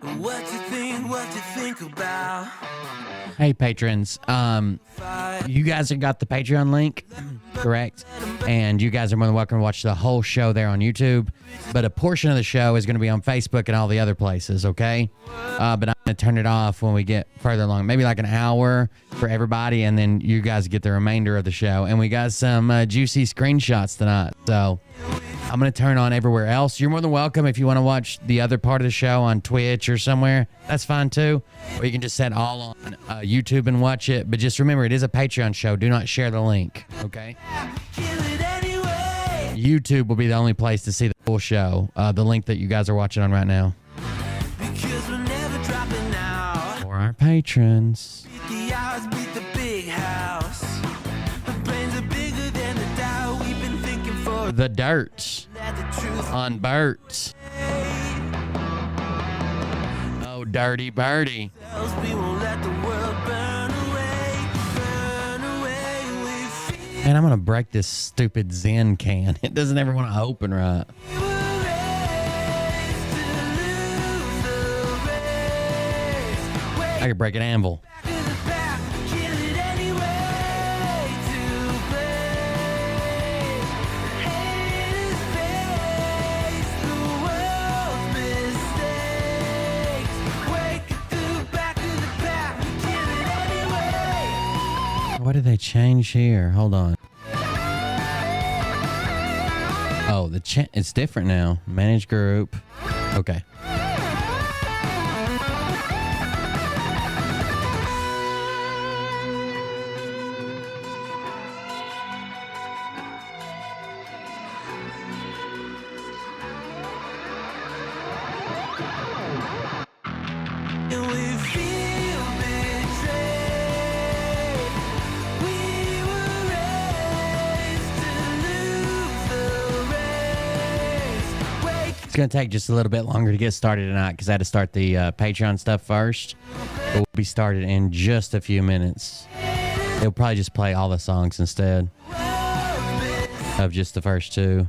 What you think about? Hey, patrons. You guys have got the Patreon link, correct? And you guys are more than welcome to watch the whole show there on YouTube. But a portion of the show is going to be on Facebook and all the other places, okay? But I'm going to turn it off when we get further along. Maybe like an hour for everybody, and then you guys get the remainder of the show. And we got some juicy screenshots tonight, so I'm going to turn on everywhere else. You're more than welcome if you want to watch the other part of the show on Twitch or somewhere. That's fine too. Or you can just set all on YouTube and watch it. But just remember, it is a Patreon show. Do not share the link, okay? YouTube will be the only place to see the full show. The link that you guys are watching on right now. For our patrons. The dirt on Bert. Oh, dirty birdie. Man, I'm gonna break this stupid Zen can. It doesn't ever want to open right. I could break an anvil. What did they change here? Hold on. Oh, it's different now. Manage group. Okay. It's going to take just a little bit longer to get started tonight because I had to start the Patreon stuff first. But we'll be started in just a few minutes. They'll probably just play all the songs instead of just the first two.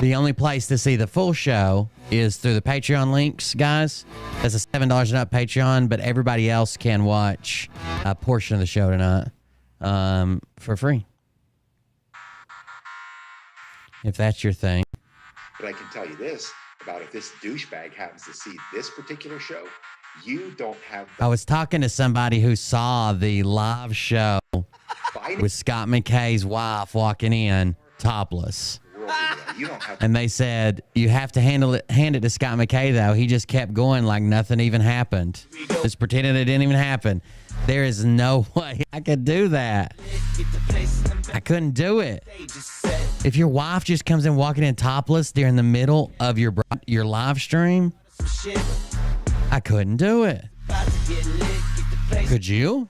The only place to see the full show is through the Patreon links, guys. That's a $7 and up Patreon, but everybody else can watch a portion of the show tonight for free. If that's your thing. But I can tell you this about if this douchebag happens to see this particular show, you don't have... I was talking to somebody who saw the live show with Scott McKay's wife walking in topless. You don't have and they said, you have to hand it to Scott McKay, though. He just kept going like nothing even happened. Just pretending it didn't even happen. There is no way I could do that. I couldn't do it. If your wife just comes in walking in topless during the middle of your live stream, I couldn't do it. Could you?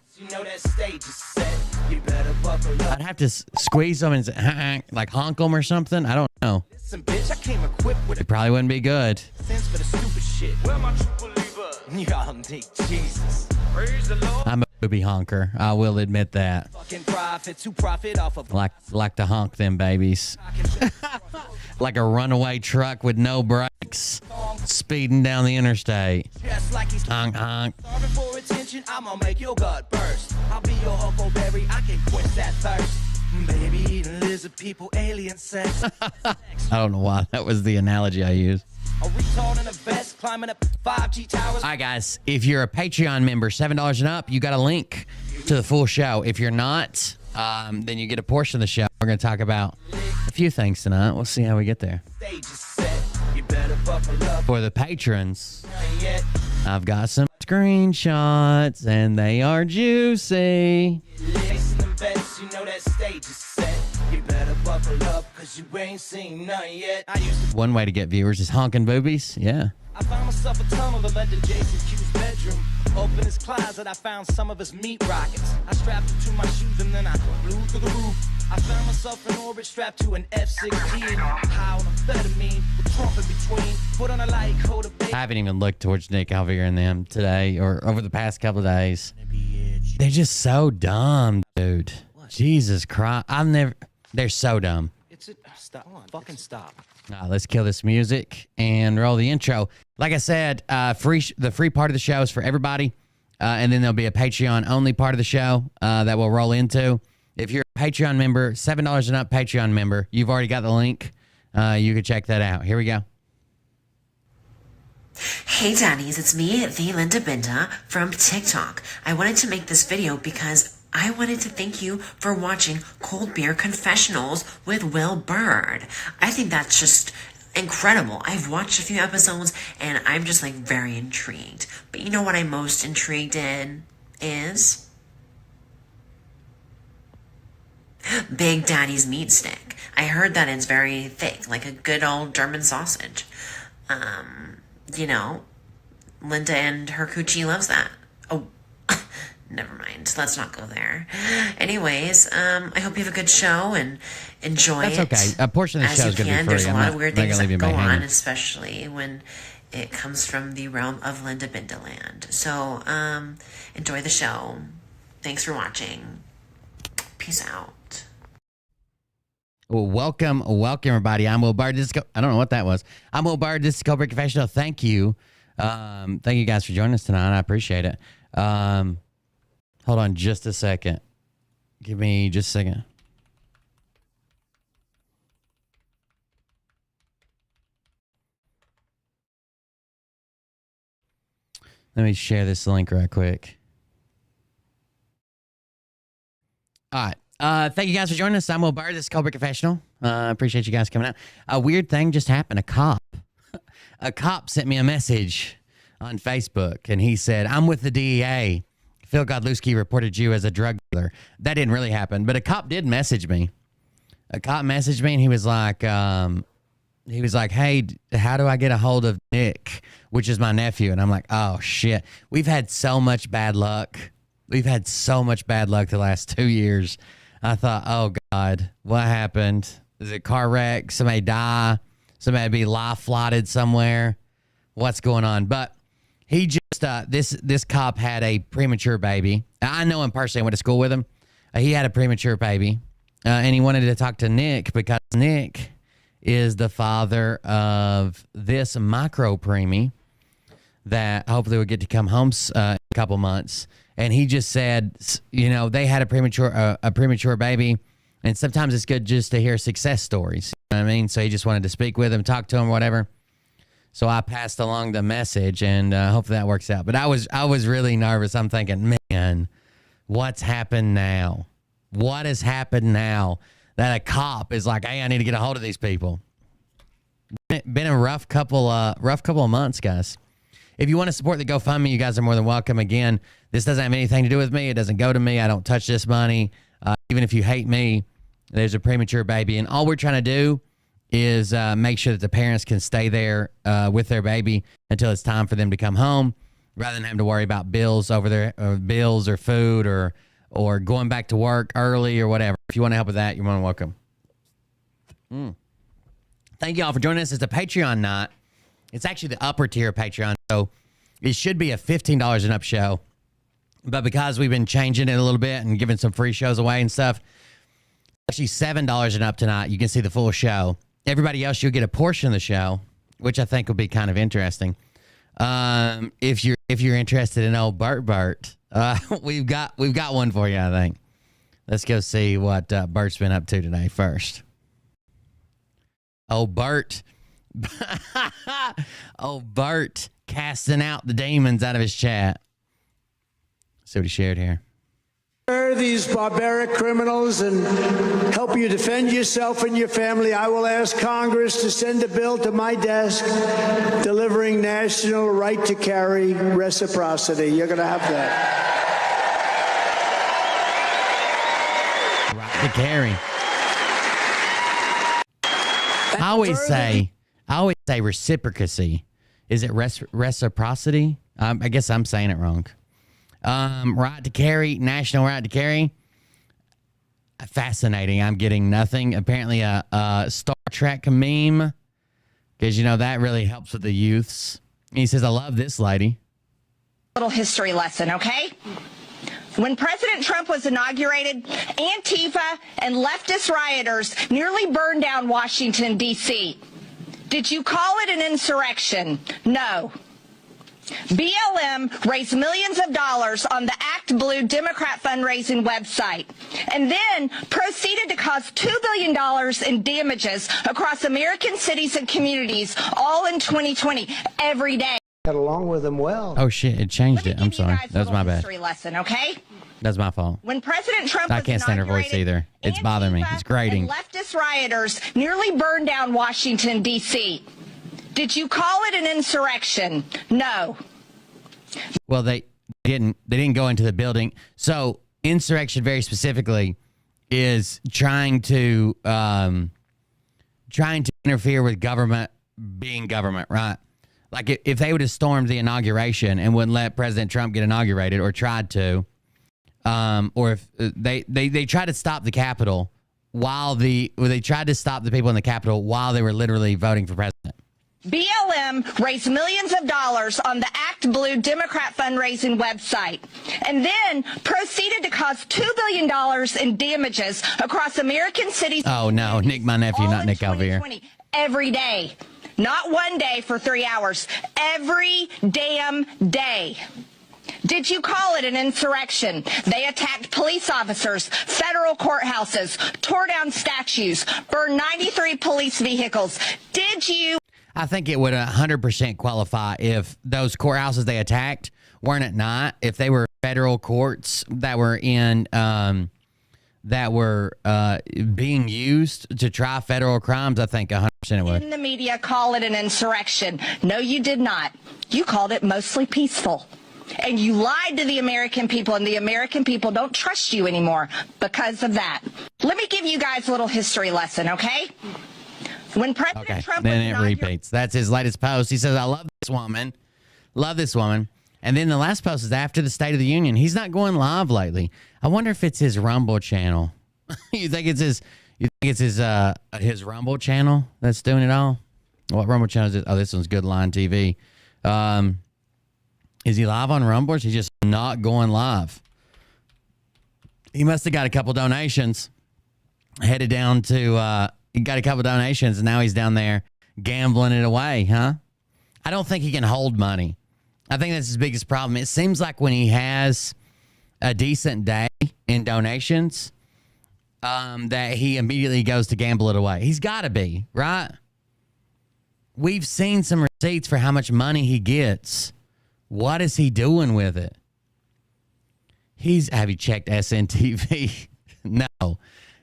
I'd have to squeeze them and say, like honk them or something. I don't know. It probably wouldn't be good. I'm a booby honker. I will admit that. Like to honk them babies. Like a runaway truck with no brakes, speeding down the interstate. Honk, honk. I'ma make your gut burst. I'll be your huckleberry. I can quench that thirst. Baby eating lizard people, alien sex. I don't know why that was the analogy I used. A retard in a vest climbing up 5G towers. All right, guys. If you're a Patreon member, $7 and up, you got a link to the full show. If you're not, then you get a portion of the show. We're going to talk about a few things tonight. We'll see how we get there. For the patrons, I've got some screenshots, and they are juicy. One way to get viewers is honking boobies. Yeah. I found myself a tunnel that led to Jason Q's bedroom. Open his closet, I found some of his meat rockets. I strapped it to my shoes and then I flew through the roof. I found myself in orbit strapped to an F-16. High on amphetamine with Trump in between. Put on a light coat of bacon. I haven't even looked towards Nick Alvier and them today or over the past couple of days. They're just so dumb, dude. Jesus Christ. They're so dumb. Stop. Fucking stop. Let's kill this music and roll the intro. Like I said, the free part of the show is for everybody. And then there'll be a Patreon only part of the show that we'll roll into. If you're a Patreon member, $7 and up Patreon member, you've already got the link. You can check that out. Here we go. Hey Daddies, it's me, the Linda Benda from TikTok. I wanted to make this video because I wanted to thank you for watching Cold Beer Confessionals with Willard. I think that's just incredible. I've watched a few episodes and I'm just like very intrigued. But you know what I'm most intrigued in is Big Daddy's meat stick. I heard that it's very thick, like a good old German sausage. You know, Linda and her coochie loves that. Oh, never mind. Let's not go there. Anyways, I hope you have a good show and enjoy it. That's okay. A portion of the show is going to be free. There's a lot of weird things that go on, hanging. especially when it comes from the realm of Linda Benda land. So, enjoy the show. Thanks for watching. Peace out. Well, welcome everybody. I'm Willard. I don't know what that was. I'm Willard. This is Cold Beer Confessional. Thank you. Thank you guys for joining us tonight. I appreciate it. Hold on just a second. Give me just a second. Let me share this link right quick. All right. Thank you guys for joining us. I'm Willard. This is Cold Beer Confessional. I appreciate you guys coming out. A weird thing just happened. A cop sent me a message on Facebook, and he said, "I'm with the DEA. Phil Godlewski reported you as a drug dealer." That didn't really happen, but a cop did message me. A cop messaged me, and he was like, "Hey, how do I get a hold of Nick?" Which is my nephew. And I'm like, "Oh shit, we've had so much bad luck. We've had so much bad luck the last 2 years." I thought, oh, God, what happened? Is it a car wreck? Somebody die? Somebody be life flighted somewhere? What's going on? But he just, this cop had a premature baby. I know him personally. I went to school with him. He had a premature baby. And he wanted to talk to Nick because Nick is the father of this micro preemie that hopefully will get to come home in a couple months. And he just said, you know, they had a premature baby, and sometimes it's good just to hear success stories. You know what I mean? So he just wanted to speak with him, talk to him, whatever. So I passed along the message, and hopefully that works out. But I was really nervous. I'm thinking, man, what's happened now? What has happened now that a cop is like, hey, I need to get a hold of these people? Been a rough couple of months, guys. If you want to support the GoFundMe, you guys are more than welcome. Again, this doesn't have anything to do with me. It doesn't go to me. I don't touch this money. Even if you hate me, there's a premature baby. And all we're trying to do is make sure that the parents can stay there with their baby until it's time for them to come home, rather than having to worry about bills over there, or bills or food or going back to work early or whatever. If you want to help with that, you're more than welcome. Thank you all for joining us. It's a Patreon night. It's actually the upper tier Patreon, so it should be a $15 and up show. But because we've been changing it a little bit and giving some free shows away and stuff, actually $7 and up tonight. You can see the full show. Everybody else, you'll get a portion of the show, which I think will be kind of interesting. If you're interested in old Bert, we've got one for you, I think. Let's go see what Bert's been up to today first. Oh, Bert. Oh, Bert casting out the demons out of his chat. See what he shared here. These barbaric criminals and help you defend yourself and your family. I will ask Congress to send a bill to my desk delivering national right to carry reciprocity. You're going to have that. Right to carry. I always say reciprocity. Is it reciprocity? I guess I'm saying it wrong. Right to carry, national right to carry. Fascinating. I'm getting nothing. Apparently a Star Trek meme, because, you know, that really helps with the youths. He says, I love this lady. Little history lesson, okay? When President Trump was inaugurated, Antifa and leftist rioters nearly burned down Washington, D.C. Did you call it an insurrection? No. BLM raised millions of dollars on the Act Blue Democrat fundraising website and then proceeded to cause $2 billion in damages across American cities and communities, all in 2020, every day. Got along with them well. Oh shit! It changed it. I'm sorry. That was my bad. History lesson, okay? That's my fault. When President Trump I can't stand her voice either. It's bothering me. It's grating. And leftist rioters nearly burned down Washington, D.C. Did you call it an insurrection? No. Well, they didn't go into the building. So insurrection, very specifically, is trying to interfere with government being government, right? Like if they would have stormed the inauguration and wouldn't let President Trump get inaugurated, or tried to, or if they tried to stop the Capitol they tried to stop the people in the Capitol while they were literally voting for president. BLM raised millions of dollars on the Act Blue Democrat fundraising website and then proceeded to cause $2 billion in damages across American cities. Oh, no. Nick, my nephew, not Nick over here. Every day. Not one day for 3 hours. Every damn day. Did you call it an insurrection? They attacked police officers, federal courthouses, tore down statues, burned 93 police vehicles. Did you? I think it would 100% qualify if those courthouses they attacked weren't at night. If they were federal courts that were being used to try federal crimes, I think 100% it would. In the media, call it an insurrection. No, you did not. You called it mostly peaceful. And you lied to the American people, and the American people don't trust you anymore because of that. Let me give you guys a little history lesson, okay? When President Trump then it repeats. That's his latest post. He says, I love this woman. Love this woman. And then the last post is after the State of the Union. He's not going live lately. I wonder if it's his Rumble channel. You think it's his Rumble channel that's doing it all? What Rumble channel is it? Oh, this one's Good Line TV. Is he live on Rumble, or is he just not going live? He must have got a couple donations. Headed down to, he got a couple donations, and now he's down there gambling it away, huh? I don't think he can hold money. I think that's his biggest problem. It seems like when he has a decent day in donations, that he immediately goes to gamble it away. He's got to be, right? We've seen some receipts for how much money he gets. What is he doing with it? Have you checked SNTV? No.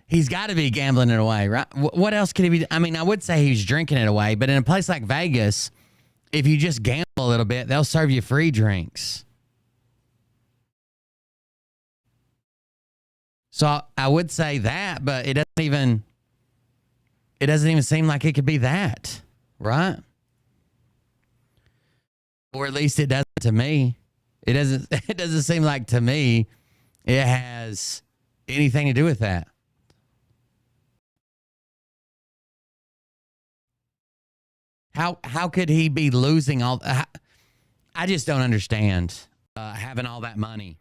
He's got to be gambling it away, right? What else could he be? I mean, I would say he's drinking it away, but in a place like Vegas, if you just gamble a little bit, they'll serve you free drinks. So I would say that, but it doesn't even seem like it could be that, right? Or at least it doesn't to me. It doesn't seem like to me it has anything to do with that. How could he be losing all? I just don't understand having all that money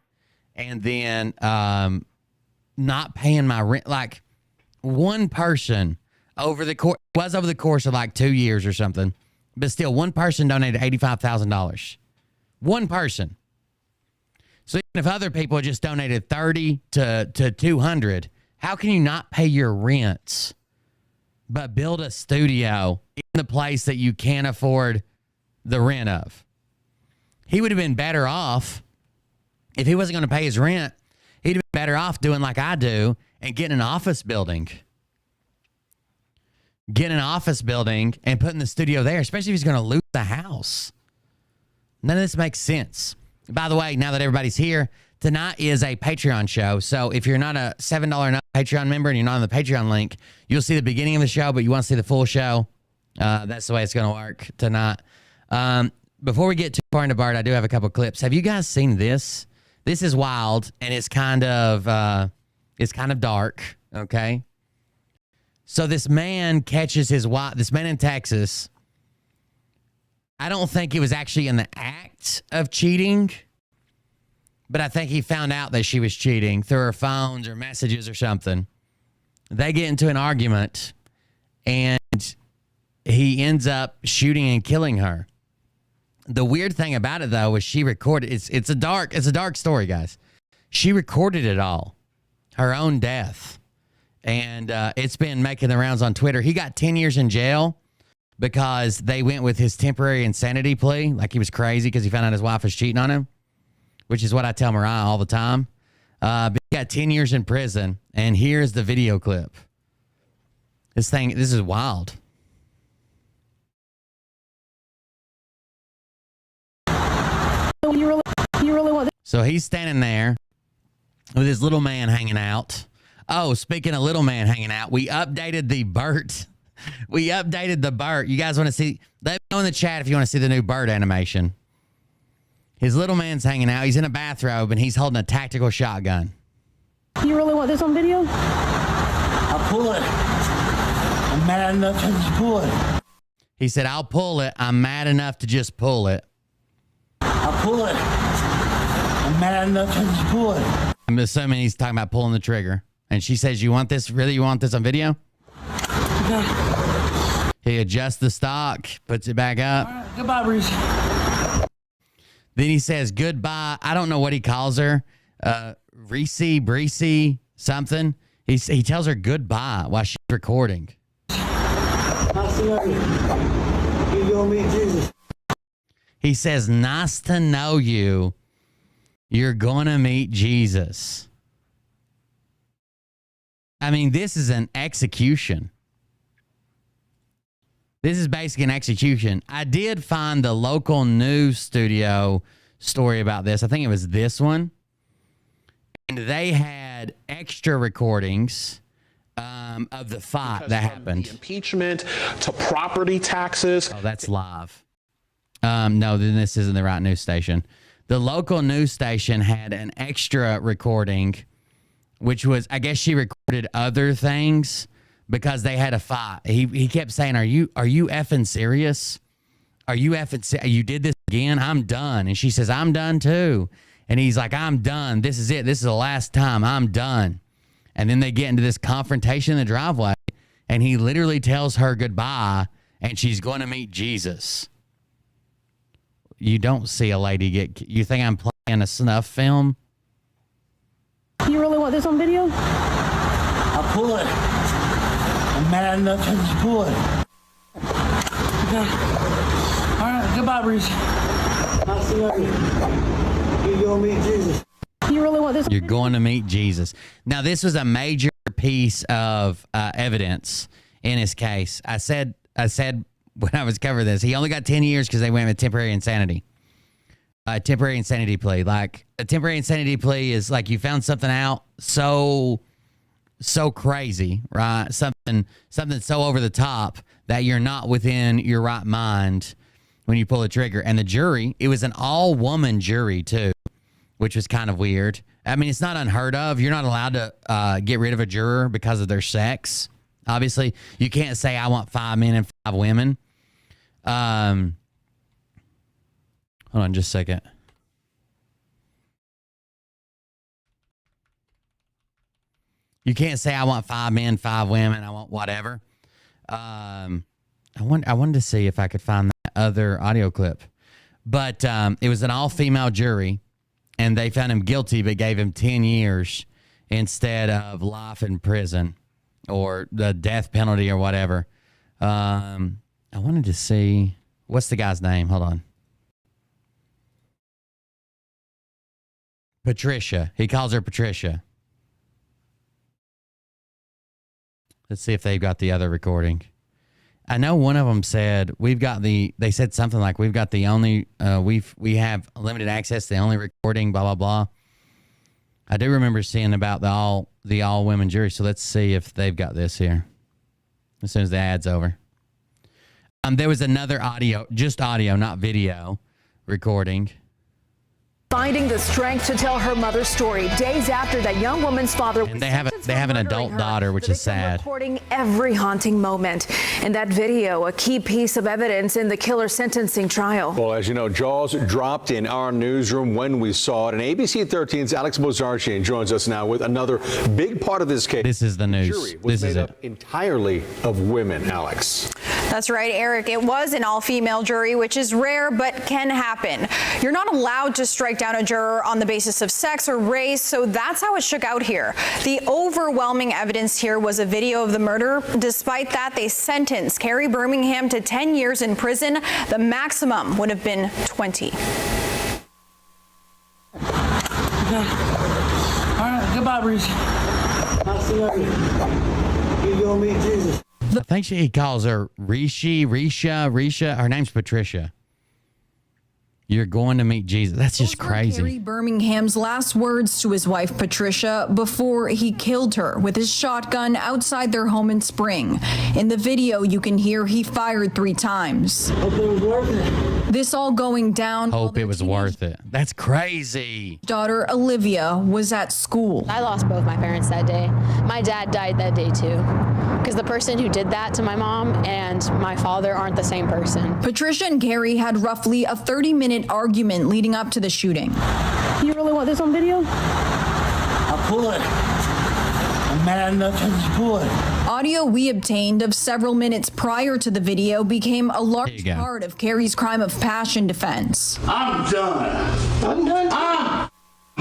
and then not paying my rent. Like one person over the course of like 2 years or something, but still one person donated $85,000. One person. So even if other people just donated 30 to 200, how can you not pay your rents but build a studio in the place that you can't afford the rent of? He would have been better off if he wasn't going to pay his rent. He'd have been better off doing like I do and getting an office building. Getting an office building and putting the studio there, especially if he's going to lose the house. None of this makes sense. By the way, now that everybody's here, tonight is a Patreon show. So if you're not a $7 Patreon member and you're not on the Patreon link, you'll see the beginning of the show, but you want to see the full show. That's the way it's going to work tonight. Before we get too far into Bart, I do have a couple clips. Have you guys seen this? This is wild, and it's kind of dark, okay? So this man catches his wife, this man in Texas. I don't think he was actually in the act of cheating, but I think he found out that she was cheating through her phones or messages or something. They get into an argument, and he ends up shooting and killing her. The weird thing about it, though, is she recorded. It's a dark story, guys. She recorded it all, her own death, and it's been making the rounds on Twitter. He got 10 years in jail because they went with his temporary insanity plea, like he was crazy because he found out his wife was cheating on him, which is what I tell Mariah all the time. But he got 10 years in prison, and here's the video clip. This is wild. So he's standing there with his little man hanging out. Oh, speaking of little man hanging out, we updated the Bert. We updated the Bert. You guys want to see? Let me know in the chat if you want to see the new Bert animation. His little man's hanging out. He's in a bathrobe, and he's holding a tactical shotgun. You really want this on video? I'll pull it. I'm mad enough to just pull it. He said, I'll pull it. I'm mad enough to just pull it. I'll pull it. I'm mad enough to just pull it. I'm assuming he's talking about pulling the trigger. And she says, you want this? Really? You want this on video? Okay. He adjusts the stock, puts it back up. All right, goodbye, Reese. Then he says goodbye. I don't know what he calls her. Reese, Breesy, something. He tells her goodbye while she's recording. Nice to know you. You go meet Jesus. He says, nice to know you. You're going to meet Jesus. I mean, this is an execution. This is basically an execution. I did find the local news studio story about this. I think it was this one. And they had extra recordings of the fight that happened. The impeachment to property taxes. Oh, that's live. No, then this isn't the right news station. The local news station had an extra recording, which was, I guess she recorded other things because they had a fight. He kept saying, are you effing serious? Are you effing you did this again? I'm done. And she says, I'm done too. And he's like, I'm done. This is it. This is the last time. I'm done. And then they get into this confrontation in the driveway, and he literally tells her goodbye, and she's going to meet Jesus. You don't see a lady get... You think I'm playing a snuff film? You really want this on video? I'll pull it. I'm mad enough to just pull it. Okay. All right, goodbye, Reese. Nice to know you. You go meet Jesus. You really want this? You're going to meet Jesus. Now, this was a major piece of evidence in his case. I said when I was covering this, he only got 10 years because they went with temporary insanity. A temporary insanity plea. Like, a temporary insanity plea is like you found something out so crazy, right? Something so over the top that you're not within your right mind when you pull the trigger. And the jury, it was an all-woman jury too, which was kind of weird. I mean, it's not unheard of. You're not allowed to get rid of a juror because of their sex. Obviously, you can't say I want 5 men and 5 women. Hold on just a second. You can't say I want 5 men, 5 women. I want whatever. I wanted to see if I could find that other audio clip, but it was an all-female jury, and they found him guilty, but gave him 10 years instead of life in prison or the death penalty or whatever. I wanted to see, what's the guy's name? Hold on. Patricia. He calls her Patricia. Let's see if they've got the other recording. I know one of them said they said something like, we've got the only, we have limited access to the only recording, blah, blah, blah. I do remember seeing about the all women jury. So let's see if they've got this here as soon as the ad's over. There was another audio, just audio, not video recording. Finding the strength to tell her mother's story days after that young woman's father was sentenced They have an adult daughter, which is sad. Recording every haunting moment. In that video, a key piece of evidence in the killer sentencing trial. Well, as you know, jaws dropped in our newsroom when we saw it. And ABC 13's Alex Bozarchian joins us now with another big part of this case. This is the news. Jury was made up entirely of women, Alex. That's right, Eric. It was an all-female jury, which is rare but can happen. You're not allowed to strike down a juror on the basis of sex or race, so that's how it shook out here. The overwhelming evidence here was a video of the murder. Despite that, they sentenced Carrie Birmingham to 10 years in prison. The maximum would have been 20. All right, goodbye, Reese. I'll see you. You go meet Jesus. I think he calls her Risha. Her name's Patricia. You're going to meet Jesus. That's just crazy. Carrie Birmingham's last words to his wife, Patricia, before he killed her with his shotgun outside their home in Spring. In the video, you can hear he fired 3 times. Hope it was worth it. This all going down. Hope it was worth it. That's crazy. Daughter Olivia was at school. I lost both my parents that day. My dad died that day too. Because the person who did that to my mom and my father aren't the same person. Patricia and Carrie had roughly a 30-minute argument leading up to the shooting. You really want this on video? I'll pull it. I'm mad enough to pull it. Audio we obtained of several minutes prior to the video became a large part of Carrie's crime of passion defense. I'm done. I'm done. I'm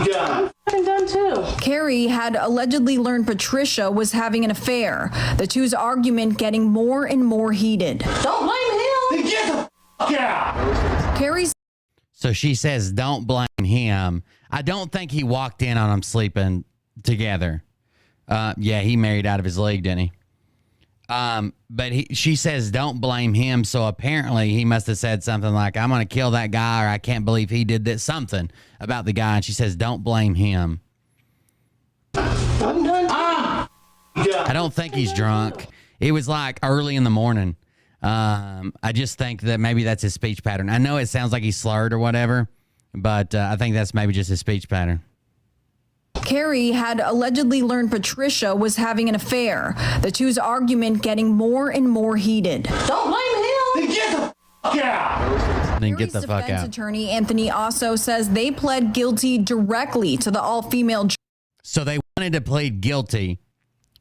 done. I'm done too. Carrie had allegedly learned Patricia was having an affair, the two's argument getting more and more heated. Don't blame him. Get the fuck out. Carrie's So she says, don't blame him. I don't think he walked in on them sleeping together. Yeah, he married out of his league, didn't he? But she says, don't blame him. So apparently he must have said something like, I'm going to kill that guy, or I can't believe he did this, something about the guy. And she says, don't blame him. I'm done. I don't think he's drunk. It was like early in the morning. I just think that maybe that's his speech pattern. I know it sounds like he's slurred or whatever, but I think that's maybe just his speech pattern. Carrie had allegedly learned Patricia was having an affair, the two's argument getting more and more heated. Don't blame him. Get the fuck out. Then get the fuck Defense out. attorney Anthony also says they pled guilty directly to the all-female. So they wanted to plead guilty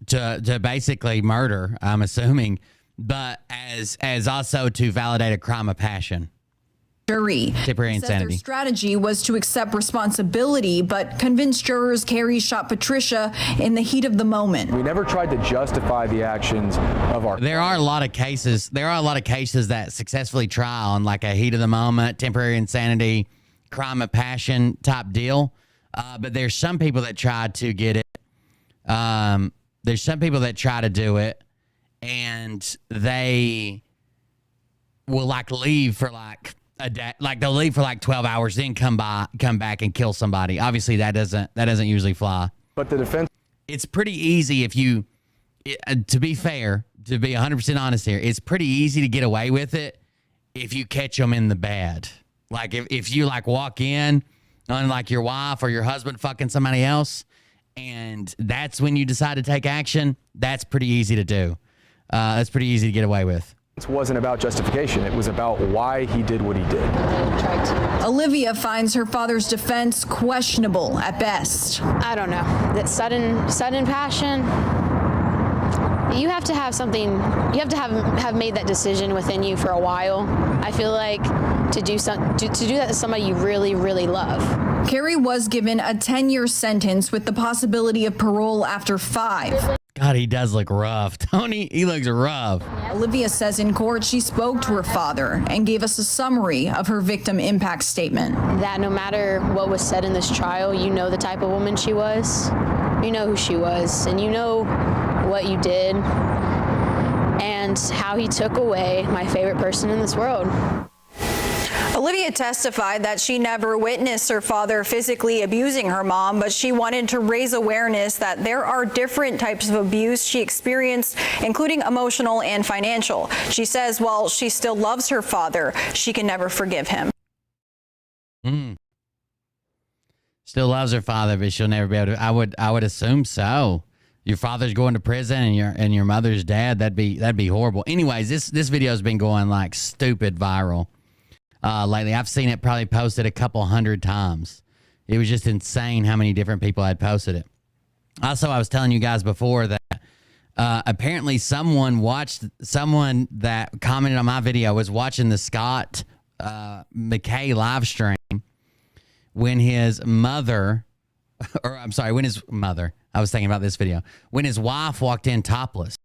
to basically murder, I'm assuming, but as also to validate a crime of passion. Jury Temporary says their insanity. strategy was to accept responsibility, but convince jurors Carrie shot Patricia in the heat of the moment. We never tried to justify the actions of our. There are a lot of cases. There are a lot of cases that successfully try on like a heat of the moment, temporary insanity, crime of passion type deal. But there's some people that try to get it. There's some people that try to do it, and they will like leave for like a day, like they'll leave for like 12 hours, then come back and kill somebody. Obviously, that doesn't usually fly. But the defense. It's pretty easy if you, to be fair, to be 100% honest here, it's pretty easy to get away with it if you catch them in the bad. Like if you like walk in on like your wife or your husband fucking somebody else, and that's when you decide to take action, that's pretty easy to do. That's pretty easy to get away with. It wasn't about justification. It was about why he did what he did. Olivia finds her father's defense questionable at best. I don't know. That sudden passion. You have to have something. You have to have made that decision within you for a while. I feel like to do that to somebody you really, really love. Carrie was given a 10-year sentence with the possibility of parole after 5. God, he does look rough. Tony, he looks rough. Olivia says in court she spoke to her father and gave us a summary of her victim impact statement. That no matter what was said in this trial, you know the type of woman she was. You know who she was, and you know what you did and how he took away my favorite person in this world. Olivia testified that she never witnessed her father physically abusing her mom, but she wanted to raise awareness that there are different types of abuse she experienced, including emotional and financial. She says while she still loves her father, she can never forgive him. Still loves her father, but she'll never be able to. I would assume so. your father's going to prison and your mother's dead. That'd be horrible. Anyways, this video's been going like stupid viral lately. I've seen it probably posted a couple hundred times. It was just insane how many different people had posted it. Also, I was telling you guys before that apparently someone that commented on my video was watching the Scott McKay live stream when his mother, when his mother, I was thinking about this video, when his wife walked in topless.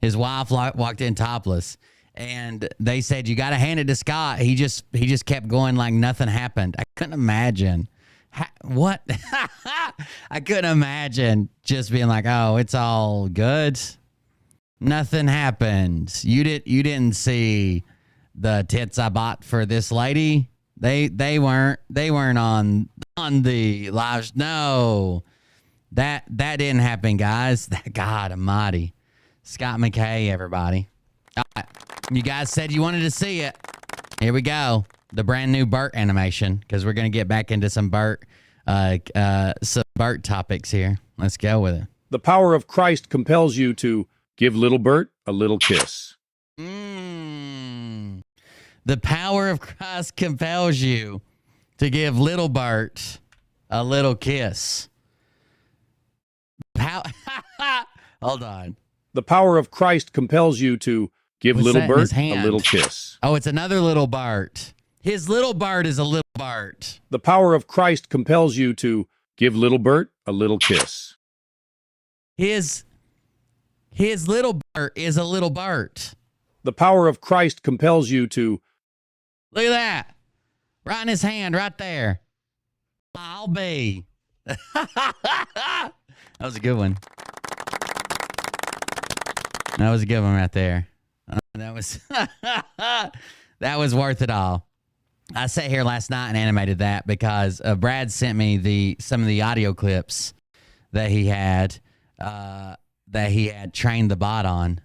His wife walked in topless, and they said, you got to hand it to Scott. He just kept going like nothing happened. I couldn't imagine. What? I couldn't imagine just being like, oh, it's all good. Nothing happened. You didn't see the tits I bought for this lady. They weren't on the live. No, that didn't happen, guys. God almighty. Scott McKay, everybody. All right. You guys said you wanted to see it. Here we go. The brand new Bert animation, because we're going to get back into some Bert topics here. Let's go with it. The power of Christ compels you to give little Bert a little kiss. The power of Christ compels you to give little Bert a little kiss. Hold on. The power of Christ compels you to give little Bert a little kiss. Oh, it's another little Bert. His little Bert is a little Bert. The power of Christ compels you to give little Bert a little kiss. His little Bert is a little Bert. The power of Christ compels you to... Look at that. Right in his hand, right there. I'll be. That was a good one. That was a good one right there. That was worth it all. I sat here last night and animated that because Brad sent me some of the audio clips that he had trained the bot on.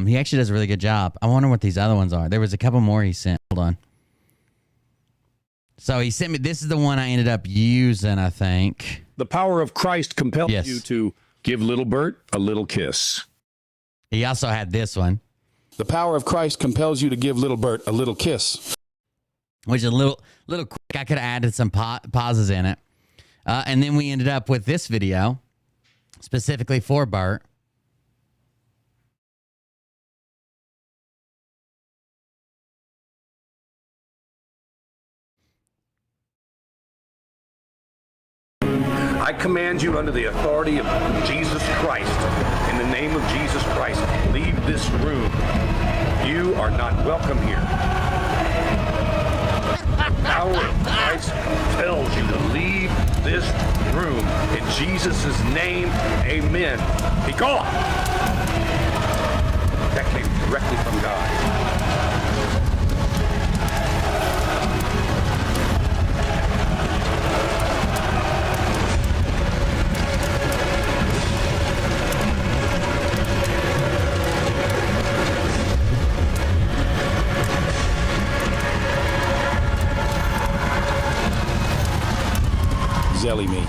He actually does a really good job. I wonder what these other ones are. There was a couple more he sent. Hold on. So he sent me. This is the one I ended up using, I think. The power of Christ compels you to give little Bert a little kiss. He also had this one. The power of Christ compels you to give little Bert a little kiss. Which is a little quick. I could have added some pauses in it. And then we ended up with this video specifically for Bert. I command you under the authority of Jesus Christ, in the name of Jesus Christ, leave this room. You are not welcome here. The power of Christ tells you to leave this room. In Jesus' name, amen. Be gone. That came directly from God. Zelly me.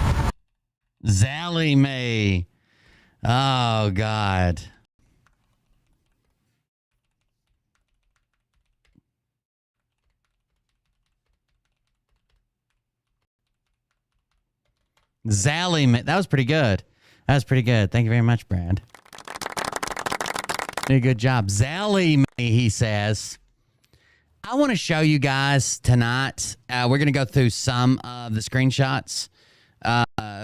Zally me. Oh, God. Zally me. That was pretty good. That was pretty good. Thank you very much, Brad. Did a good job. Zally me, he says. I want to show you guys tonight. We're going to go through some of the screenshots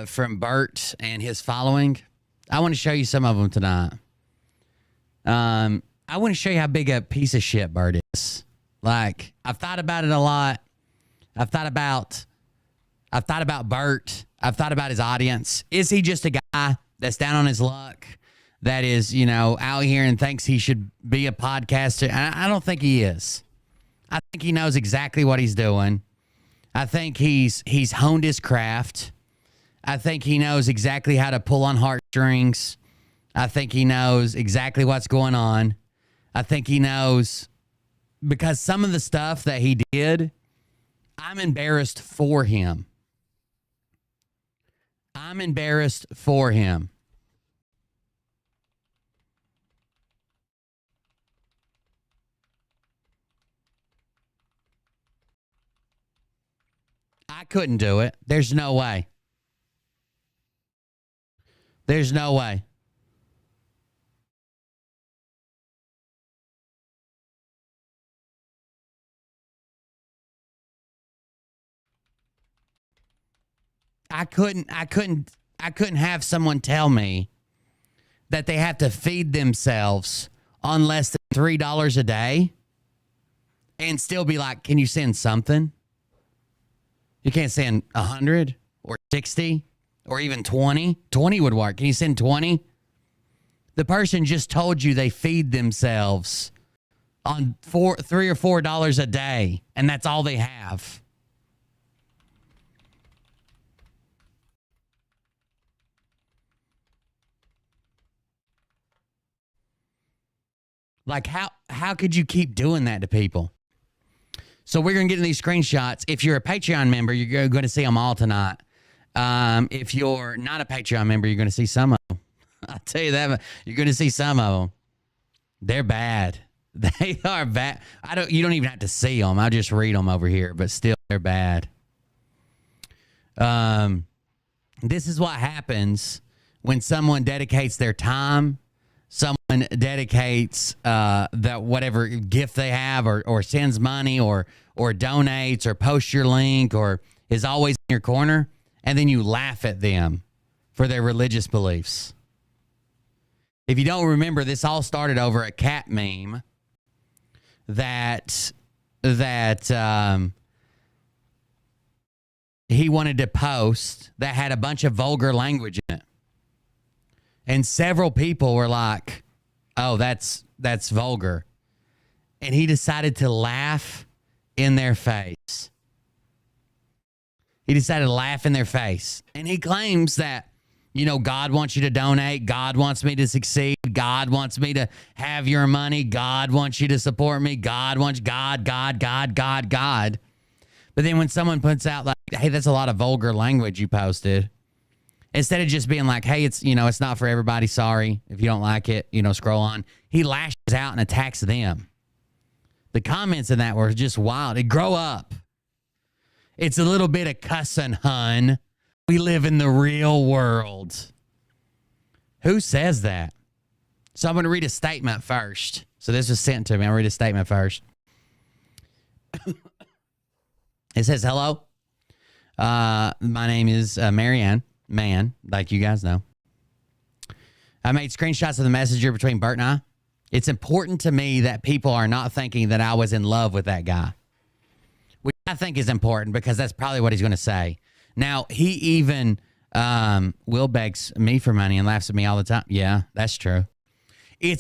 from Bert and his following. I want to show you some of them tonight. I want to show you how big a piece of shit Bert is. Like, I've thought about it a lot. I've thought about Bert. I've thought about his audience. Is he just a guy that's down on his luck, that is, you know, out here and thinks he should be a podcaster? I don't think he is. I think he knows exactly what he's doing. I think he's honed his craft. I think he knows exactly how to pull on heartstrings. I think he knows exactly what's going on. I think he knows, because some of the stuff that he did, I'm embarrassed for him. I'm embarrassed for him. I couldn't do it. There's no way. There's no way. I couldn't have someone tell me that they have to feed themselves on less than $3 a day and still be like, can you send something? You can't send 100 or 60 or even 20. 20 would work. Can you send 20? The person just told you they feed themselves on $3 or $4 a day, and that's all they have. Like, how could you keep doing that to people? So we're going to get in these screenshots. If you're a Patreon member, you're going to see them all tonight. If you're not a Patreon member, you're going to see some of them. I'll tell you that. You're going to see some of them. They're bad. They are bad. You don't even have to see them. I'll just read them over here, but still they're bad. This is what happens when someone dedicates their time. Someone dedicates that whatever gift they have, or sends money, or donates, or posts your link, or is always in your corner, and then you laugh at them for their religious beliefs. If you don't remember, this all started over a cat meme that he wanted to post that had a bunch of vulgar language in it. And several people were like, oh, that's vulgar. And he decided to laugh in their face. He decided to laugh in their face. And he claims that, God wants you to donate. God wants me to succeed. God wants me to have your money. God wants you to support me. God wants God. But then when someone puts out like, hey, that's a lot of vulgar language you posted, instead of just being like, hey, it's not for everybody. Sorry. If you don't like it, scroll on. He lashes out and attacks them. The comments in that were just wild. Grow up. It's a little bit of cussing, hun. We live in the real world. Who says that? So I'm going to read a statement first. So this was sent to me. I'll read a statement first. It says, hello. My name is Marianne. Man, like you guys know. I made screenshots of the messenger between Bert and I. It's important to me that people are not thinking that I was in love with that guy. Which I think is important because that's probably what he's going to say. Now, he even Will begs me for money and laughs at me all the time. Yeah, that's true. I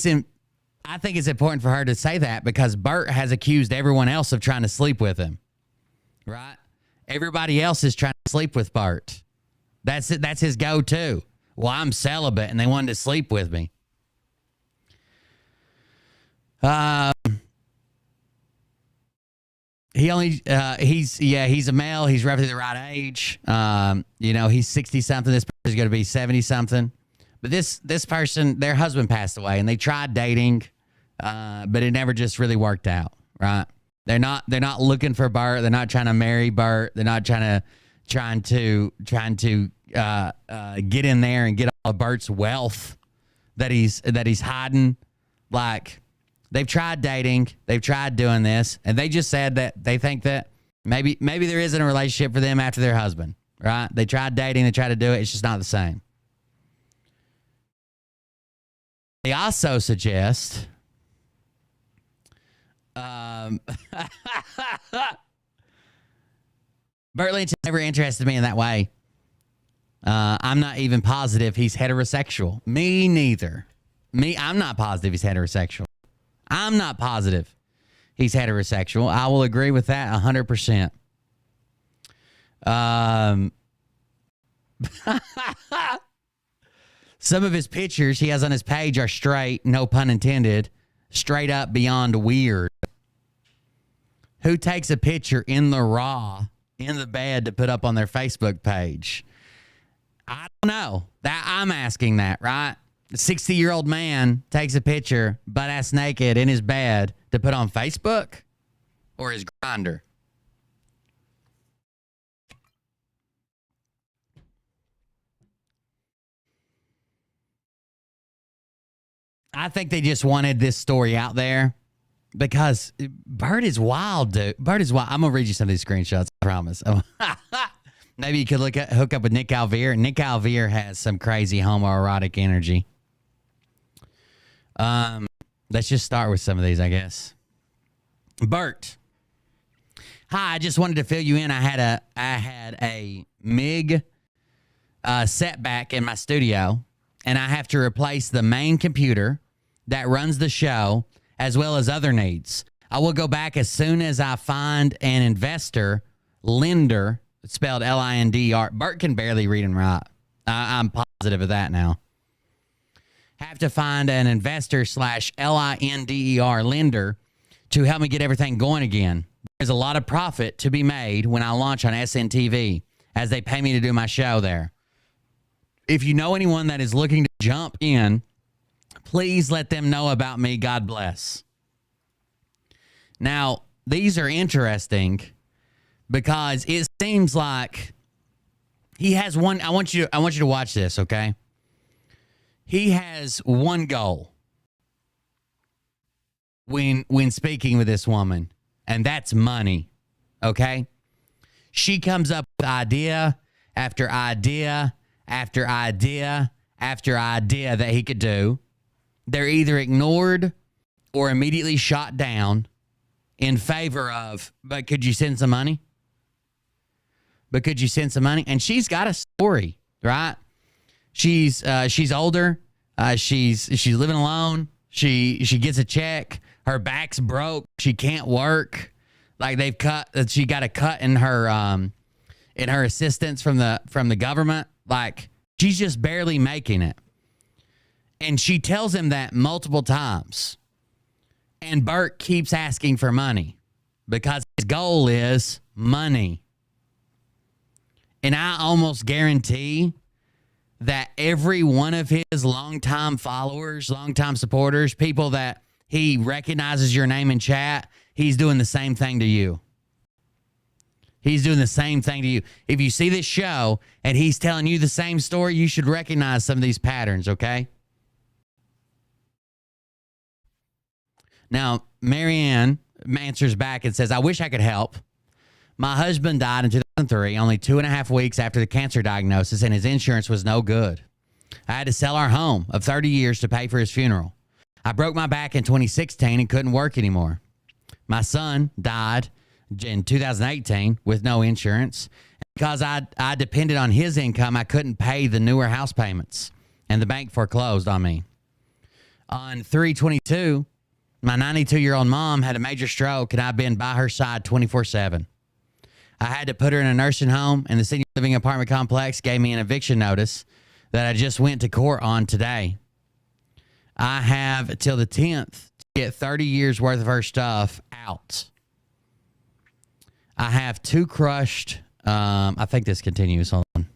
think it's important for her to say that because Bert has accused everyone else of trying to sleep with him. Right? Everybody else is trying to sleep with Bert. That's it. That's his go-to. Well, I'm celibate and they wanted to sleep with me. He's a male. He's roughly the right age. He's 60 something. This person's going to be 70 something. But this person, their husband passed away and they tried dating, but it never just really worked out. Right? They're not looking for Bert. They're not trying to marry Bert. They're not trying to get in there and get all of Bert's wealth that he's hiding. Like, they've tried dating, they've tried doing this, and they just said that they think that maybe there isn't a relationship for them after their husband. Right? They tried dating, they tried to do it. It's just not the same. They also suggest Bert Lynch never interested me in that way. I'm not even positive he's heterosexual. Me neither. I'm not positive he's heterosexual. I'm not positive he's heterosexual. I will agree with that 100%. Some of his pictures he has on his page are straight, no pun intended, straight up beyond weird. Who takes a picture in the raw, in the bed to put up on their Facebook page? I don't know. I'm asking that, right? A 60-year-old man takes a picture, butt-ass naked, in his bed to put on Facebook or his Grindr? I think they just wanted this story out there because Bert is wild, dude. Bert is wild. I'm going to read you some of these screenshots, I promise. Maybe you could hook up with Nick Alvear. Nick Alvear has some crazy homoerotic energy. Let's just start with some of these, I guess. Bert. Hi, I just wanted to fill you in. I had a MIG setback in my studio, and I have to replace the main computer that runs the show as well as other needs. I will go back as soon as I find an investor, lender, spelled L-I-N-D-R. Bert can barely read and write. I'm positive of that now. Have to find an investor / L-I-N-D-E-R lender to help me get everything going again. There's a lot of profit to be made when I launch on SNTV, as they pay me to do my show there. If you know anyone that is looking to jump in, please let them know about me. God bless. Now, these are interesting because it seems like he has one. I want you to watch this, okay? He has one goal when speaking with this woman, and that's money, okay? She comes up with idea after idea after idea after idea that he could do. They're either ignored or immediately shot down in favor of, but could you send some money? But could you send some money? And she's got a story, right? She's older. She's living alone. She gets a check. Her back's broke. She can't work. Like she got a cut in her assistance from the government. Like she's just barely making it. And she tells him that multiple times. And Bert keeps asking for money because his goal is money. And I almost guarantee that every one of his longtime followers, longtime supporters, people that he recognizes your name in chat, he's doing the same thing to you. He's doing the same thing to you. If you see this show and he's telling you the same story, you should recognize some of these patterns, okay? Now, Marianne answers back and says, I wish I could help. My husband died in 2003, only 2.5 weeks after the cancer diagnosis, and his insurance was no good. I had to sell our home of 30 years to pay for his funeral. I broke my back in 2016 and couldn't work anymore. My son died in 2018 with no insurance. Because I depended on his income, I couldn't pay the newer house payments, and the bank foreclosed on me. On 3/22, my 92-year-old mom had a major stroke, and I've been by her side 24/7. I had to put her in a nursing home, and the senior living apartment complex gave me an eviction notice that I just went to court on today. I have till the 10th to get 30 years worth of her stuff out. I have 2 crushed. I think this continues. Hold on.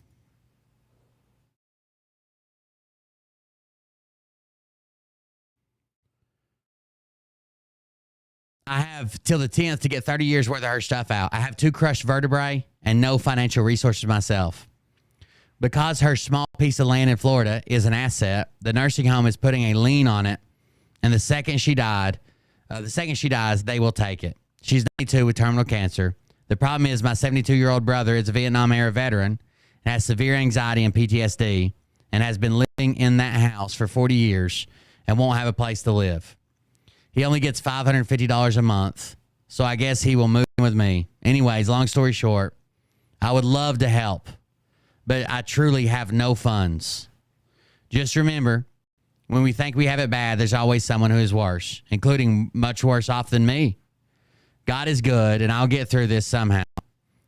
I have till the 10th to get 30 years worth of her stuff out. I have 2 crushed vertebrae and no financial resources myself. Because her small piece of land in Florida is an asset, the nursing home is putting a lien on it. And the second she dies, they will take it. She's 92 with terminal cancer. The problem is my 72-year-old brother is a Vietnam-era veteran, has severe anxiety and PTSD, and has been living in that house for 40 years and won't have a place to live. He only gets $550 a month, so I guess he will move in with me. Anyways, long story short, I would love to help, but I truly have no funds. Just remember, when we think we have it bad, there's always someone who is worse, including much worse off than me. God is good, and I'll get through this somehow.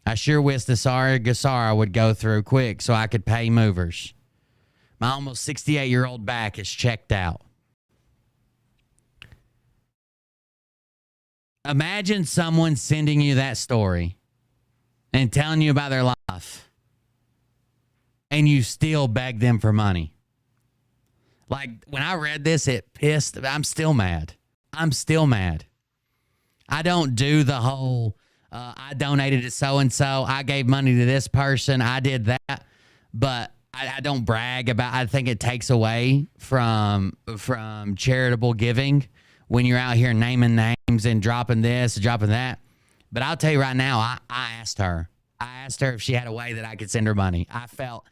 I sure wish the Gasara would go through quick so I could pay movers. My almost 68-year-old back is checked out. Imagine someone sending you that story and telling you about their life, and you still beg them for money. Like, when I read this, I'm still mad. I'm still mad. I don't do the whole, I donated to so-and-so, I gave money to this person, I did that. But I don't brag about. I think it takes away from charitable giving when you're out here naming names and dropping this, dropping that. But I'll tell you right now, I asked her. I asked her if she had a way that I could send her money. I felt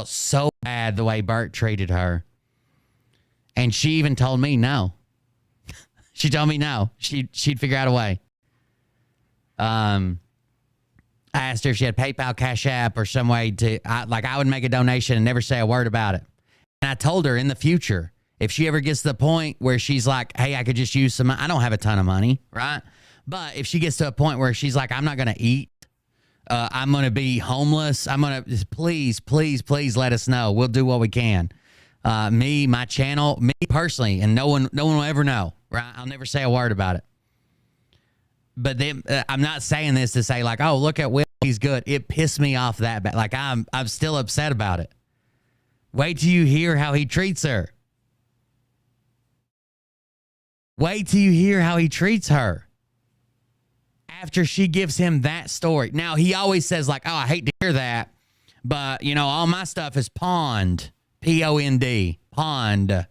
so bad the way Bert treated her. And she even told me no. She told me no. She'd figure out a way. I asked her if she had PayPal, Cash App, or some way to, I would make a donation and never say a word about it. And I told her in the future, if she ever gets to the point where she's like, hey, I could just use some, I don't have a ton of money, right? But if she gets to a point where she's like, I'm not going to eat, I'm going to be homeless, please let us know. We'll do what we can. Me, my channel, me personally, and no one will ever know, right? I'll never say a word about it. But then I'm not saying this to say like, oh, look at Will, he's good. It pissed me off that bad. Like I'm still upset about it. Wait till you hear how he treats her. Wait till you hear how he treats her. After she gives him that story. Now, he always says like, oh, I hate to hear that. But, you know, all my stuff is pawned. P-O-N-D. Pawned.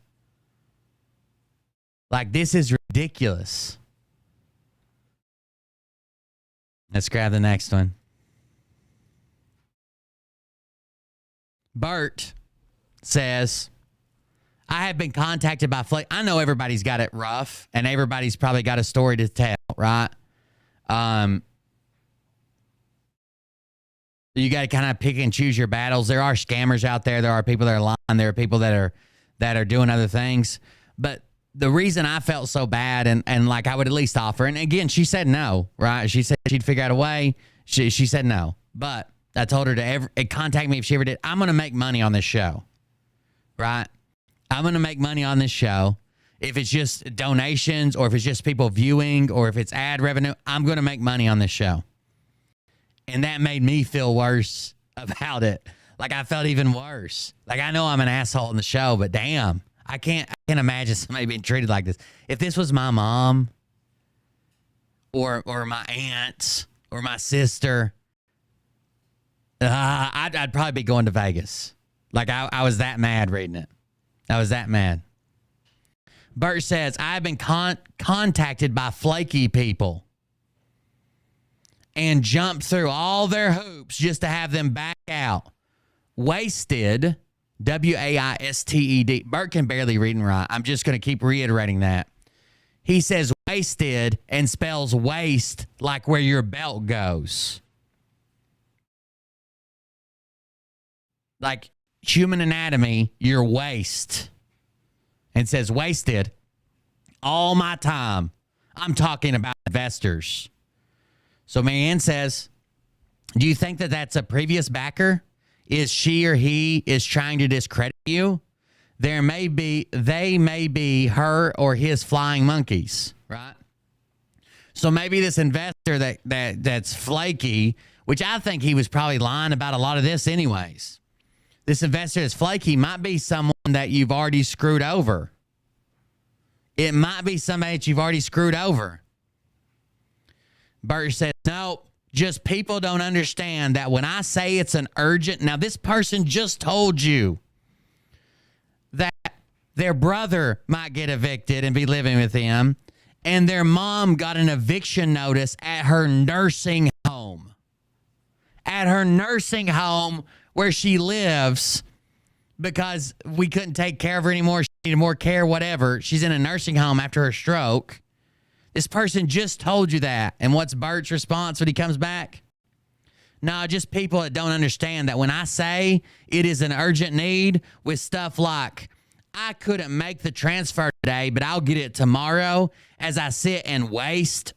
Like, this is ridiculous. Let's grab the next one. Bert says, I have been contacted by Flake. I know everybody's got it rough, and everybody's probably got a story to tell, right? You got to kind of pick and choose your battles. There are scammers out there. There are people that are lying. There are people that are doing other things. But the reason I felt so bad and like I would at least offer, and again, she said no, right? She said she'd figure out a way. She said no. But I told her to contact me if she ever did. I'm going to make money on this show, right? I'm going to make money on this show. If it's just donations or if it's just people viewing or if it's ad revenue, I'm going to make money on this show. And that made me feel worse about it. Like I felt even worse. Like I know I'm an asshole in the show, but damn, I can't imagine somebody being treated like this. If this was my mom or my aunt or my sister, I'd probably be going to Vegas. Like I was that mad reading it. I was that mad. Bert says, I've been contacted by flaky people and jumped through all their hoops just to have them back out. Wasted, W-A-I-S-T-E-D. Bert can barely read and write. I'm just going to keep reiterating that. He says wasted and spells waist like where your belt goes. Like human anatomy, your waist. And says wasted all my time. I'm talking about investors. So Marianne says, do you think that that's a previous backer? Is she or he is trying to discredit you? They may be her or his flying monkeys, right? So maybe this investor that's flaky, which I think he was probably lying about a lot of this anyways. This investor that's flaky might be someone that you've already screwed over. It might be somebody that you've already screwed over. Bert said, no, just people don't understand that when I say it's an urgent. Now, this person just told you that their brother might get evicted and be living with him, and their mom got an eviction notice at her nursing home. At her nursing home where she lives because we couldn't take care of her anymore. She needed more care, whatever. She's in a nursing home after her stroke. This person just told you that. And what's Bert's response when he comes back? No, just people that don't understand that when I say it is an urgent need with stuff like, I couldn't make the transfer today, but I'll get it tomorrow as I sit and waste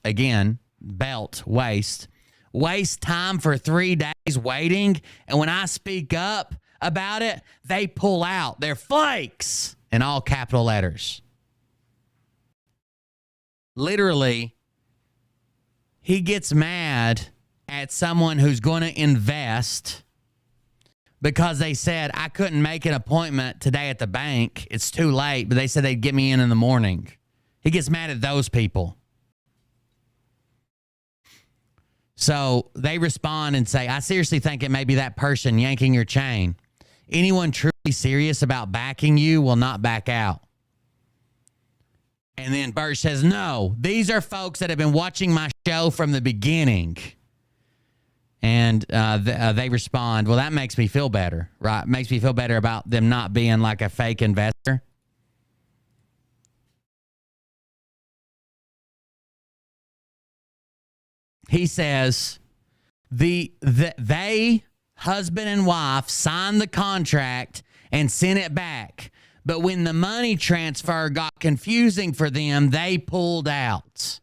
time for 3 days waiting. And when I speak up about it, they pull out. They're flakes in all capital letters. Literally, he gets mad at someone who's going to invest because they said, I couldn't make an appointment today at the bank. It's too late, but they said they'd get me in the morning. He gets mad at those people. So they respond and say, I seriously think it may be that person yanking your chain. anyone truly serious about backing you will not back out. And then Bert says, no, these are folks that have been watching my show from the beginning. And they respond, well, that makes me feel better, right? Makes me feel better about them not being like a fake investor. He says they, husband and wife, signed the contract and sent it back. But when the money transfer got confusing for them, they pulled out.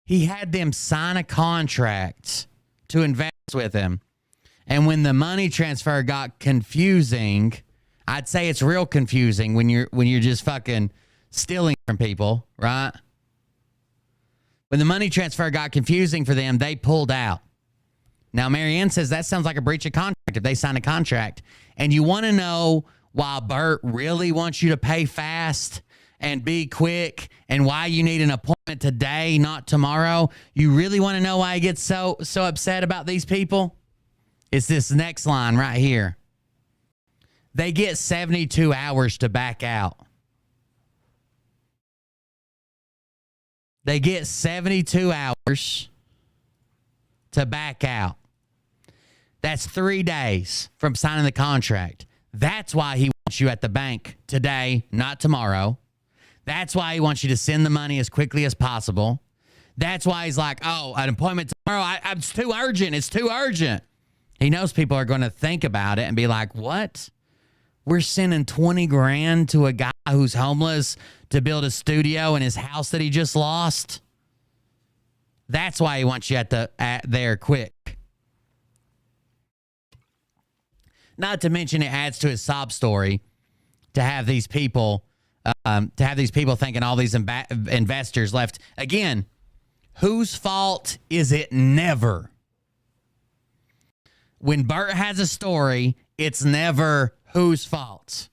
He had them sign a contract to invest with him. And when the money transfer got confusing, I'd say it's real confusing when you're just fucking stealing from people, right? When the money transfer got confusing for them, they pulled out. Now, Marianne says that sounds like a breach of contract if they sign a contract. And you want to know why Bert really wants you to pay fast and be quick and why you need an appointment today, not tomorrow. You really want to know why he gets so upset about these people? It's this next line right here. They get 72 hours to back out. They get 72 hours to back out. That's 3 days from signing the contract. That's why he wants you at the bank today, not tomorrow. That's why he wants you to send the money as quickly as possible. That's why he's like, oh, an appointment tomorrow. It's too urgent. It's too urgent. He knows people are going to think about it and be like, what? We're sending 20 grand to a guy who's homeless to build a studio in his house that he just lost. That's why he wants you at there quick. Not to mention it adds to his sob story to have these people thinking all these investors left. Again, whose fault is it never? When Bert has a story, it's never whose fault.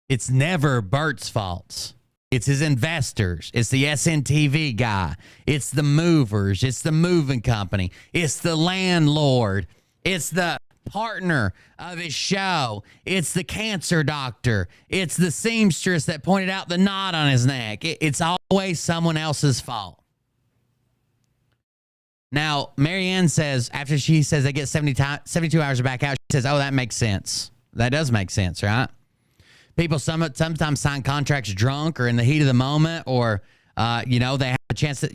It's never Bert's fault. It's his investors. It's the SNTV guy. It's the movers. It's the moving company. It's the landlord. It's the partner of his show. It's the cancer doctor. It's the seamstress that pointed out the knot on his neck. It's always someone else's fault. Now, Marianne says, after she says they get 72 hours to back out, she says, oh, that makes sense. That does make sense, right? People sometimes sign contracts drunk or in the heat of the moment, or, they have a chance that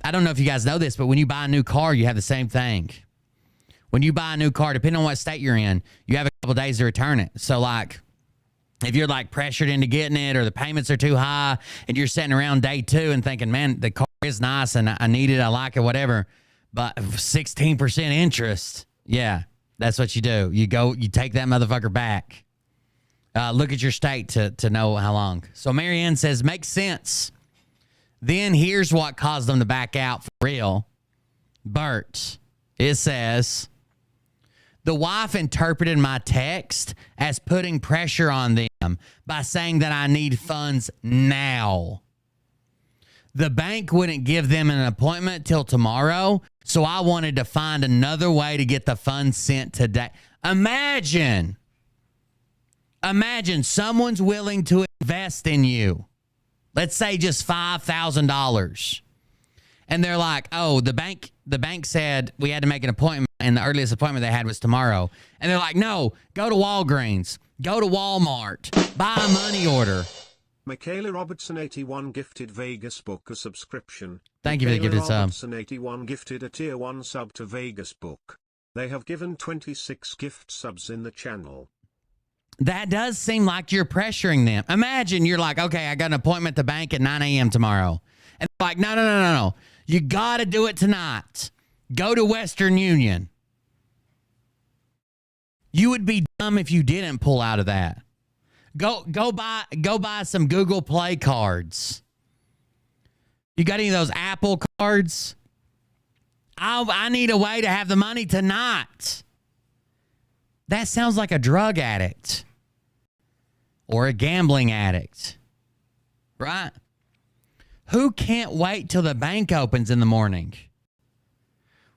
I don't know if you guys know this, but when you buy a new car, you have the same thing. When you buy a new car, depending on what state you're in, you have a couple days to return it. So, like, if you're, like, pressured into getting it or the payments are too high and you're sitting around day 2 and thinking, man, the car is nice and I need it, I like it, whatever, but 16% interest, yeah, that's what you do. You take that motherfucker back. Look at your state to know how long. So Marianne says, makes sense. Then here's what caused them to back out for real. Bert, it says, the wife interpreted my text as putting pressure on them by saying that I need funds now. The bank wouldn't give them an appointment till tomorrow, so I wanted to find another way to get the funds sent today. Imagine someone's willing to invest in you. Let's say just $5,000. And they're like, oh, the bank said we had to make an appointment, and the earliest appointment they had was tomorrow. And they're like, no, go to Walgreens, go to Walmart, buy a money order. Michaela Robertson 81 gifted Vegas Book a subscription. Thank you for the gifted sub. Robertson 81 gifted a tier 1 sub to Vegas Book. They have given 26 gift subs in the channel. That does seem like you're pressuring them. Imagine you're like, okay, I got an appointment at the bank at 9 a.m. tomorrow. And they're like, no. You got to do it tonight. Go to Western Union. You would be dumb if you didn't pull out of that. Go buy some Google Play cards. You got any of those Apple cards? I need a way to have the money tonight. That sounds like a drug addict or a gambling addict, right? Who can't wait till the bank opens in the morning?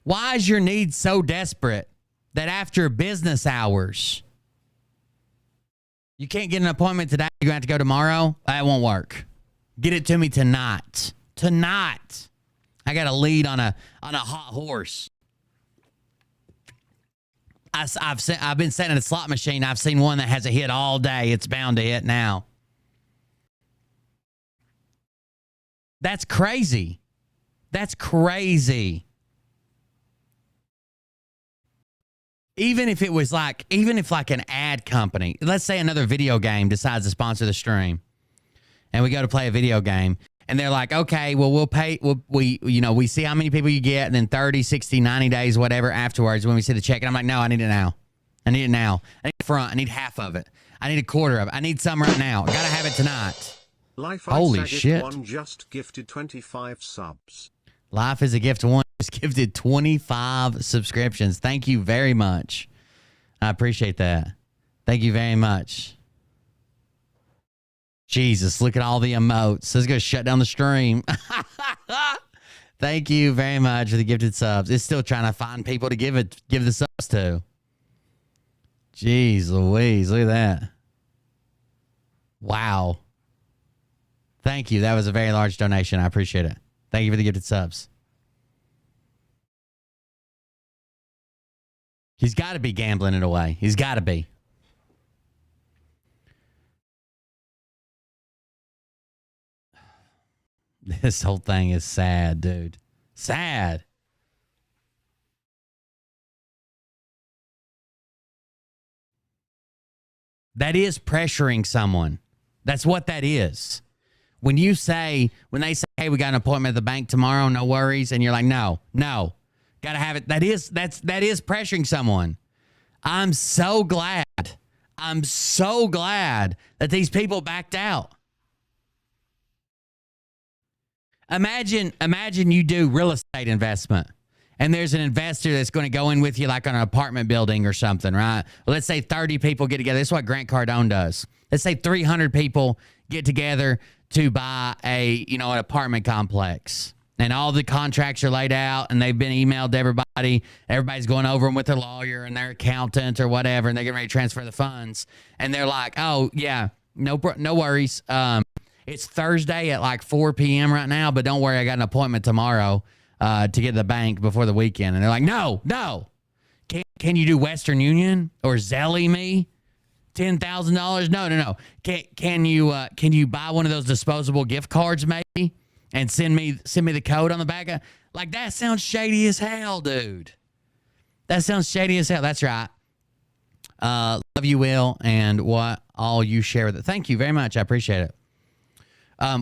Why is your need so desperate that after business hours, you can't get an appointment today, you're going to have to go tomorrow? That won't work. Get it to me tonight. Tonight. I got a lead on a hot horse. I've been sitting at a slot machine. I've seen one that has a hit all day. It's bound to hit now. That's crazy. That's crazy. Even if an ad company, let's say another video game decides to sponsor the stream, and we go to play a video game, and they're like, okay, well, we'll pay, we see how many people you get, and then 30, 60, 90 days, whatever, afterwards, when we see the check, and I'm like, no, I need it now. I need it now. I need the front. I need half of it. I need a quarter of it. I need some right now. I gotta have it tonight. Holy shit. One just gifted 25 subs. Life is a gift. One just gifted 25 subscriptions. Thank you very much. I appreciate that. Thank you very much. Jesus, look at all the emotes. This is going to shut down the stream. Thank you very much for the gifted subs. It's still trying to find people to give the subs to. Jeez Louise, look at that. Wow. Thank you. That was a very large donation. I appreciate it. Thank you for the gifted subs. He's got to be gambling it away. He's got to be. This whole thing is sad, dude. Sad. That is pressuring someone. That's what that is. When they say, hey, we got an appointment at the bank tomorrow, no worries, and you're like, no, gotta have it. That is pressuring someone. I'm so glad that these people backed out. Imagine you do real estate investment, and there's an investor that's going to go in with you like on an apartment building or something, right? Well, let's say 30 people get together. This is what Grant Cardone does. Let's say 300 people get together to buy an apartment complex, and all the contracts are laid out, and they've been emailed to everybody. Everybody's going over them with their lawyer and their accountant or whatever, and they're getting ready to transfer the funds. And they're like, oh yeah, no worries. It's Thursday at like 4 p.m. right now, but don't worry, I got an appointment tomorrow to get to the bank before the weekend. And they're like, no. Can you do Western Union or Zelle me $10,000? No. Can you buy one of those disposable gift cards maybe and send me the code on the back? Like, that sounds shady as hell, dude. That sounds shady as hell. That's right. Love you, Will, and what all you share with it. Thank you very much. I appreciate it.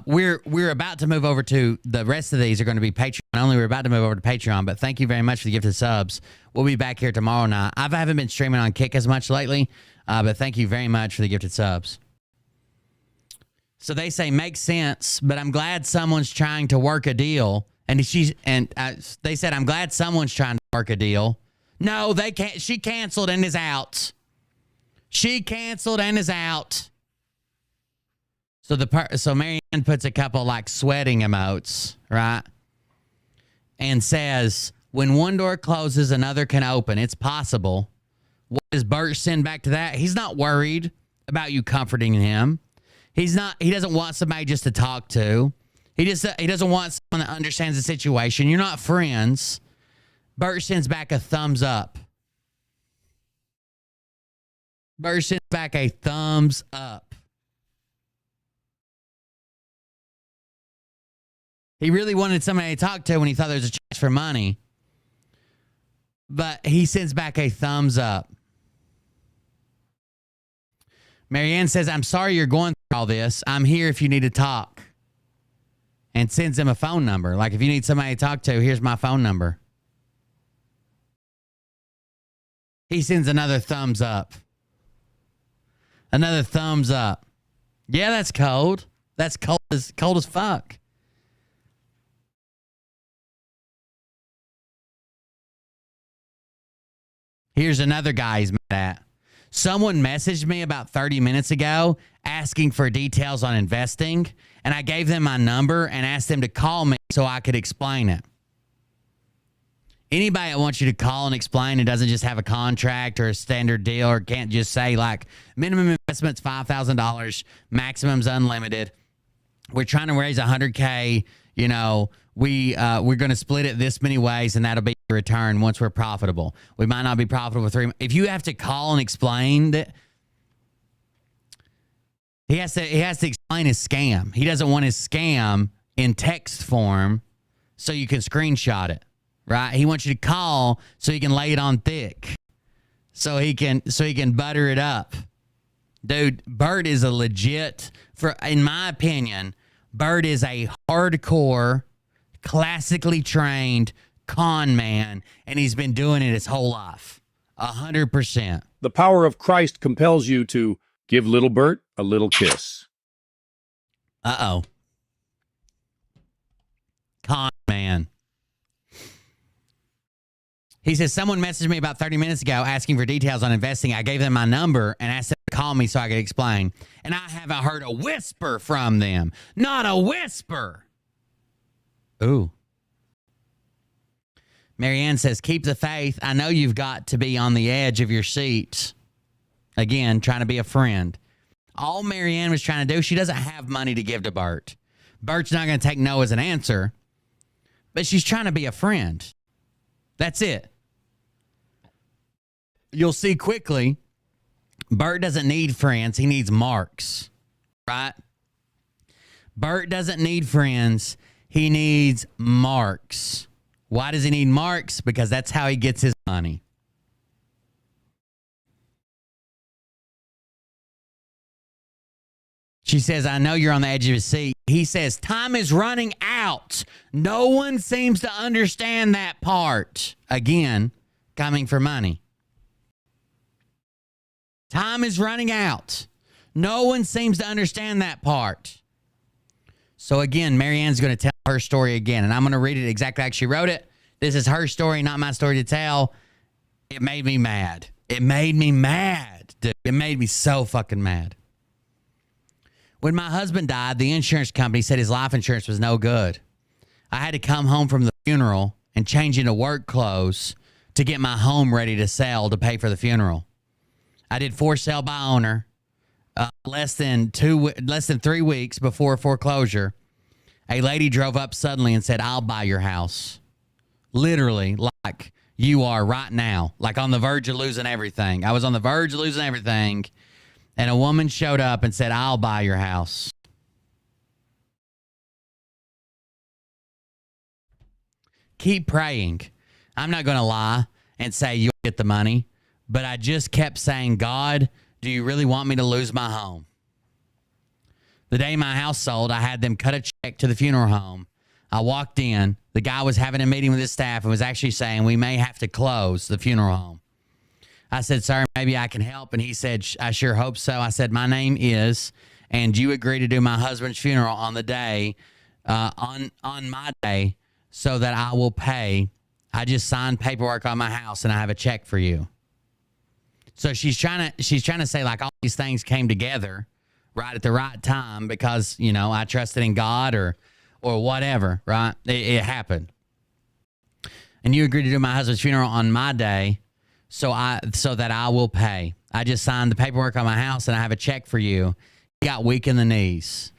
We're about to move over to the rest of these are going to be Patreon only. We're about to move over to Patreon, but thank you very much for the gifted subs. We'll be back here tomorrow night. I haven't been streaming on Kick as much lately, but thank you very much for the gifted subs. So they say makes sense, but I'm glad someone's trying to work a deal. And they said I'm glad someone's trying to work a deal. No, they can't. She canceled and is out. She canceled and is out. So Marianne puts a couple like sweating emotes, right? And says, when one door closes, another can open. It's possible. What does Bert send back to that? He's not worried about you comforting him. He doesn't want somebody just to talk to. He doesn't want someone that understands the situation. You're not friends. Bert sends back a thumbs up. Bert sends back a thumbs up. He really wanted somebody to talk to when he thought there was a chance for money. But he sends back a thumbs up. Marianne says, I'm sorry you're going through all this. I'm here if you need to talk. And sends him a phone number. Like, if you need somebody to talk to, here's my phone number. He sends another thumbs up. Another thumbs up. Yeah, that's cold. That's cold as fuck. Here's another guy he's mad at. Someone messaged me about 30 minutes ago asking for details on investing, and I gave them my number and asked them to call me so I could explain it. Anybody that wants you to call and explain and doesn't just have a contract or a standard deal or can't just say like minimum investment's $5,000, maximum's unlimited. We're trying to raise $100K. You know, we're going to split it this many ways and that'll be the return once we're profitable. We might not be profitable for 3 months. If you have to call and explain that, he has to explain his scam. He doesn't want his scam in text form so you can screenshot it. Right? He wants you to call so he can lay it on thick. So he can butter it up. Dude, Bert is a legit, in my opinion, Bert is a hardcore, classically trained con man, and he's been doing it his whole life. 100%. The power of Christ compels you to give little Bert a little kiss. Uh-oh. Con man. He says, someone messaged me about 30 minutes ago asking for details on investing. I gave them my number and asked them to call me so I could explain. And I haven't heard a whisper from them. Not a whisper. Ooh. Marianne says, keep the faith. I know you've got to be on the edge of your seat. Again, trying to be a friend. All Marianne was trying to do, she doesn't have money to give to Bert. Bert's not going to take no as an answer. But she's trying to be a friend. That's it. You'll see quickly, Bert doesn't need friends. He needs marks, right? Bert doesn't need friends. He needs marks. Why does he need marks? Because that's how he gets his money. She says, I know you're on the edge of his seat. He says, time is running out. No one seems to understand that part. Again, coming for money. Time is running out. No one seems to understand that part. So again, Marianne's going to tell her story again, and I'm going to read it exactly like she wrote it. This is her story, not my story to tell. It made me mad. It made me mad, dude. It made me so fucking mad. When my husband died, the insurance company said his life insurance was no good. I had to come home from the funeral and change into work clothes to get my home ready to sell to pay for the funeral. I did for sale by owner less than 3 weeks before foreclosure. A lady drove up suddenly and said, I'll buy your house. Literally, like you are right now, like on the verge of losing everything. I was on the verge of losing everything. And a woman showed up and said, I'll buy your house. Keep praying. I'm not going to lie and say you'll get the money, but I just kept saying, God, do you really want me to lose my home? The day my house sold, I had them cut a check to the funeral home. I walked in. The guy was having a meeting with his staff and was actually saying we may have to close the funeral home. I said, sir, maybe I can help. And he said, I sure hope so. I said, my name is, and you agree to do my husband's funeral on the day, on my day, so that I will pay. I just signed paperwork on my house and I have a check for you. So she's trying to say like all these things came together right at the right time because, you know, I trusted in God or whatever, right? It happened. And you agreed to do my husband's funeral on my day. So that I will pay. I just signed the paperwork on my house and I have a check for you. He got weak in the knees.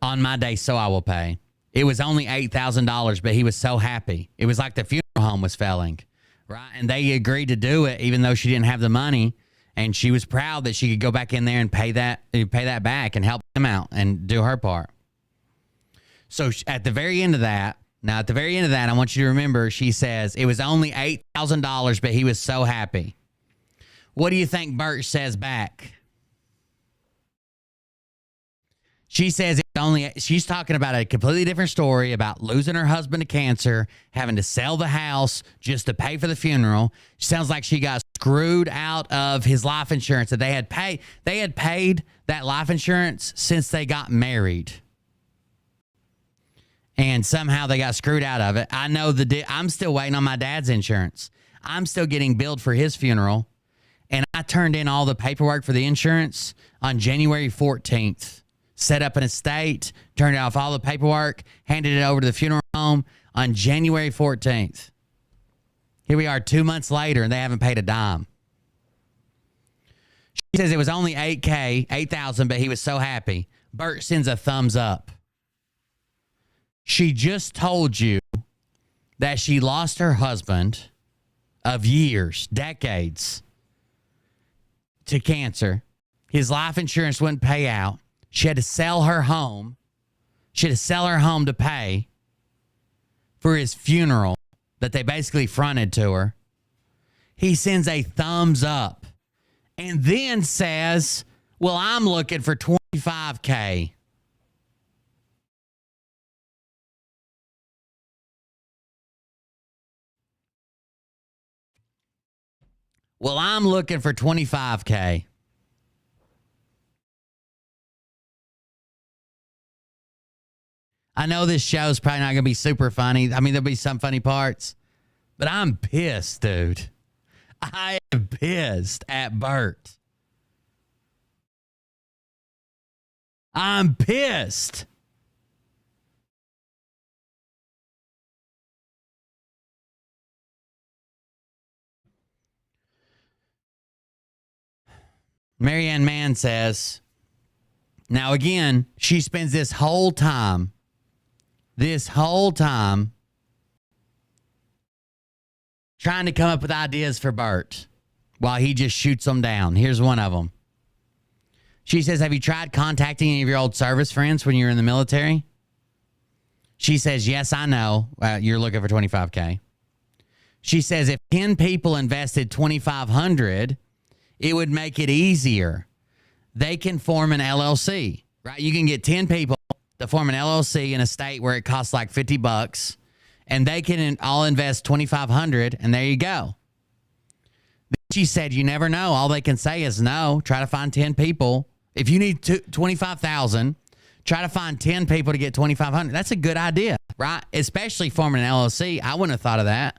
On my day, so I will pay. It was only $8,000, but he was so happy. It was like the funeral home was failing, right? And they agreed to do it even though she didn't have the money. And she was proud that she could go back in there and pay that back and help him out and do her part. So at the very end of that, I want you to remember, she says, it was only $8,000, but he was so happy. What do you think Bert says back? She says she's talking about a completely different story about losing her husband to cancer, having to sell the house just to pay for the funeral. She sounds like she got screwed out of his life insurance that they had paid. They had paid that life insurance since they got married. And somehow they got screwed out of it. I know I'm still waiting on my dad's insurance. I'm still getting billed for his funeral. And I turned in all the paperwork for the insurance on January 14th. Set up an estate, turned off all the paperwork, handed it over to the funeral home on January 14th. Here we are 2 months later, and they haven't paid a dime. She says it was only $8,000, but he was so happy. Bert sends a thumbs up. She just told you that she lost her husband of years, decades, to cancer. His life insurance wouldn't pay out. She had to sell her home. She had to sell her home to pay for his funeral that they basically fronted to her. He sends a thumbs up and then says, well, I'm looking for $25K. Well, I'm looking for $25K. I know this show's probably not going to be super funny. I mean, there'll be some funny parts, but I'm pissed, dude. I am pissed at Bert. I'm pissed. Marianne Mann says, now again, she spends this whole time trying to come up with ideas for Bert while he just shoots them down. Here's one of them. She says, have you tried contacting any of your old service friends when you were in the military? She says, yes, I know. You're looking for $25K. She says, if 10 people invested $2,500, it would make it easier. They can form an LLC, right? You can get 10 people to form an LLC in a state where it costs like $50, and they can all invest $2,500, and there you go. She said, you never know. All they can say is no. Try to find 10 people. If you need $25,000, try to find 10 people to get $2,500. That's a good idea, right? Especially forming an LLC. I wouldn't have thought of that.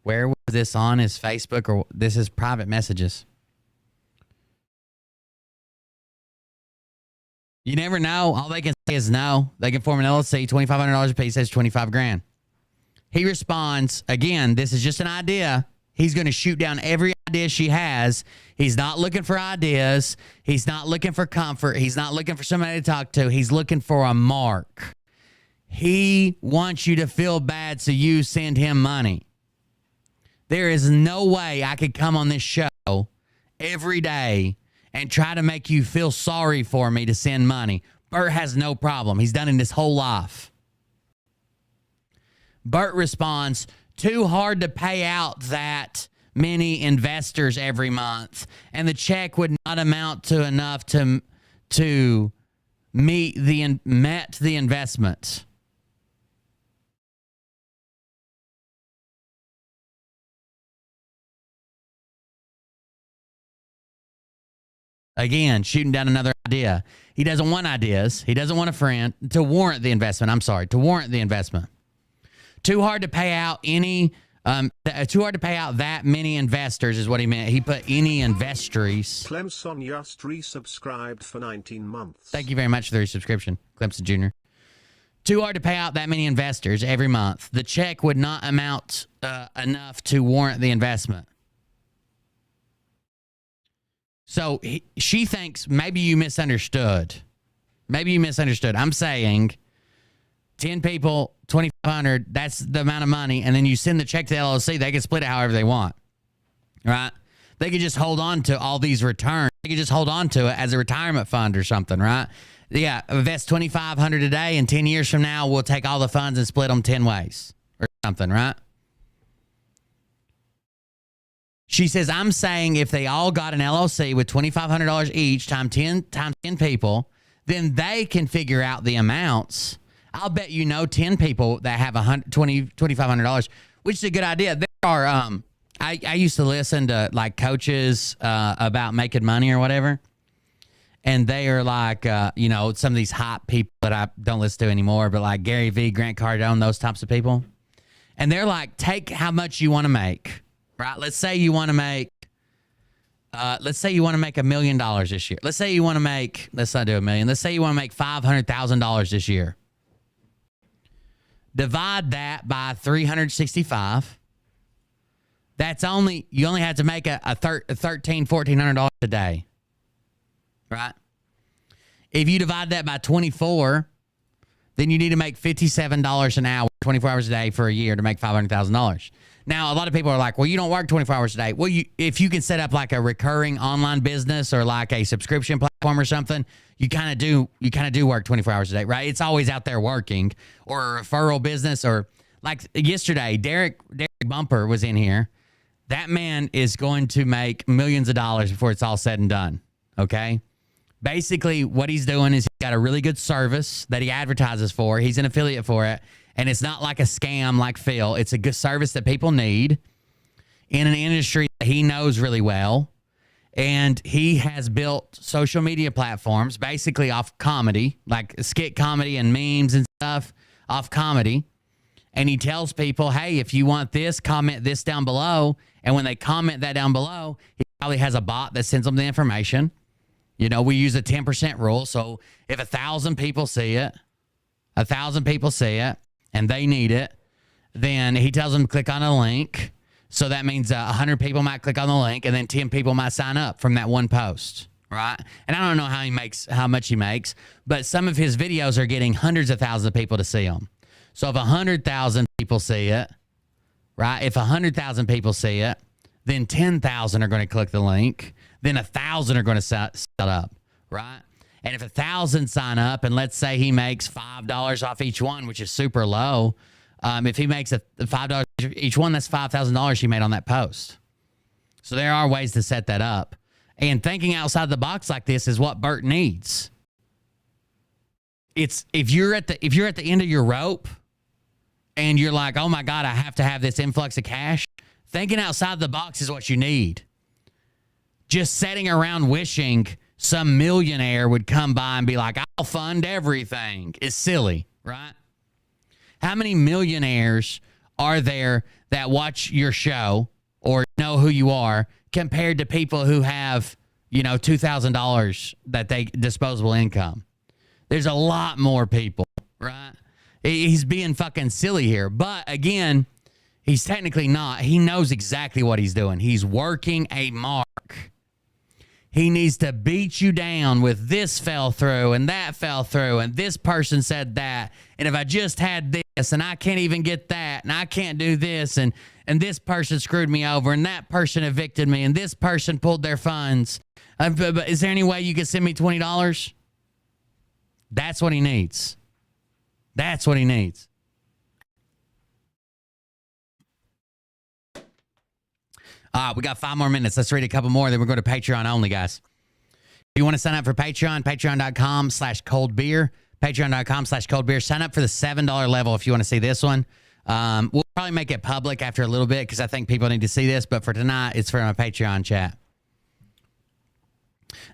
Where was this on his Facebook, or this is private messages? You never know. All they can say is no. They can form an LLC, $2,500 a piece, that's $25,000. He responds, again, this is just an idea. He's going to shoot down every idea she has. He's not looking for ideas. He's not looking for comfort. He's not looking for somebody to talk to. He's looking for a mark. He wants you to feel bad, so you send him money. There is no way I could come on this show every day and try to make you feel sorry for me to send money. Bert has no problem. He's done it his whole life. Bert responds, too hard to pay out that many investors every month, and the check would not amount to enough to met the investment. Again, shooting down another idea. He doesn't want ideas. He doesn't want a friend to warrant the investment. To warrant the investment. Too hard to pay out too hard to pay out that many investors is what he meant. He put any investors. Clemson just resubscribed for 19 months. Thank you very much for the resubscription, Clemson Jr. Too hard to pay out that many investors every month. The check would not amount enough to warrant the investment. So she thinks maybe you misunderstood. I'm saying 10 people, $2,500, that's the amount of money, and then you send the check to the LLC, they can split it however they want, right? They could just hold on to all these returns. They could just hold on to it as a retirement fund or something, right? Yeah, invest $2,500 a day, and 10 years from now, we'll take all the funds and split them 10 ways or something, right? She says, I'm saying if they all got an LLC with $2,500 each times 10 people, then they can figure out the amounts. I'll bet 10 people that have $2,500, which is a good idea. There are, I used to listen to like coaches about making money or whatever. And they are like, some of these hot people that I don't listen to anymore, but like Gary Vee, Grant Cardone, those types of people. And they're like, take how much you want to make, right? Let's say you want to make let's say you want to make $1 million this year. Let's say you want to make, let's not do $1 million. Let's say you want to make $500,000 this year. Divide that by 365. That's only, you only have to make a $1,400 a day, right? If you divide that by 24, then you need to make $57 an hour, 24 hours a day for a year to make $500,000. Now, a lot of people are like, well, you don't work 24 hours a day. Well, if you can set up like a recurring online business or like a subscription platform or something, you kind of do work 24 hours a day, right? It's always out there working, or a referral business, or like yesterday, Derek Bumper was in here. That man is going to make millions of dollars before it's all said and done. Okay. Basically, what he's doing is he's got a really good service that he advertises for. He's an affiliate for it. And it's not like a scam like Phil. It's a good service that people need in an industry that he knows really well. And he has built social media platforms basically off comedy, like skit comedy and memes and stuff off comedy. And he tells people, hey, if you want this, comment this down below. And when they comment that down below, he probably has a bot that sends them the information. You know, we use a 10% rule. So if 1,000 people see it, and they need it, then he tells them to click on a link. So that means 100 people might click on the link, and then 10 people might sign up from that one post, right? And I don't know how much he makes, but some of his videos are getting hundreds of thousands of people to see them. So if 100,000 people see it, right? If 100,000 people see it, then 10,000 are going to click the link. Then 1,000 are going to set up, right? And if 1,000 sign up, and let's say he makes $5 off each one, which is super low, if he makes $5 each one, that's $5,000 he made on that post. So there are ways to set that up. And thinking outside the box like this is what Bert needs. It's if you're at the end of your rope and you're like, oh my God, I have to have this influx of cash. Thinking outside the box is what you need. Just sitting around wishing some millionaire would come by and be like, I'll fund everything, is silly, right? How many millionaires are there that watch your show or know who you are compared to people who have, $2,000 that they disposable income? There's a lot more people, right? He's being fucking silly here. But again, he's technically not. He knows exactly what he's doing. He's working a mark. He needs to beat you down with this fell through and that fell through and this person said that. And if I just had this and I can't even get that and I can't do this and this person screwed me over and that person evicted me and this person pulled their funds. But is there any way you could send me $20? That's what he needs. That's what he needs. We got 5 more minutes. Let's read a couple more. Then we're going to Patreon only, guys. If you want to sign up for Patreon, patreon.com/coldbeer, patreon.com/coldbeer. Sign up for the $7 level if you want to see this one. We'll probably make it public after a little bit because I think people need to see this. But for tonight, it's for my Patreon chat.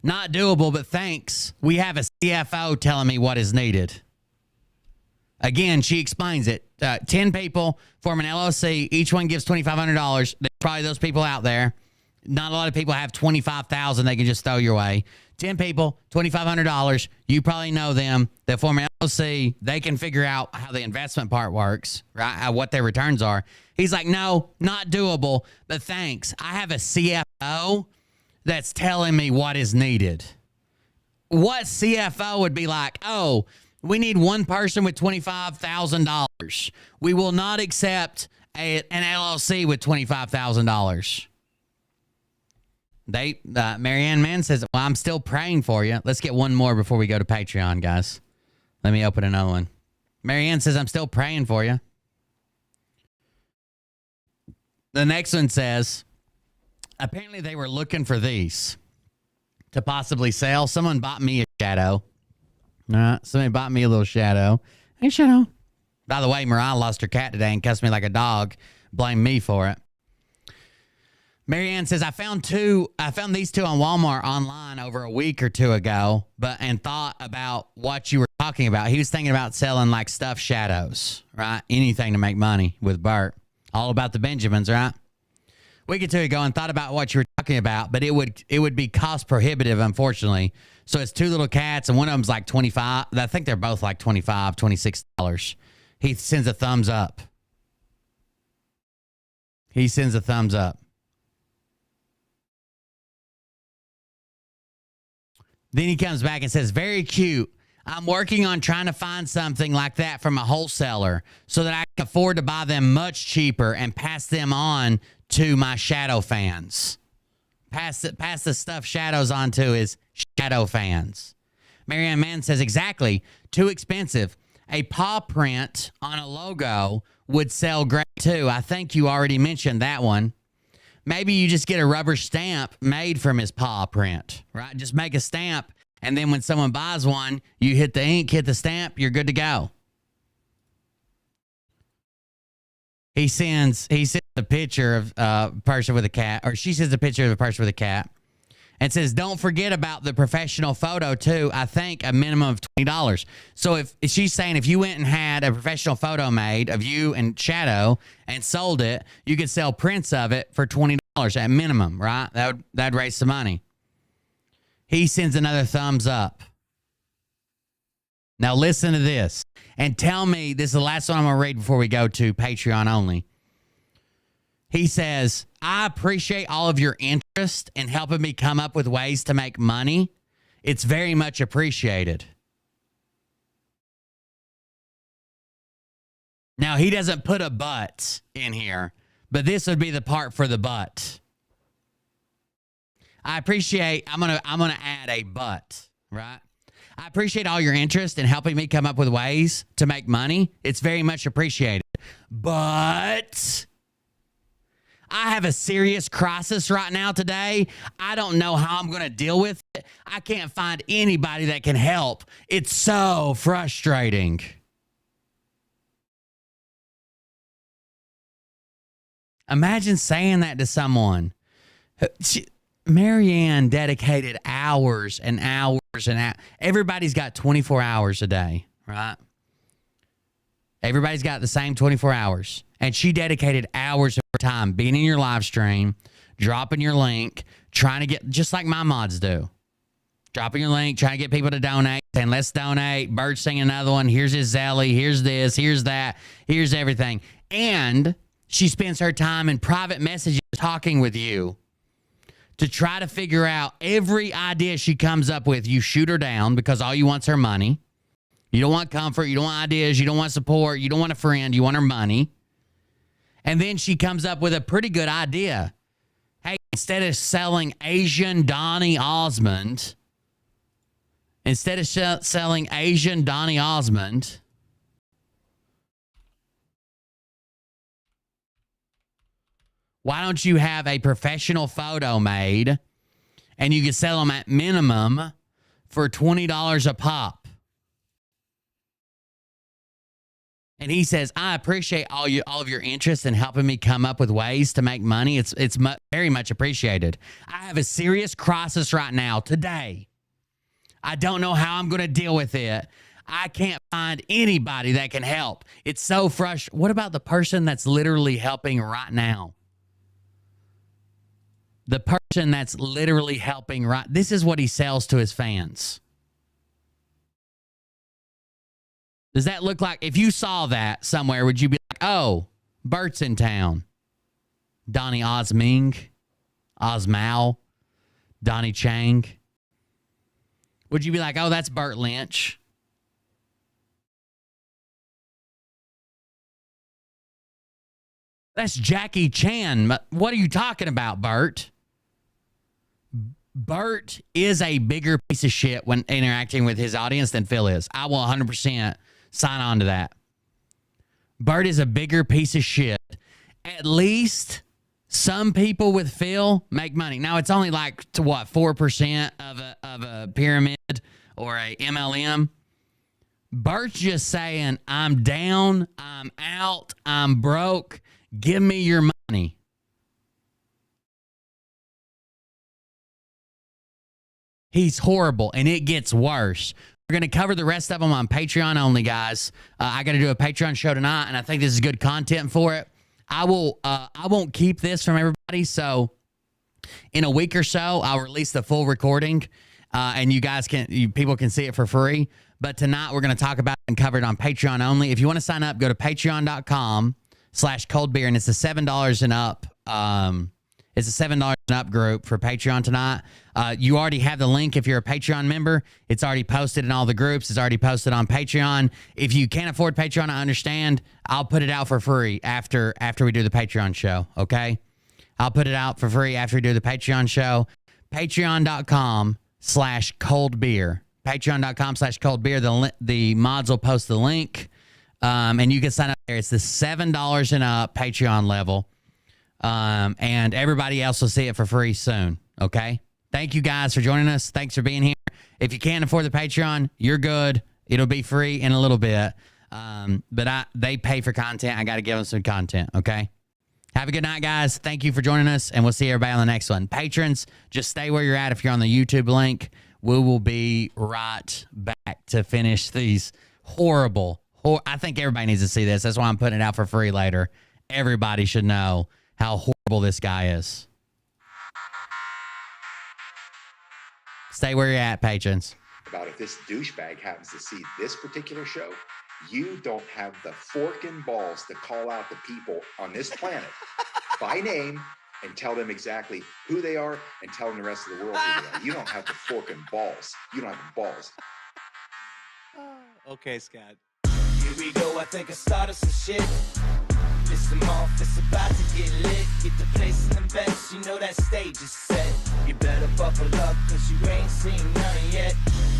Not doable, but thanks. We have a CFO telling me what is needed. Again, she explains it. 10 people form an LLC. Each one gives $2,500. There's probably those people out there. Not a lot of people have $25,000 they can just throw your way. 10 people, $2,500. You probably know them. They form an LLC. They can figure out how the investment part works, right? What their returns are. He's like, no, not doable, but thanks. I have a CFO that's telling me what is needed. What CFO would be like, oh, we need one person with $25,000. We will not accept an LLC with $25,000. Marianne Mann says, well, I'm still praying for you. Let's get one more before we go to Patreon, guys. Let me open another one. Marianne says, I'm still praying for you. The next one says, apparently they were looking for these to possibly sell. Someone bought me a shadow. Somebody bought me a little shadow. Hey, shadow. By the way, Mariah lost her cat today and cussed me like a dog. Blame me for it. Marianne says, I found these two on Walmart online over a week or two ago, and thought about what you were talking about. He was thinking about selling like stuffed shadows, right? Anything to make money with Bert. All about the Benjamins, right? week or two ago and thought about what you were talking about, but it would be cost prohibitive, unfortunately. So it's 2 little cats, and one of them's like $25. I think they're both like $25, $26. He sends a thumbs up. He sends a thumbs up. Then he comes back and says, very cute. I'm working on trying to find something like that from a wholesaler so that I can afford to buy them much cheaper and pass them on to my shadow fans. Pass the stuff Shadows on to his shadow fans. Marianne Mann says, exactly. Too expensive. A paw print on a logo would sell great too. I think you already mentioned that one. Maybe you just get a rubber stamp made from his paw print, right? Just make a stamp, and then when someone buys one, you hit the ink, hit the stamp, you're good to go. He sends a picture of a person with a cat, or she sends a picture of a person with a cat, and says, don't forget about the professional photo too. I think a minimum of $20. So if she's saying if you went and had a professional photo made of you and Shadow and sold it, you could sell prints of it for $20 at minimum, right? That'd raise some money. He sends another thumbs up. Now listen to this and tell me, this is the last one I'm going to read before we go to Patreon only. He says, I appreciate all of your interest in helping me come up with ways to make money. It's very much appreciated. Now, he doesn't put a but in here, but this would be the part for the but. I'm going to add a but, right? I appreciate all your interest in helping me come up with ways to make money. It's very much appreciated. But I have a serious crisis right now today. I don't know how I'm going to deal with it. I can't find anybody that can help. It's so frustrating. Imagine saying that to someone. Marianne dedicated hours and hours and hours. Everybody's got 24 hours a day, right? Everybody's got the same 24 hours. And she dedicated hours of her time being in your live stream, dropping your link, trying to get, just like my mods do. Dropping your link, trying to get people to donate, saying, let's donate. Bert singing another one. Here's his Zelly. Here's this. Here's that. Here's everything. And she spends her time in private messages talking with you to try to figure out every idea she comes up with. You shoot her down because all you want's her money. You don't want comfort. You don't want ideas. You don't want support. You don't want a friend. You want her money. And then she comes up with a pretty good idea. Hey, instead of selling Asian Donny Osmond, why don't you have a professional photo made and you can sell them at minimum for $20 a pop? And he says, I appreciate all of your interest in helping me come up with ways to make money. It's very much appreciated. I have a serious crisis right now, today. I don't know how I'm going to deal with it. I can't find anybody that can help. It's so frustrating. What about the person that's literally helping right now? The person that's literally helping right. This is what he sells to his fans. Does that look like, if you saw that somewhere, would you be like, oh, Bert's in town? Donny Osming, Osmao, Donnie Chang. Would you be like, oh, that's Bert Lynch? That's Jackie Chan. What are you talking about, Bert? Bert is a bigger piece of shit when interacting with his audience than Phil is. I will 100% sign on to that. Bert is a bigger piece of shit. At least some people with Phil make money. Now, it's only like, to what, 4% of a pyramid or a MLM. Bert's just saying, I'm down, I'm out, I'm broke, give me your money. He's horrible, and it gets worse. We're going to cover the rest of them on Patreon only, guys. I got to do a Patreon show tonight, and I think this is good content for it. I won't keep this from everybody. So in a week or so, I'll release the full recording, and people can see it for free. But tonight we're going to talk about it and cover it on Patreon only. If you want to sign up, go to patreon.com/coldbeer, and it's a $7 and up. It's a $7 and up group for Patreon tonight. You already have the link if you're a Patreon member. It's already posted in all the groups. It's already posted on Patreon. If you can't afford Patreon, I understand. I'll put it out for free after we do the Patreon show, okay? I'll put it out for free after we do the Patreon show. Patreon.com/coldbeer. Patreon.com/coldbeer. The mods will post the link, and you can sign up there. It's the $7 and up Patreon level. And everybody else will see it for free soon. Okay. Thank you guys for joining us. Thanks for being here. If you can't afford the Patreon, you're good. It'll be free in a little bit. But they pay for content. I got to give them some content. Okay. Have a good night, guys. Thank you for joining us, and we'll see everybody on the next one. Patrons, just stay where you're at. If you're on the YouTube link, we will be right back to finish these horrible. I think everybody needs to see this. That's why I'm putting it out for free later. Everybody should know how horrible this guy is. Stay where you're at, patrons. About if this douchebag happens to see this particular show, you don't have the forking balls to call out the people on this planet by name and tell them exactly who they are and tell them the rest of the world who they are. You don't have the forking balls. You don't have the balls. Okay, Scott. Here we go, I think I started some shit. Listen off, it's about to get lit. Get the place in the best, you know that stage is set. You better buckle up, cause you ain't seen none yet.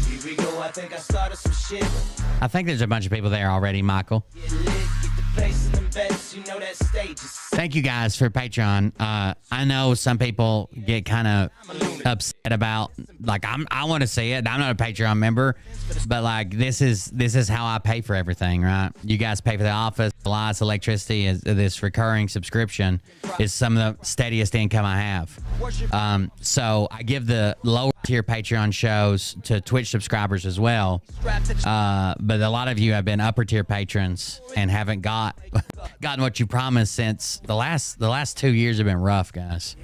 Here we go, I think I started some shit. I think there's a bunch of people there already, Michael. Get lit, get the place in the best, you know that stage is set. Thank you guys for Patreon. I know some people get kind of upset about, like, I want to see it. I'm not a Patreon member, but like this is how I pay for everything, right? You guys pay for the office, the lights, electricity. This recurring subscription is some of the steadiest income I have. So I give the lower tier Patreon shows to Twitch subscribers as well. But a lot of you have been upper tier patrons and haven't gotten what you promised since the last 2 years have been rough, guys.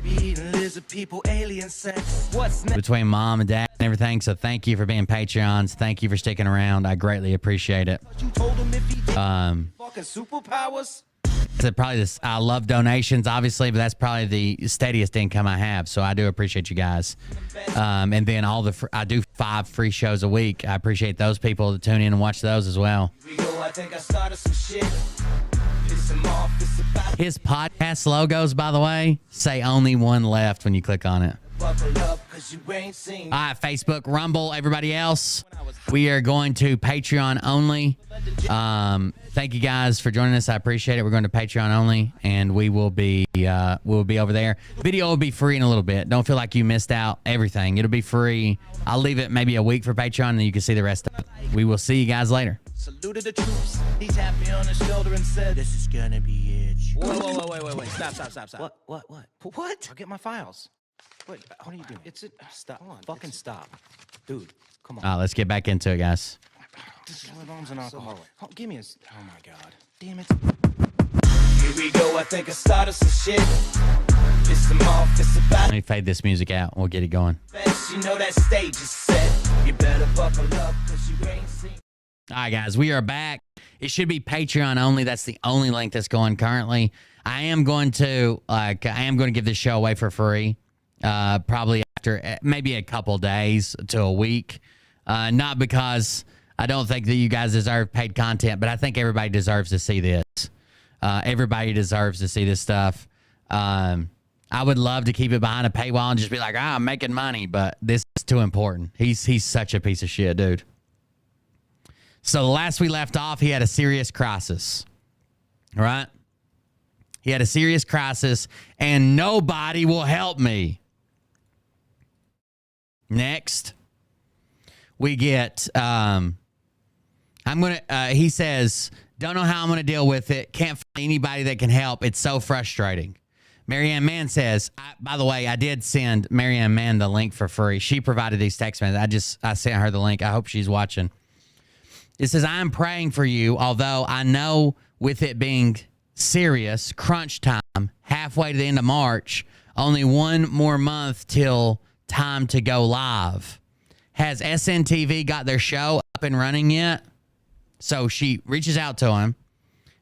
Between mom and dad and everything. So thank you for being Patreons. Thank you for sticking around. I greatly appreciate it. Probably this. I love donations, obviously, but that's probably the steadiest income I have. So I do appreciate you guys. And then I do 5 free shows a week. I appreciate those people that tune in and watch those as well. His podcast logos, by the way, say only one left when you click on it. All right, Facebook, Rumble, everybody else. We are going to Patreon only. Thank you guys for joining us. I appreciate it. We're going to Patreon only, and we will be over there. Video will be free in a little bit. Don't feel like you missed out everything. It'll be free. I'll leave it maybe a week for Patreon, and you can see the rest of it. We will see you guys later. Saluted the troops. He tapped me on the shoulder and said, "This is gonna be it." Whoa, wait. Stop. What? I'll get my files. Wait, what are you doing? Stop. Fucking stop. Dude, come on. Let's get back into it, guys. Mom's an alcoholic. Oh, give me oh my God. Damn it. Here we go, I think I started some shit. Listen off, it's about Let me fade this music out. We'll get it going. best. You know that stage is set. You better buckle up, cause you ain't seen. All right, guys, we are back. It should be Patreon only. That's the only link that's going currently. I am going to give this show away for free. Probably after maybe a couple days to a week. Not because I don't think that you guys deserve paid content, but I think everybody deserves to see this. Everybody deserves to see this stuff. I would love to keep it behind a paywall and just be like, I'm making money, but this is too important. He's such a piece of shit, dude. So the last we left off, he had a serious crisis, right? He had a serious crisis, and nobody will help me. Next, we get, he says, don't know how I'm going to deal with it. Can't find anybody that can help. It's so frustrating. Marianne Mann says, by the way, I did send Marianne Mann the link for free. She provided these text messages. I sent her the link. I hope she's watching. It says, I'm praying for you, although I know with it being serious, crunch time, halfway to the end of March, only one more month till time to go live. Has SNTV got their show up and running yet? So she reaches out to him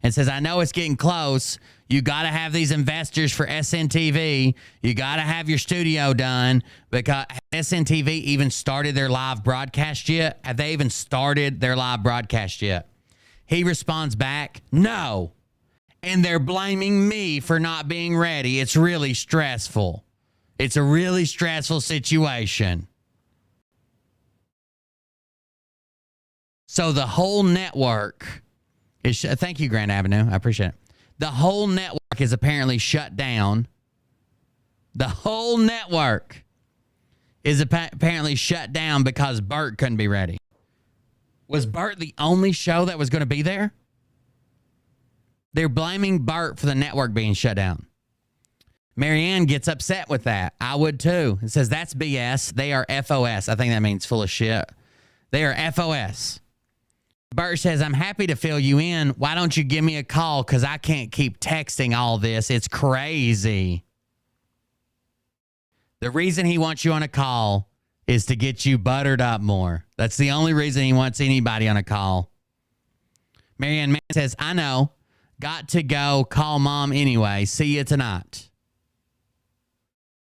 and says, I know it's getting close. You got to have these investors for SNTV. You got to have your studio done, because has SNTV even started their live broadcast yet? Have they even started their live broadcast yet? He responds back, no. And they're blaming me for not being ready. It's really stressful. It's a really stressful situation. So the whole network is, thank you, Grand Avenue. I appreciate it. The whole network is apparently shut down. The whole network is apparently shut down because Bert couldn't be ready. Was Bert the only show that was going to be there? They're blaming Bert for the network being shut down. Marianne gets upset with that. I would too. It says that's BS. They are FOS. I think that means full of shit. They are FOS. Bert says, I'm happy to fill you in. Why don't you give me a call? Because I can't keep texting all this. It's crazy. The reason he wants you on a call is to get you buttered up more. That's the only reason he wants anybody on a call. Marianne Mann says, I know. Got to go. Call mom anyway. See you tonight.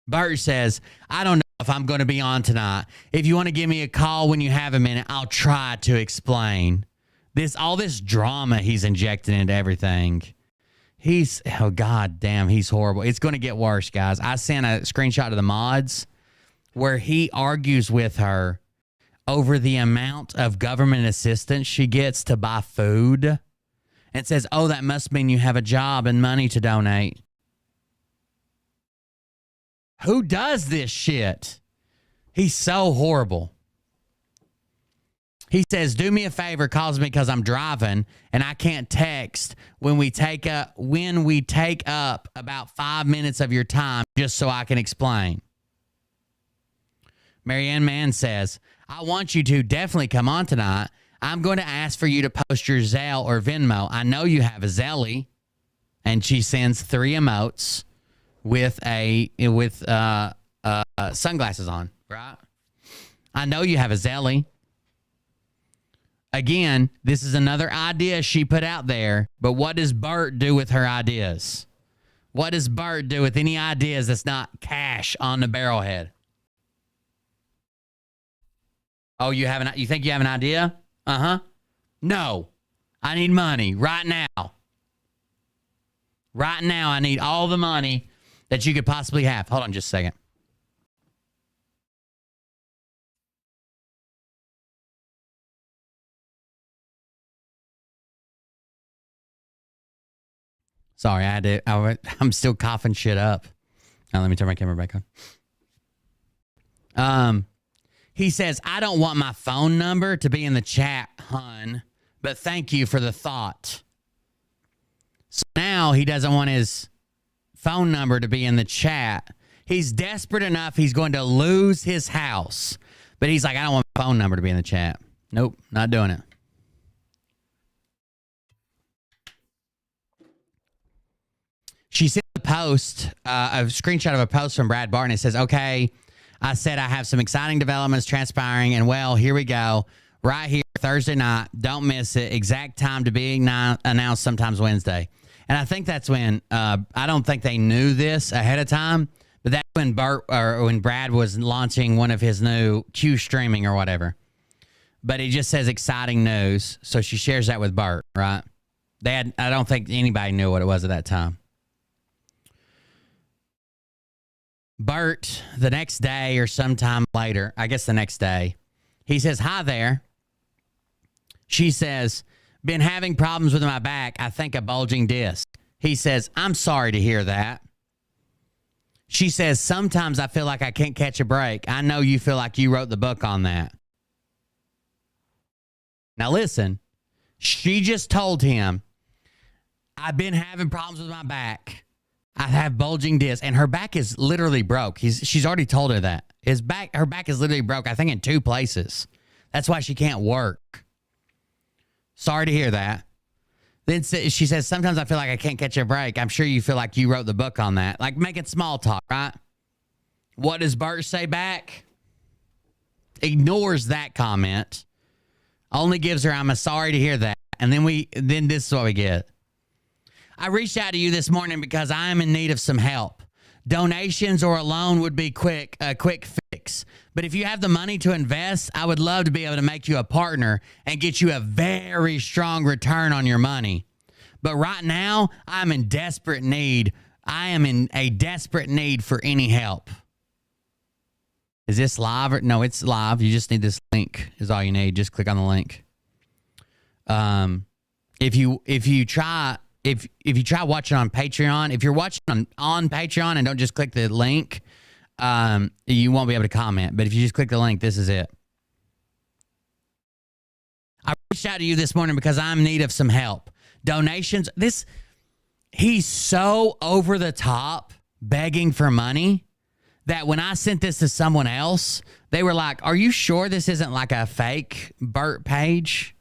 Bert says, I don't know if I'm going to be on tonight. If you want to give me a call when you have a minute, I'll try to explain. All this drama he's injecting into everything. Oh, God damn, he's horrible. It's going to get worse, guys. I sent a screenshot of the mods where he argues with her over the amount of government assistance she gets to buy food and says, oh, that must mean you have a job and money to donate. Who does this shit? He's so horrible. He says, do me a favor, calls me because I'm driving and I can't text when we take up about 5 minutes of your time just so I can explain. Marianne Mann says, I want you to definitely come on tonight. I'm going to ask for you to post your Zelle or Venmo. I know you have a Zelly. And she sends 3 emotes with sunglasses on, right? I know you have a Zelly. Again, this is another idea she put out there, but what does Bert do with her ideas? What does Bert do with any ideas that's not cash on the barrelhead? Oh, you think you have an idea? Uh-huh. No. I need money right now. Right now, I need all the money that you could possibly have. Hold on just a second. Sorry, I'm still coughing shit up. Now, let me turn my camera back on. He says, I don't want my phone number to be in the chat, hun, but thank you for the thought. So now he doesn't want his phone number to be in the chat. He's desperate enough he's going to lose his house. But he's like, I don't want my phone number to be in the chat. Nope, not doing it. She sent a post, a screenshot of a post from Brad Barton. It says, okay, I said I have some exciting developments transpiring, and well, here we go. Right here, Thursday night. Don't miss it. Exact time to be announced sometimes Wednesday. And I think that's when, I don't think they knew this ahead of time, but that's when when Brad was launching one of his new Q streaming or whatever. But he just says exciting news. So she shares that with Bert, right? I don't think anybody knew what it was at that time. Bert, the next day or sometime later, I guess the next day, he says, hi there. She says, been having problems with my back. I think a bulging disc. He says, I'm sorry to hear that. She says, sometimes I feel like I can't catch a break. I know you feel like you wrote the book on that. Now listen, she just told him, I've been having problems with my back. I have bulging discs, and her back is literally broke. She's already told her that. Her back is literally broke, I think, in 2 places. That's why she can't work. Sorry to hear that. Then she says, sometimes I feel like I can't catch a break. I'm sure you feel like you wrote the book on that. Like making small talk, right? What does Bert say back? Ignores that comment. Only gives her, I'm sorry to hear that. And then this is what we get. I reached out to you this morning because I am in need of some help. Donations or a loan would be a quick fix. But if you have the money to invest, I would love to be able to make you a partner and get you a very strong return on your money. But right now, I'm in desperate need. I am in a desperate need for any help. Is this live? No, it's live. You just need this link is all you need. Just click on the link. If you try watching on Patreon, if you're watching on Patreon and don't just click the link, you won't be able to comment. But if you just click the link, this is it. I reached out to you this morning because I'm in need of some help. Donations. He's so over the top begging for money that when I sent this to someone else, they were like, are you sure this isn't like a fake Bert page?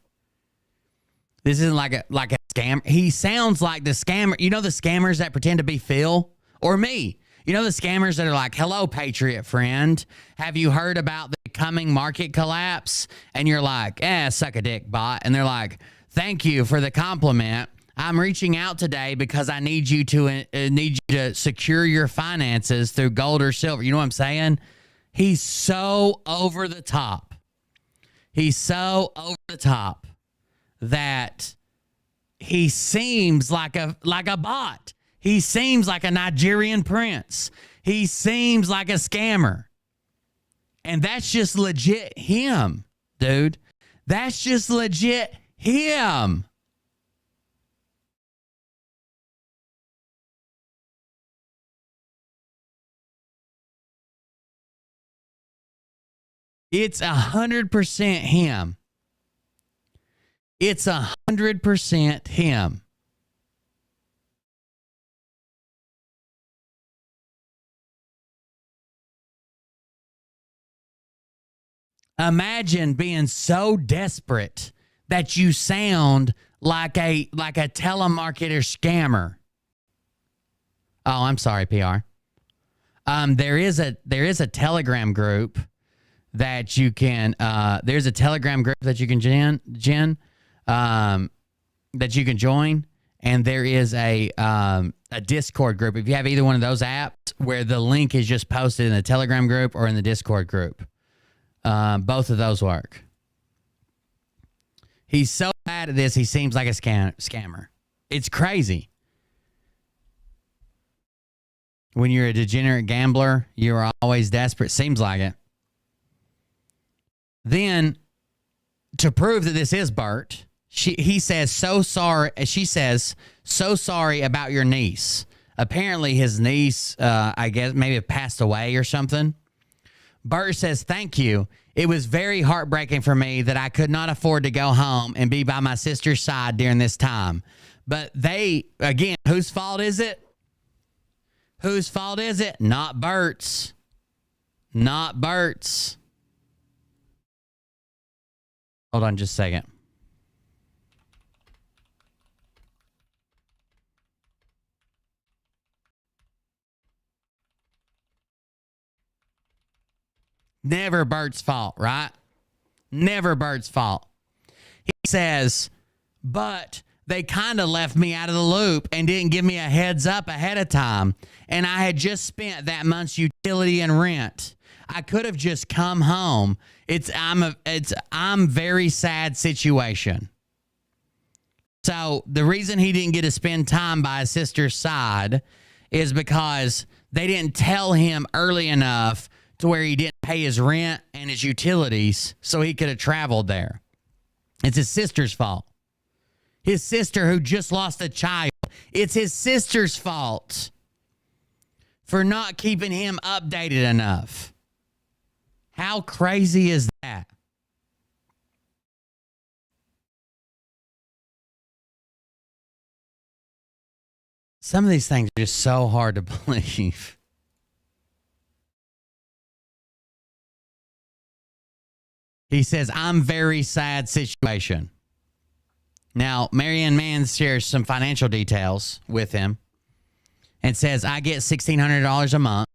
This isn't like a scam. He sounds like the scammer. You know the scammers that pretend to be Phil or me? You know the scammers that are like, hello, Patriot friend. Have you heard about the coming market collapse? And you're like, suck a dick, bot. And they're like, thank you for the compliment. I'm reaching out today because I need you to secure your finances through gold or silver. You know what I'm saying? He's so over the top. He's so over the top that he seems like a bot. He seems like a Nigerian prince. He seems like a scammer. And that's just legit him, dude. That's just legit him. It's 100% him. It's 100% him. Imagine being so desperate that you sound like a telemarketer scammer. Oh, I'm sorry, PR. There is a Telegram group that you can there's a Telegram group that you can that you can join, and there is a Discord group. If you have either one of those apps, where the link is just posted in the Telegram group or in the Discord group, both of those work. He's so bad at this, he seems like a scammer. It's crazy. When you're a degenerate gambler, you're always desperate. Seems like it. Then, to prove that this is Bert, he says, so sorry. She says, so sorry about your niece. Apparently his niece, I guess, maybe passed away or something. Bert says, thank you. It was very heartbreaking for me that I could not afford to go home and be by my sister's side during this time. But again, whose fault is it? Whose fault is it? Not Bert's. Not Bert's. Hold on just a second. Never Bert's fault, right? Never Bert's fault. He says, but they kind of left me out of the loop and didn't give me a heads up ahead of time. And I had just spent that month's utility and rent. I could have just come home. I'm very sad situation. So the reason he didn't get to spend time by his sister's side is because they didn't tell him early enough to where he didn't pay his rent and his utilities so he could have traveled there. It's his sister's fault. His sister who just lost a child. It's his sister's fault for not keeping him updated enough. How crazy is that? Some of these things are just so hard to believe. He says, I'm very sad situation. Now, Marianne Mann shares some financial details with him and says, I get $1,600 a month.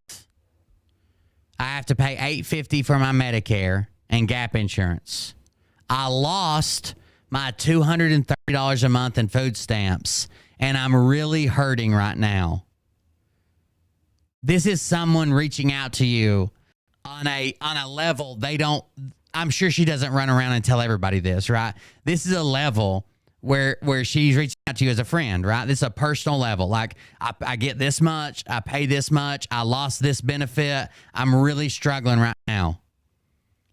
I have to pay $850 for my Medicare and Gap insurance. I lost my $230 a month in food stamps, and I'm really hurting right now. This is someone reaching out to you on a level they don't. I'm sure she doesn't run around and tell everybody this, right? This is a level where she's reaching out to you as a friend, right? This is a personal level. Like, I get this much, I pay this much, I lost this benefit, I'm really struggling right now.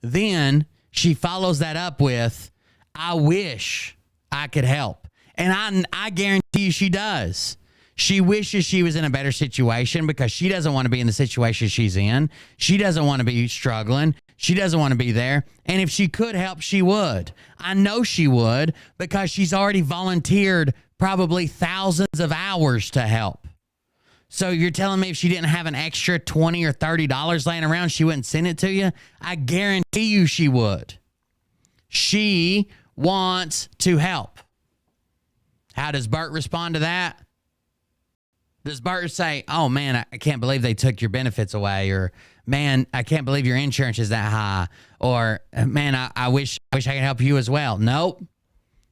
Then she follows that up with, I wish I could help. And I guarantee you she does. She wishes she was in a better situation because she doesn't want to be in the situation she's in. She doesn't want to be struggling. She doesn't want to be there. And if she could help, she would. I know she would because she's already volunteered probably thousands of hours to help. So you're telling me if she didn't have an extra $20 or $30 laying around, she wouldn't send it to you? I guarantee you she would. She wants to help. How does Bert respond to that? Does Bert say, oh, man, I can't believe they took your benefits away, or, man, I can't believe your insurance is that high, or, man, I wish I could help you as well? Nope.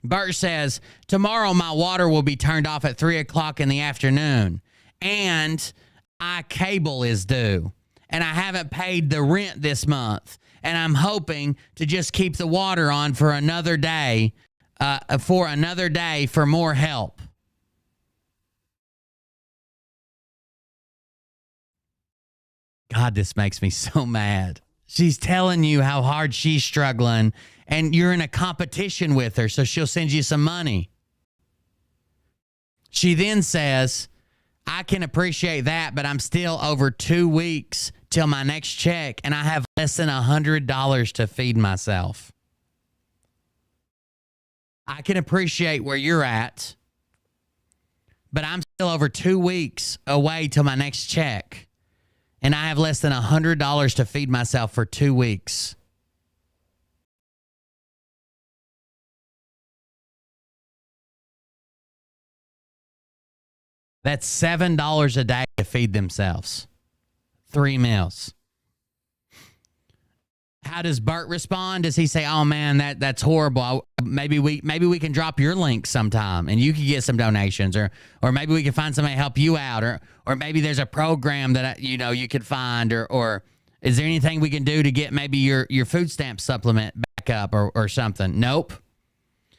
Bert says, tomorrow my water will be turned off at 3 o'clock in the afternoon, and my cable is due, and I haven't paid the rent this month, and I'm hoping to just keep the water on for another day, for more help. God, this makes me so mad. She's telling you how hard she's struggling, and you're in a competition with her, so she'll send you some money. She then says, I can appreciate that, but I'm still over 2 weeks till my next check, and I have less than $100 to feed myself. I can appreciate where you're at, but I'm still over 2 weeks away till my next check. And I have less than $100 to feed myself for 2 weeks. That's $7 a day to feed themselves. 3 meals. How does Bert respond? Does he say, oh, man, that's horrible. Maybe we can drop your link sometime and you can get some donations, or maybe we can find somebody to help you out, or maybe there's a program that you could find, or is there anything we can do to get maybe your food stamp supplement back up or something? Nope.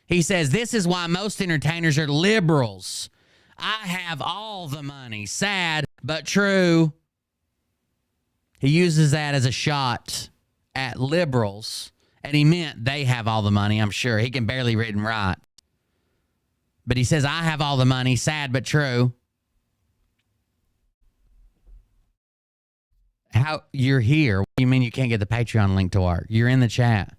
He says, this is why most entertainers are liberals. I have all the money. Sad, but true. He uses that as a shot at liberals, and he meant they have all the money, I'm sure. He can barely read and write. But he says, I have all the money, sad but true. How you're here? What do you mean you can't get the Patreon link to work? You're in the chat.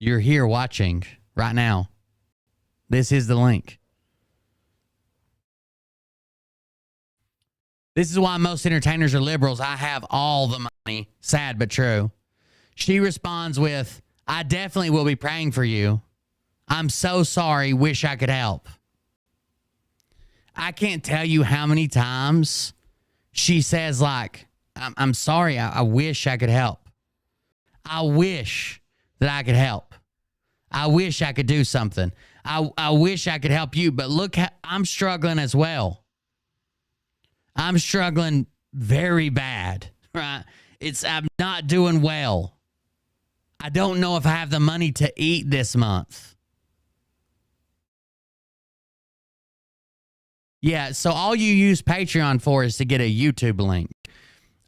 You're here watching right now. This is the link. This is why most entertainers are liberals. I have all the money. Sad but true. She responds with, I definitely will be praying for you. I'm so sorry. Wish I could help. I can't tell you how many times she says, like, I'm sorry. I wish I could help. I wish that I could help. I wish I could do something. I wish I could help you, but look, I'm struggling as well. I'm struggling very bad, right? I'm not doing well. I don't know if I have the money to eat this month. Yeah, so all you use Patreon for is to get a YouTube link.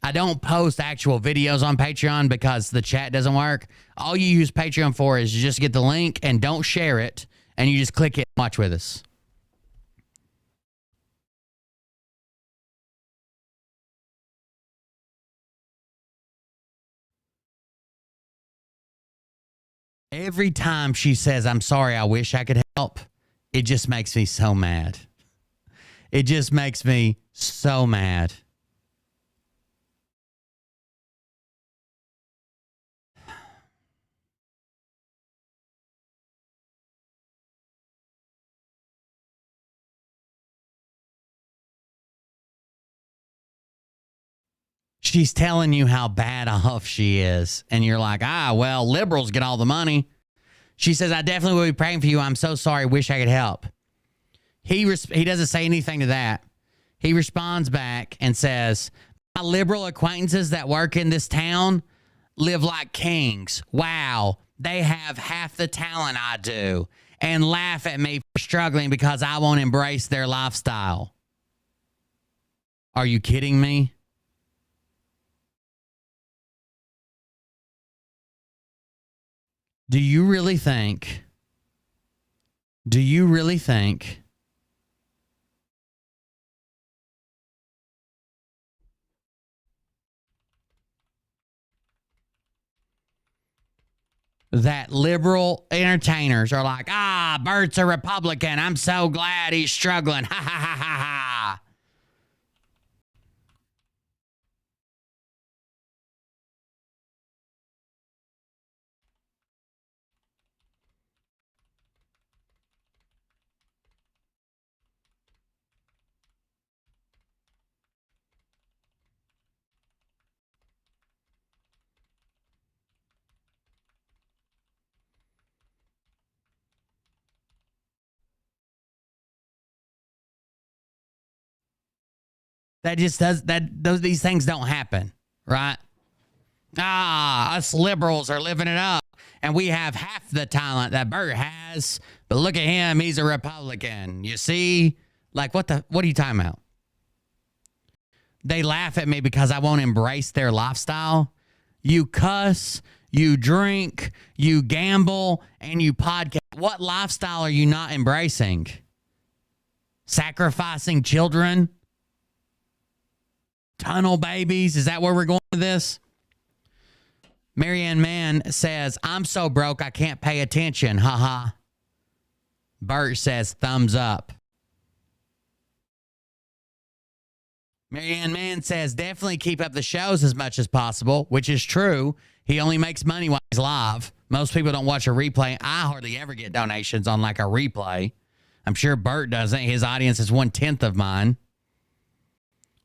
I don't post actual videos on Patreon because the chat doesn't work. All you use Patreon for is just get the link and don't share it, and you just click it and watch with us. Every time she says, I'm sorry, I wish I could help, it just makes me so mad. It just makes me so mad. She's telling you how bad off she is. And you're like, well, liberals get all the money. She says, I definitely will be praying for you. I'm so sorry. Wish I could help. He doesn't say anything to that. He responds back and says, my liberal acquaintances that work in this town live like kings. Wow. They have half the talent I do and laugh at me for struggling because I won't embrace their lifestyle. Are you kidding me? Do you really think that liberal entertainers are like, Bert's a Republican. I'm so glad he's struggling. Ha ha ha ha ha. These things don't happen, right? Us liberals are living it up, and we have half the talent that Bert has, but look at him, he's a Republican. You see? Like, what are you talking about? They laugh at me because I won't embrace their lifestyle. You cuss, you drink, you gamble, and you podcast. What lifestyle are you not embracing? Sacrificing children? Tunnel babies? Is that where we're going with this? Marianne Mann says, I'm so broke I can't pay attention. Haha. Bert says, thumbs up. Marianne Mann says, definitely keep up the shows as much as possible, which is true. He only makes money while he's live. Most people don't watch a replay. I hardly ever get donations on like a replay. I'm sure Bert doesn't. His audience is 1/10 of mine.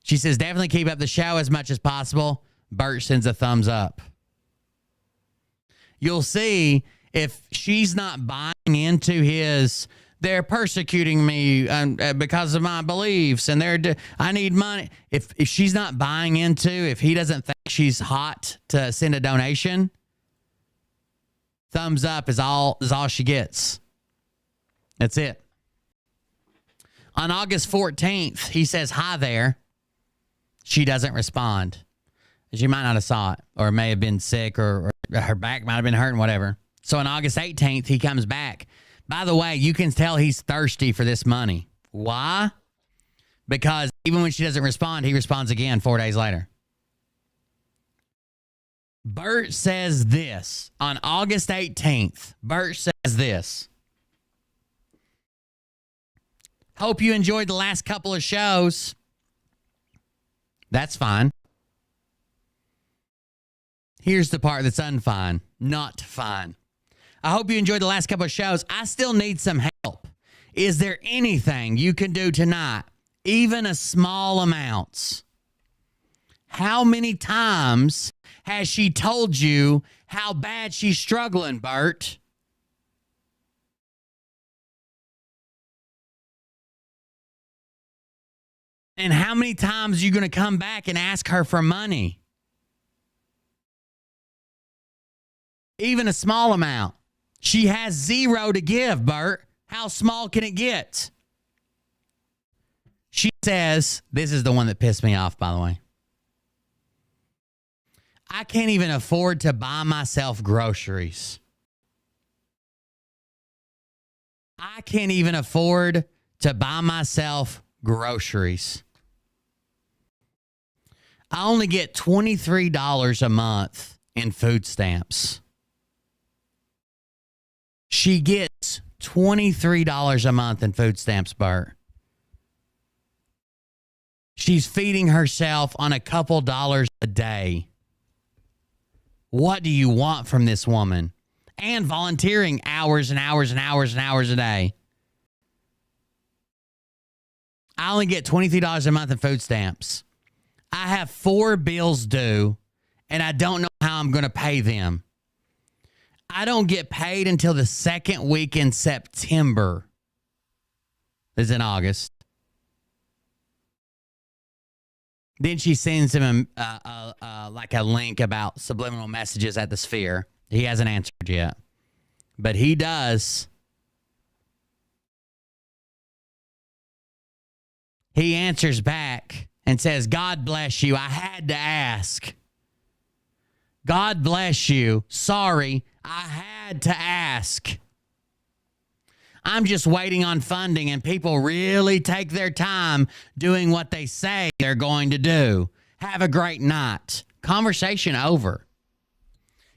She says, definitely keep up the show as much as possible. Bert sends a thumbs up. You'll see if she's not buying into his, they're persecuting me because of my beliefs and I need money. If she's not buying into, if he doesn't think she's hot to send a donation, thumbs up is all she gets. That's it. On August 14th, he says, hi there. She doesn't respond. She might not have saw it or may have been sick or her back might have been hurting, whatever. So on August 18th, he comes back. By the way, you can tell he's thirsty for this money. Why? Because even when she doesn't respond, he responds again 4 days later. Bert says this on August 18th. Bert says this. Hope you enjoyed the last couple of shows. That's fine. Here's the part that's unfine. Not fine. I hope you enjoyed the last couple of shows. I still need some help. Is there anything you can do tonight? Even a small amount. How many times has she told you how bad she's struggling, Bert? And how many times are you going to come back and ask her for money? Even a small amount. She has zero to give, Bert. How small can it get? She says, this is the one that pissed me off, by the way. I can't even afford to buy myself groceries. I can't even afford to buy myself groceries. I only get $23 a month in food stamps. She gets $23 a month in food stamps, Bert. She's feeding herself on a couple dollars a day. What do you want from this woman? And volunteering hours and hours and hours and hours a day. I only get $23 a month in food stamps. I have 4 bills due, and I don't know how I'm going to pay them. I don't get paid until the second week in September. This is in August. Then she sends him like a link about subliminal messages at the Sphere. He hasn't answered yet, but he does. He answers back and says, God bless you. I had to ask. God bless you. Sorry, I had to ask. I'm just waiting on funding, and people really take their time doing what they say they're going to do. Have a great night. Conversation over.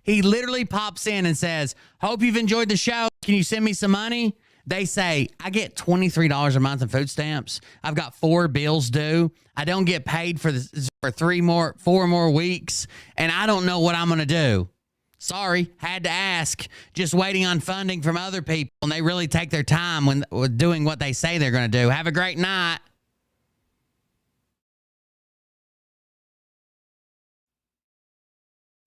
He literally pops in and says, hope you've enjoyed the show. Can you send me some money? They say, I get $23 a month in food stamps. I've got 4 bills due. I don't get paid for 4 more weeks, and I don't know what I'm going to do. Sorry, had to ask. Just waiting on funding from other people, and they really take their time when doing what they say they're going to do. Have a great night.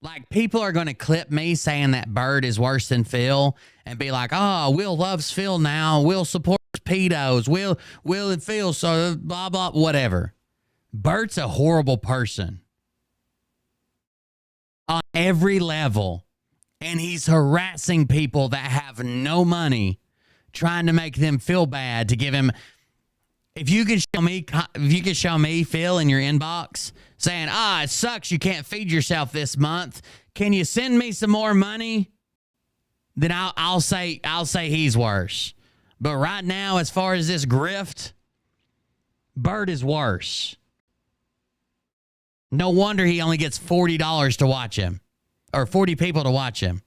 Like, people are going to clip me saying that Bert is worse than Phil and be like, oh, Will loves Phil now. Will supports pedos. Will and Phil, so blah, blah, whatever. Bert's a horrible person on every level, and he's harassing people that have no money, trying to make them feel bad, to give him. If you can show me Phil in your inbox saying, it sucks you can't feed yourself this month, can you send me some more money? Then I'll say he's worse. But right now, as far as this grift, Bert is worse. No wonder he only gets $40 to watch him, or 40 people to watch him.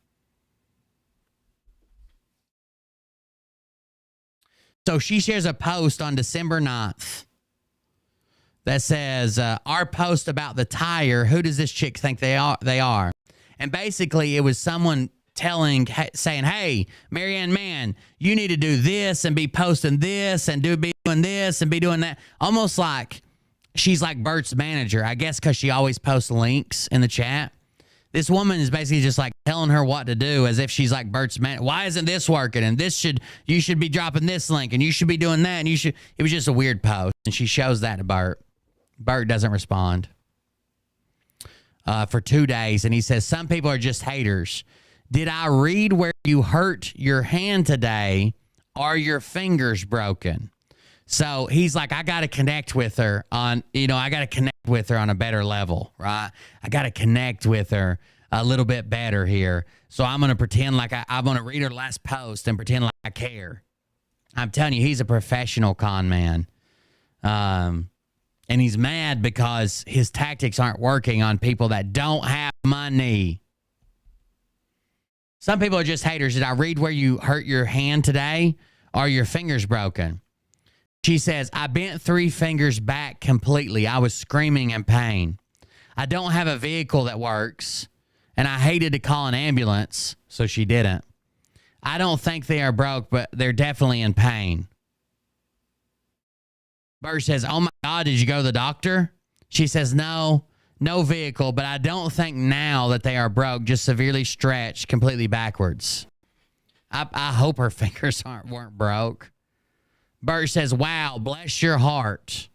So she shares a post on December 9th that says, our post about the tire, who does this chick think they are? And basically it was someone saying, hey, Marianne Mann, you need to do this and be posting this and be doing this and be doing that. Almost like she's like Bert's manager, I guess, because she always posts links in the chat. This woman is basically just like telling her what to do, as if she's like Bert's man. Why isn't this working? And you should be dropping this link, and you should be doing that. And it was just a weird post. And she shows that to Bert. Bert doesn't respond for 2 days. And he says, some people are just haters. Did I read where you hurt your hand today? Are your fingers broken? So he's like, I got to connect with her on a better level, right? I got to connect with her a little bit better here. So I'm going to pretend like I'm going to read her last post and pretend like I care. I'm telling you, he's a professional con man. And he's mad because his tactics aren't working on people that don't have money. Some people are just haters. Did I read where you hurt your hand today? Are your fingers broken? She says, I bent 3 fingers back completely. I was screaming in pain. I don't have a vehicle that works, and I hated to call an ambulance, so she didn't. I don't think they are broke, but they're definitely in pain. Bert says, oh my God, did you go to the doctor? She says, no vehicle, but I don't think now that they are broke, just severely stretched completely backwards. I hope her fingers weren't broke. Bert says, wow, bless your heart.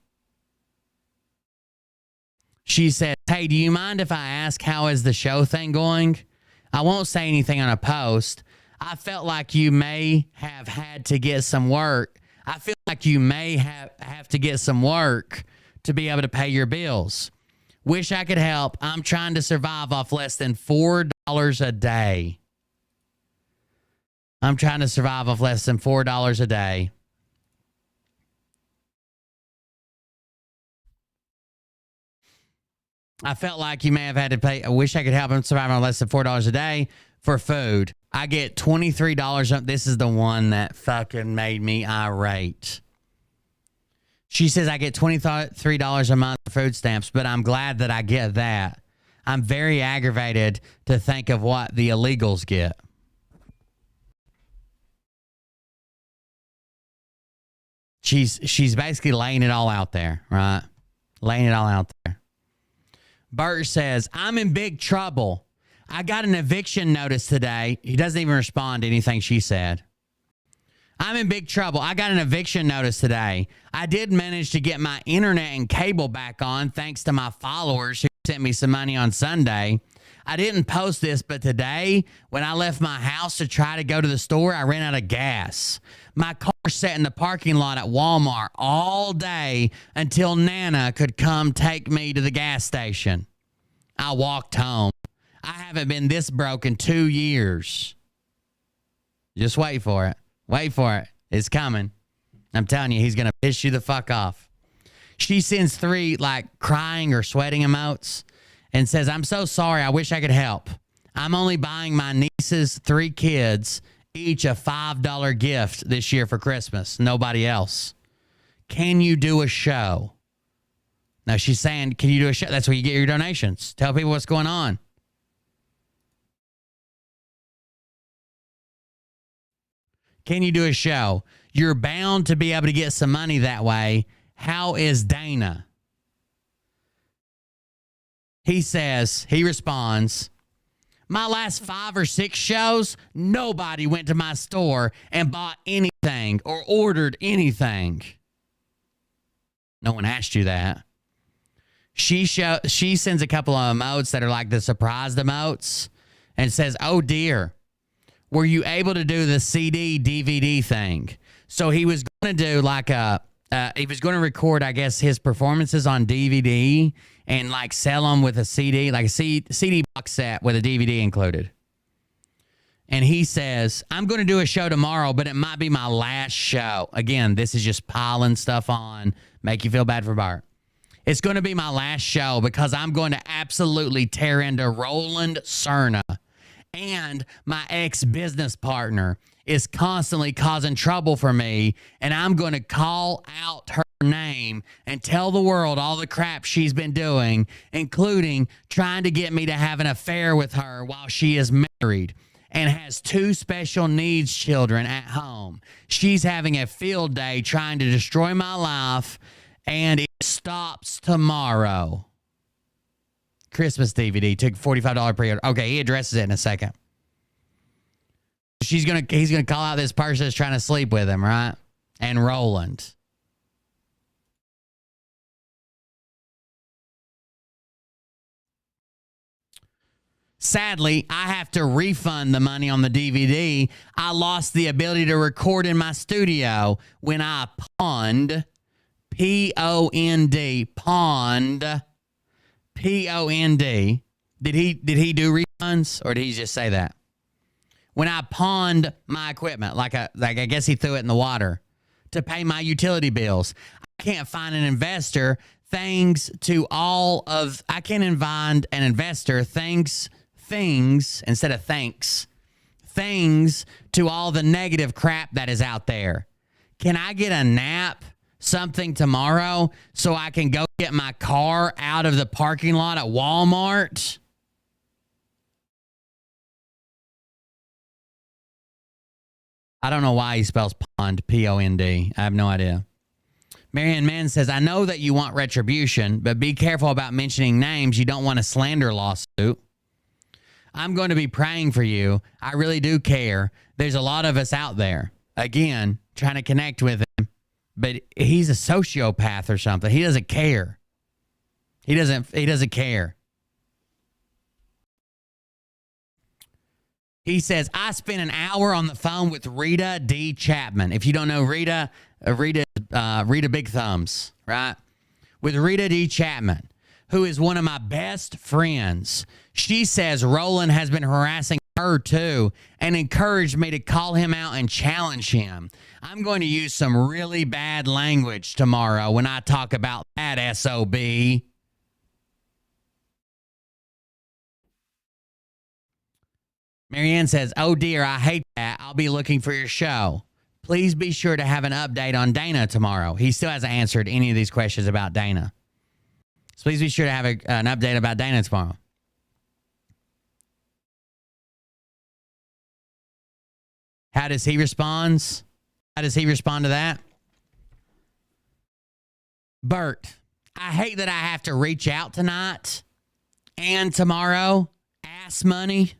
She said, hey, do you mind if I ask how is the show thing going? I won't say anything on a post. I felt like you may have had to get some work. I feel like you may have to get some work to be able to pay your bills. Wish I could help. I'm trying to survive off less than $4 a day. I'm trying to survive off less than $4 a day. I felt like you may have had to pay. I wish I could help him survive on less than $4 a day for food. I get $23. This is the one that fucking made me irate. She says, I get $23 a month for food stamps, but I'm glad that I get that. I'm very aggravated to think of what the illegals get. She's basically laying it all out there, right? Laying it all out there. Bert says, I'm in big trouble. I got an eviction notice today. He doesn't even respond to anything she said. I'm in big trouble. I got an eviction notice today. I did manage to get my internet and cable back on thanks to my followers who sent me some money on Sunday. I didn't post this, but today, when I left my house to try to go to the store, I ran out of gas. My car sat in the parking lot at Walmart all day until Nana could come take me to the gas station. I walked home. I haven't been this broke in 2 years. Just wait for it. Wait for it. It's coming. I'm telling you, he's going to piss you the fuck off. She sends 3 like crying or sweating emotes and says, I'm so sorry. I wish I could help. I'm only buying my nieces 3 kids each a $5 gift this year for Christmas. Nobody else. Can you do a show? Now she's saying, can you do a show? That's where you get your donations. Tell people what's going on. Can you do a show? You're bound to be able to get some money that way. How is Dana? He responds, my last 5 or 6 shows, nobody went to my store and bought anything or ordered anything. No one asked you that. She sends a couple of emotes that are like the surprised emotes and says, oh dear. Were you able to do the CD DVD thing? So he was going to do like he was going to record, I guess, his performances on DVD and like sell them with a CD, like a CD box set with a DVD included. And he says, I'm going to do a show tomorrow, but it might be my last show. Again, this is just piling stuff on, make you feel bad for Bart. It's going to be my last show because I'm going to absolutely tear into Roland Cerna. And my ex-business partner is constantly causing trouble for me, and I'm going to call out her name and tell the world all the crap she's been doing, including trying to get me to have an affair with her while she is married and has 2 special needs children at home. She's having a field day trying to destroy my life, and it stops tomorrow. Christmas DVD took $45 pre-order. Okay, he addresses it in a second. He's gonna call out this person that's trying to sleep with him, right? And Roland. Sadly, I have to refund the money on the DVD. I lost the ability to record in my studio when I pawned, P-O-N-D, pawned, P-O-N-D. Did he do refunds or did he just say that? When I pawned my equipment, like I guess he threw it in the water to pay my utility bills. I can't find an investor. I can't find an investor. Things instead of thanks. Things to all the negative crap that is out there. Can I get a nap? Something tomorrow so I can go get my car out of the parking lot at Walmart? I don't know why he spells pond, P-O-N-D. I have no idea. Marianne Mann says, I know that you want retribution, but be careful about mentioning names. You don't want a slander lawsuit. I'm going to be praying for you. I really do care. There's a lot of us out there, again, trying to connect with him. But he's a sociopath or something. He doesn't care. He doesn't care. He says, I spent an hour on the phone with Rita D. Chapman. If you don't know Rita Big Thumbs, right? With Rita D. Chapman, who is one of my best friends. She says Roland has been harassing her too and encouraged me to call him out and challenge him. I'm going to use some really bad language tomorrow when I talk about that SOB. Marianne says, oh dear, I hate that. I'll be looking for your show. Please be sure to have an update on Dana tomorrow. He still hasn't answered any of these questions about Dana. So please be sure to have an update about Dana tomorrow. How does he respond? How does he respond to that? Bert, I hate that I have to reach out tonight and tomorrow, ass money.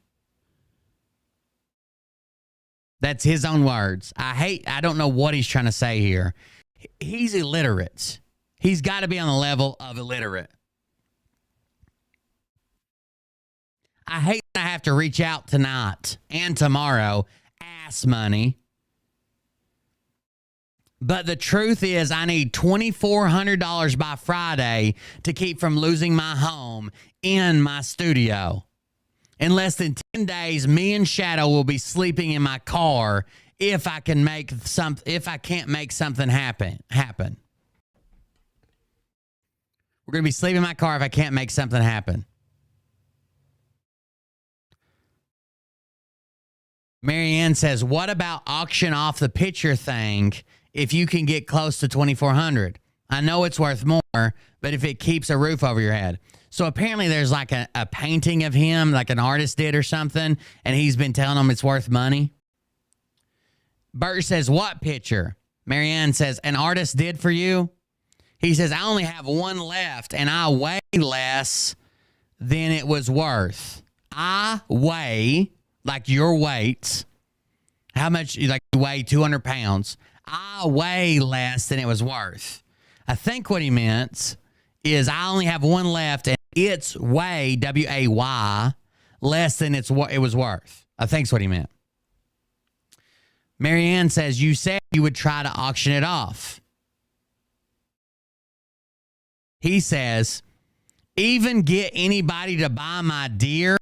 That's his own words. I don't know what he's trying to say here. He's illiterate. He's got to be on the level of illiterate. I hate that I have to reach out tonight and tomorrow, ass money. But the truth is, I need $2,400 by Friday to keep from losing my home in my studio. In less than 10 days, me and Shadow will be sleeping in my car if I can't make something happen. We're going to be sleeping in my car if I can't make something happen. Marianne says, what about auction off the picture thing if you can get close to $2,400? I know it's worth more, but if it keeps a roof over your head. So apparently there's like a painting of him, like an artist did or something, and he's been telling them it's worth money. Bert says, what picture? Marianne says, an artist did for you? He says, I only have one left, and I weigh less than it was worth. I weigh, like your weight, how much, like you weigh 200 pounds. I weigh less than it was worth. I think what he meant is I only have one left, and it's way, W-A-Y, less than it was worth. I think's what he meant. Marianne says, you said you would try to auction it off. He says, even get anybody to buy my deer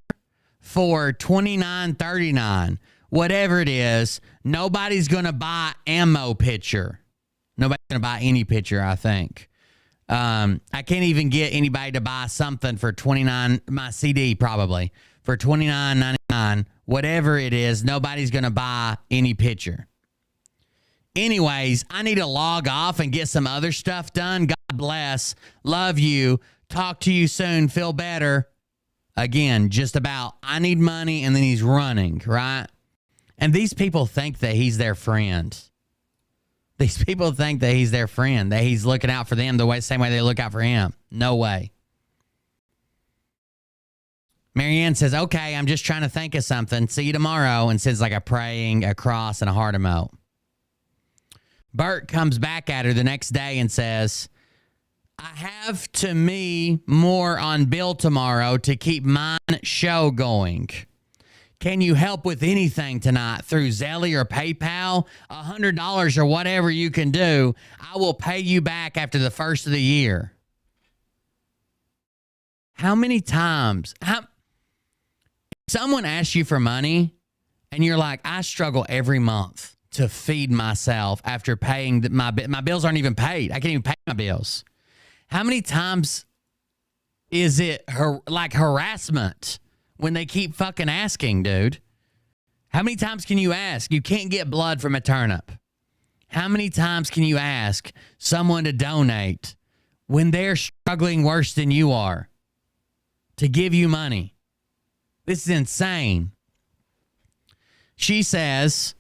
for $29.39. Whatever it is, nobody's going to buy ammo picture. Nobody's going to buy any picture, I think. I can't even get anybody to buy something for $29, my CD probably, for $29.99. Whatever it is, nobody's going to buy any picture. Anyways, I need to log off and get some other stuff done. God bless. Love you. Talk to you soon. Feel better. Again, just about, I need money, and then he's running, right? And these people think that he's their friend. These people think that he's their friend, that he's looking out for them the same way they look out for him. No way. Marianne says, okay, I'm just trying to think of something. See you tomorrow. And sends like a praying, a cross, and a heart emote. Bert comes back at her the next day and says, I have to me more on bill tomorrow to keep mine show going. Can you help with anything tonight through Zelle or PayPal? $100 or whatever you can do. I will pay you back after the first of the year. How many times? Someone asks you for money and you're like, I struggle every month to feed myself after paying my bills aren't even paid. I can't even pay my bills. How many times is it like harassment when they keep fucking asking, dude? How many times can you ask? You can't get blood from a turnip. How many times can you ask someone to donate when they're struggling worse than you are to give you money? This is insane. She says,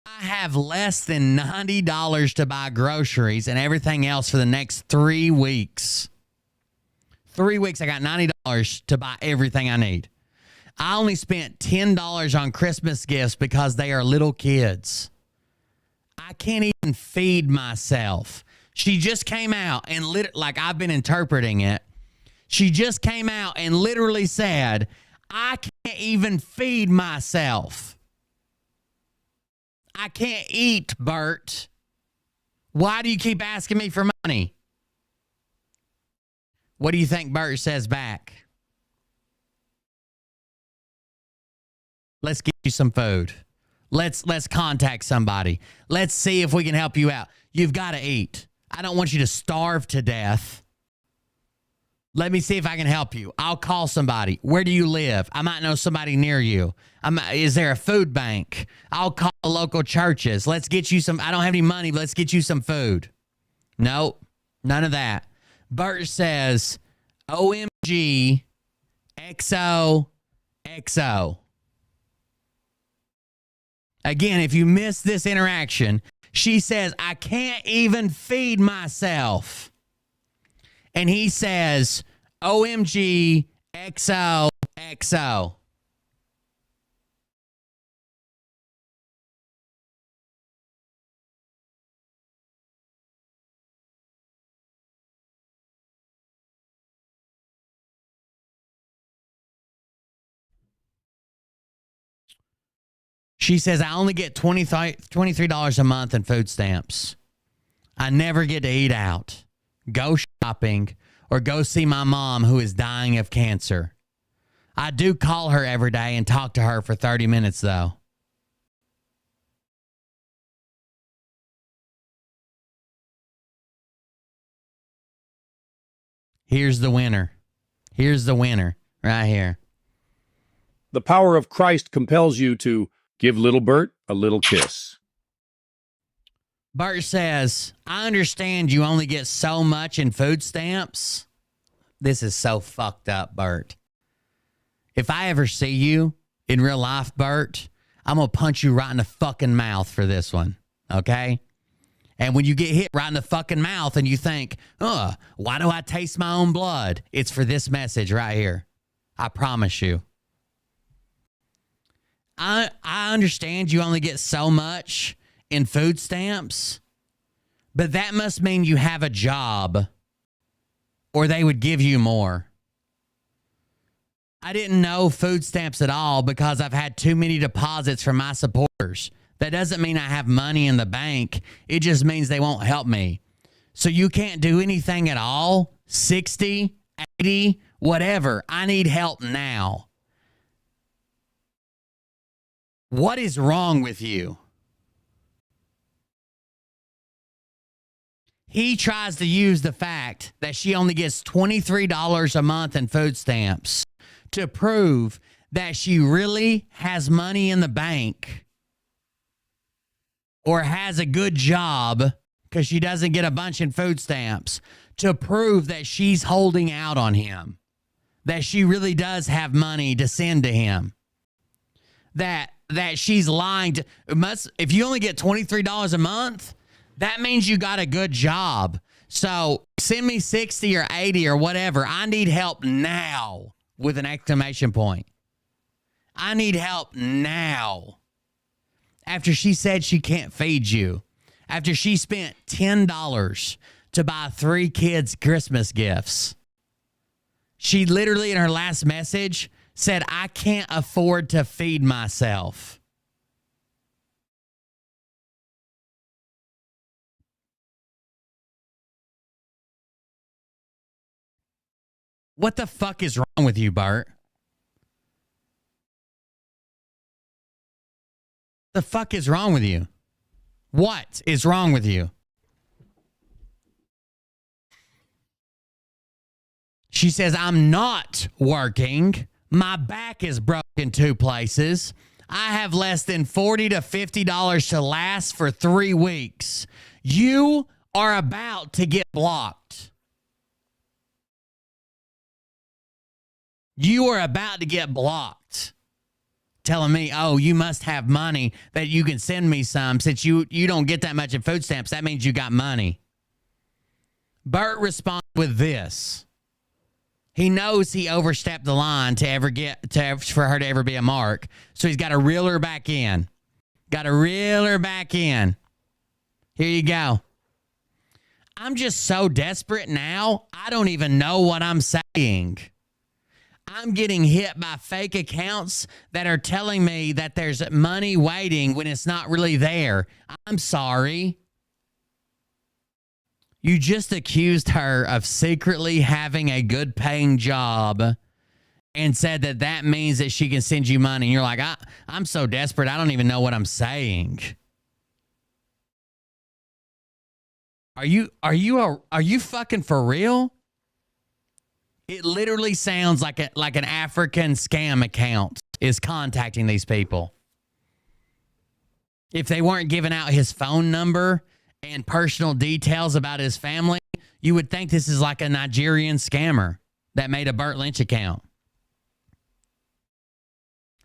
I have less than $90 to buy groceries and everything else for the next 3 weeks. 3 weeks, I got $90 to buy everything I need. I only spent $10 on Christmas gifts because they are little kids. I can't even feed myself. She just came out and like I've been interpreting it. She just came out and literally said, I can't even feed myself. I can't eat, Bert. Why do you keep asking me for money? What do you think Bert says back? Let's get you some food. Let's contact somebody. Let's see if we can help you out. You've got to eat. I don't want you to starve to death. Let me see if I can help you. I'll call somebody. Where do you live? I might know somebody near you. Is there a food bank? I'll call local churches. Let's get you some. I don't have any money, but let's get you some food. Nope, none of that. Bert says, OMG, XOXO. Again, if you missed this interaction, she says, I can't even feed myself. And he says, OMG, XOXO. She says, I only get $23 a month in food stamps. I never get to eat out, go shopping, or go see my mom who is dying of cancer. I do call her every day and talk to her for 30 minutes, though. Here's the winner. Here's the winner right here. The power of Christ compels you to give little Bert a little kiss. Bert says, I understand you only get so much in food stamps. This is so fucked up, Bert. If I ever see you in real life, Bert, I'm going to punch you right in the fucking mouth for this one, okay? And when you get hit right in the fucking mouth and you think, why do I taste my own blood? It's for this message right here. I promise you. I understand you only get so much in food stamps, but that must mean you have a job or they would give you more. I didn't know food stamps at all because I've had too many deposits from my supporters. That doesn't mean I have money in the bank. It just means they won't help me. So you can't do anything at all? 60, 80, whatever. I need help now. What is wrong with you? He tries to use the fact that she only gets $23 a month in food stamps to prove that she really has money in the bank or has a good job because she doesn't get a bunch in food stamps to prove that she's holding out on him, that she really does have money to send to him, that she's lying to, if you only get $23 a month, that means you got a good job. So send me 60 or 80 or whatever. I need help now with an exclamation point. I need help now. After she said she can't feed you. After she spent $10 to buy 3 kids Christmas gifts. She literally in her last message said, I can't afford to feed myself. What the fuck is wrong with you, Bert? The fuck is wrong with you? What is wrong with you? She says, I'm not working. My back is broken 2 places. I have less than $40 to $50 to last for 3 weeks. You are about to get blocked. You are about to get blocked. Telling me, oh, you must have money that you can send me some. Since you don't get that much in food stamps, that means you got money. Bert responds with this. He knows he overstepped the line for her to ever be a mark. So he's got to reel her back in. Got to reel her back in. Here you go. I'm just so desperate now, I don't even know what I'm saying. I'm getting hit by fake accounts that are telling me that there's money waiting when it's not really there. I'm sorry. You just accused her of secretly having a good paying job and said that that means that she can send you money. And you're like, I'm so desperate, I don't even know what I'm saying. Are you fucking for real? It literally sounds like an African scam account is contacting these people. If they weren't giving out his phone number and personal details about his family, you would think this is like a Nigerian scammer that made a Bert Lynch account.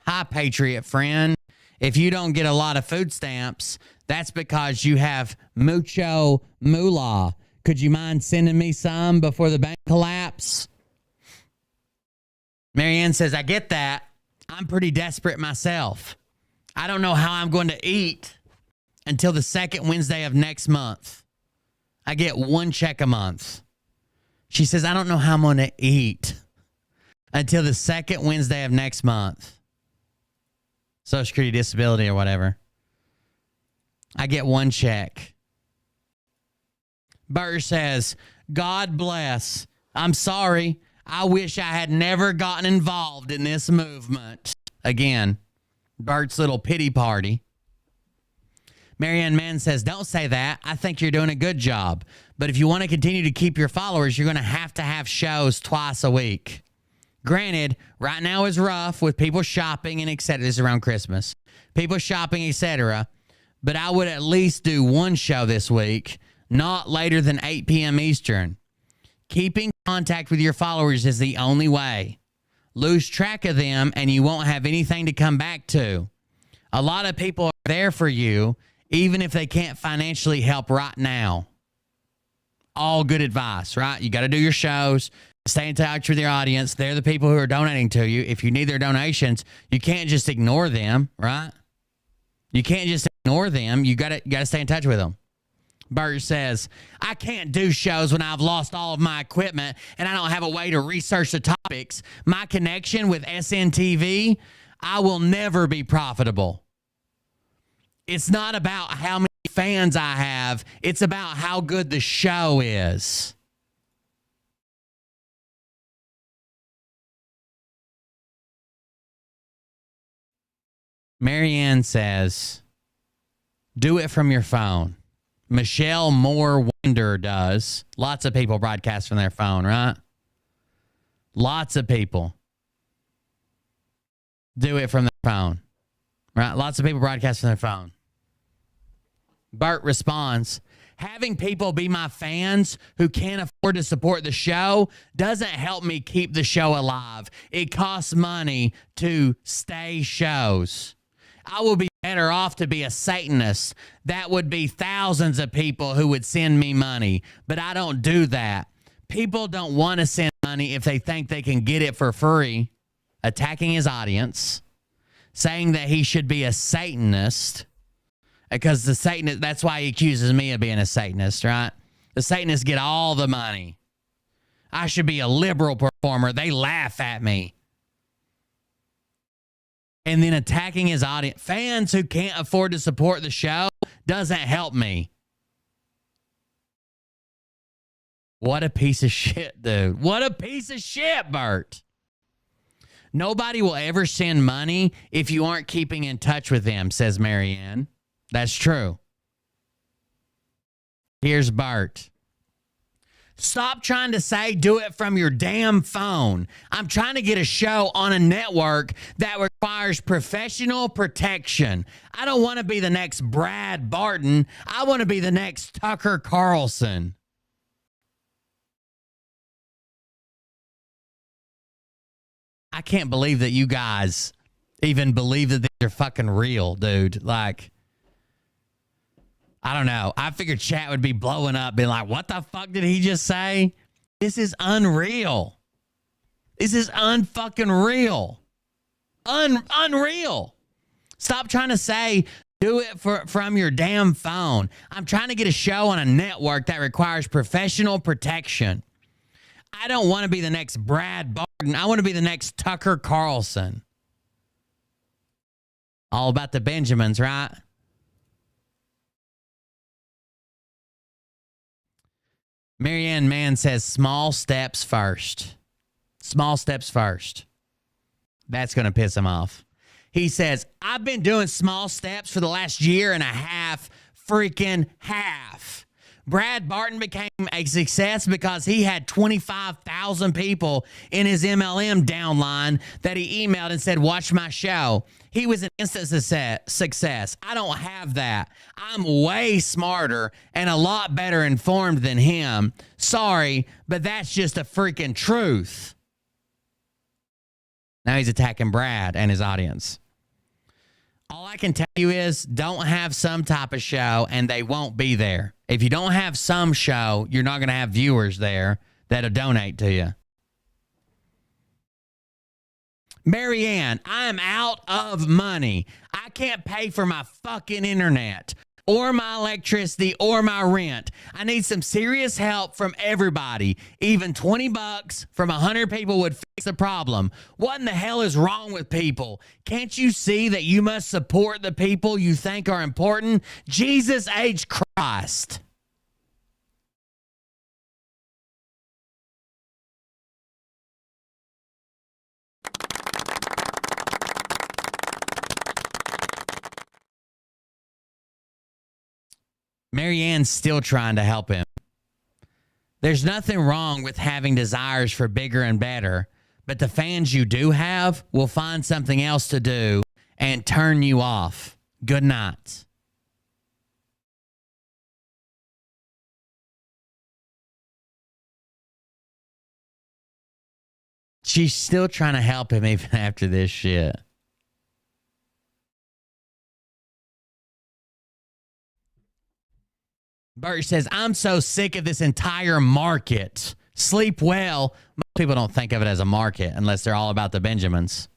Hi, Patriot friend. If you don't get a lot of food stamps, that's because you have mucho moolah. Could you mind sending me some before the bank collapse? Marianne says, I get that. I'm pretty desperate myself. I don't know how I'm going to eat until the second Wednesday of next month. I get one check a month. She says, I don't know how I'm going to eat until the second Wednesday of next month. Social Security disability or whatever. I get one check. Bert says, God bless. I'm sorry. I wish I had never gotten involved in this movement. Again, Bert's little pity party. Marianne Mann says, don't say that. I think you're doing a good job. But if you want to continue to keep your followers, you're going to have shows twice a week. Granted, right now is rough with people shopping and et cetera. This is around Christmas. People shopping, et cetera. But I would at least do one show this week, not later than 8 p.m. Eastern. Keeping contact with your followers is the only way. Lose track of them and you won't have anything to come back to. A lot of people are there for you, even if they can't financially help right now. All good advice, right? You got to do your shows. Stay in touch with your audience. They're the people who are donating to you. If you need their donations, you can't just ignore them, right? You can't just ignore them. You got to stay in touch with them. Bert says, I can't do shows when I've lost all of my equipment and I don't have a way to research the topics. My connection with SNTV, I will never be profitable. It's not about how many fans I have. It's about how good the show is. Marianne says, do it from your phone. Michelle Moore Winder does. Lots of people broadcast from their phone, right? Lots of people do it from their phone, right? Lots of people broadcast from their phone. Bert responds, having people be my fans who can't afford to support the show doesn't help me keep the show alive. It costs money to stay shows. I will be better off to be a Satanist. That would be thousands of people who would send me money, but I don't do that. People don't want to send money if they think they can get it for free. Attacking his audience, saying that he should be a Satanist because the Satanist, that's why he accuses me of being a Satanist, right? The Satanists get all the money. I should be a liberal performer. They laugh at me. And then attacking his audience. Fans who can't afford to support the show doesn't help me. What a piece of shit, dude. What a piece of shit, Bert. Nobody will ever send money if you aren't keeping in touch with them, says Marianne. That's true. Here's Bert. Stop trying to say do it from your damn phone. I'm trying to get a show on a network that requires professional protection. I don't want to be the next Brad Barton. I want to be the next Tucker Carlson. I can't believe that you guys even believe that they're fucking real, dude. Like, I don't know. I figured chat would be blowing up, being like, what the fuck did he just say? This is unreal. This is unfucking real. Unreal. Stop trying to say, do it from your damn phone. I'm trying to get a show on a network that requires professional protection. I don't want to be the next Brad Barton. I want to be the next Tucker Carlson. All about the Benjamins, right? Marianne Mann says small steps first. Small steps first. That's going to piss him off. He says, I've been doing small steps for the last year and a half, freaking half. Brad Barton became a success because he had 25,000 people in his MLM downline that he emailed and said, watch my show. He was an instant success. I don't have that. I'm way smarter and a lot better informed than him. Sorry, but that's just a freaking truth. Now he's attacking Brad and his audience. All I can tell you is don't have some type of show and they won't be there. If you don't have some show, you're not going to have viewers there that'll donate to you. Marianne, I'm out of money. I can't pay for my fucking internet or my electricity or my rent. I need some serious help from everybody. Even $20 from 100 people would fix the problem. What in the hell is wrong with people? Can't you see that you must support the people you think are important? Jesus H. Christ. Marianne's still trying to help him. There's nothing wrong with having desires for bigger and better, but the fans you do have will find something else to do and turn you off. Good night. She's still trying to help him even after this shit. Bert says, I'm so sick of this entire market. Sleep well. Most people don't think of it as a market unless they're all about the Benjamins.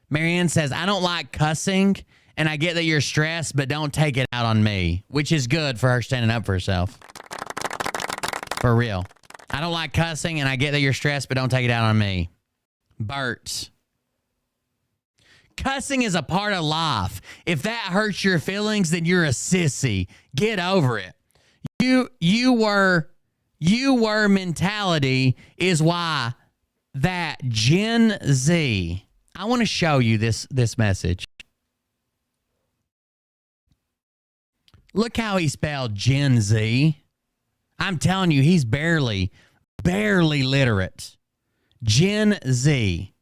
Marianne says, I don't like cussing, and I get that you're stressed, but don't take it out on me, which is good for her standing up for herself. For real. I don't like cussing, and I get that you're stressed, but don't take it out on me. Bert. Cussing is a part of life. If that hurts your feelings, then you're a sissy. Get over it. You were mentality is why that Gen Z. I want to show you this message. Look how he spelled Gen Z. I'm telling you, he's barely literate. Gen Z.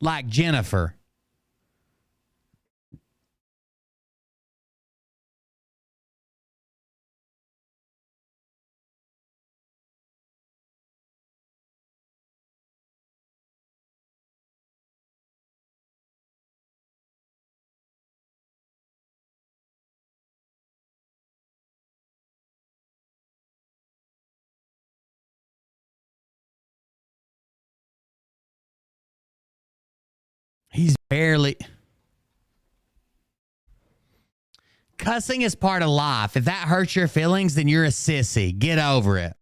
Like Jennifer. He's barely. Cussing is part of life. If that hurts your feelings, then you're a sissy. Get over it.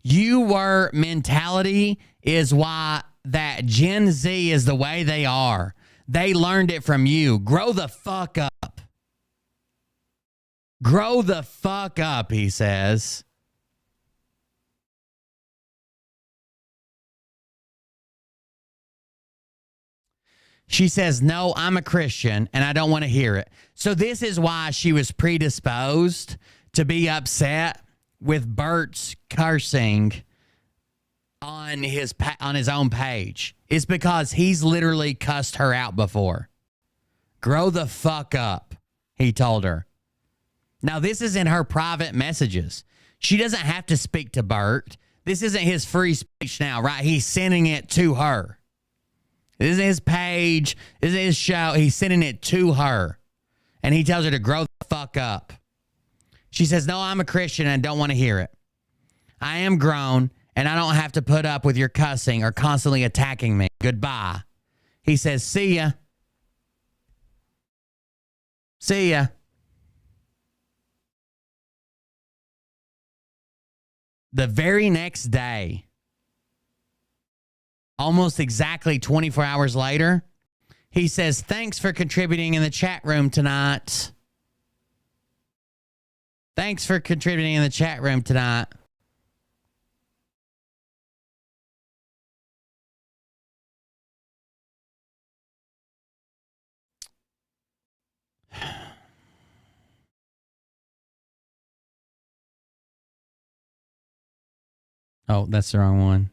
You were mentality is why that Gen Z is the way they are. They learned it from you. Grow the fuck up. Grow the fuck up, he says. She says, no, I'm a Christian, and I don't want to hear it. So this is why she was predisposed to be upset with Bert's cursing on his own page. It's because he's literally cussed her out before. Grow the fuck up, he told her. Now, this is in her private messages. She doesn't have to speak to Bert. This isn't his free speech now, right? He's sending it to her. This isn't his page. This isn't his show. He's sending it to her. And he tells her to grow the fuck up. She says, no, I'm a Christian and I don't want to hear it. I am grown and I don't have to put up with your cussing or constantly attacking me. Goodbye. He says, see ya. See ya. The very next day, almost exactly 24 hours later, he says, thanks for contributing in the chat room tonight. Thanks for contributing in the chat room tonight. Oh, that's the wrong one.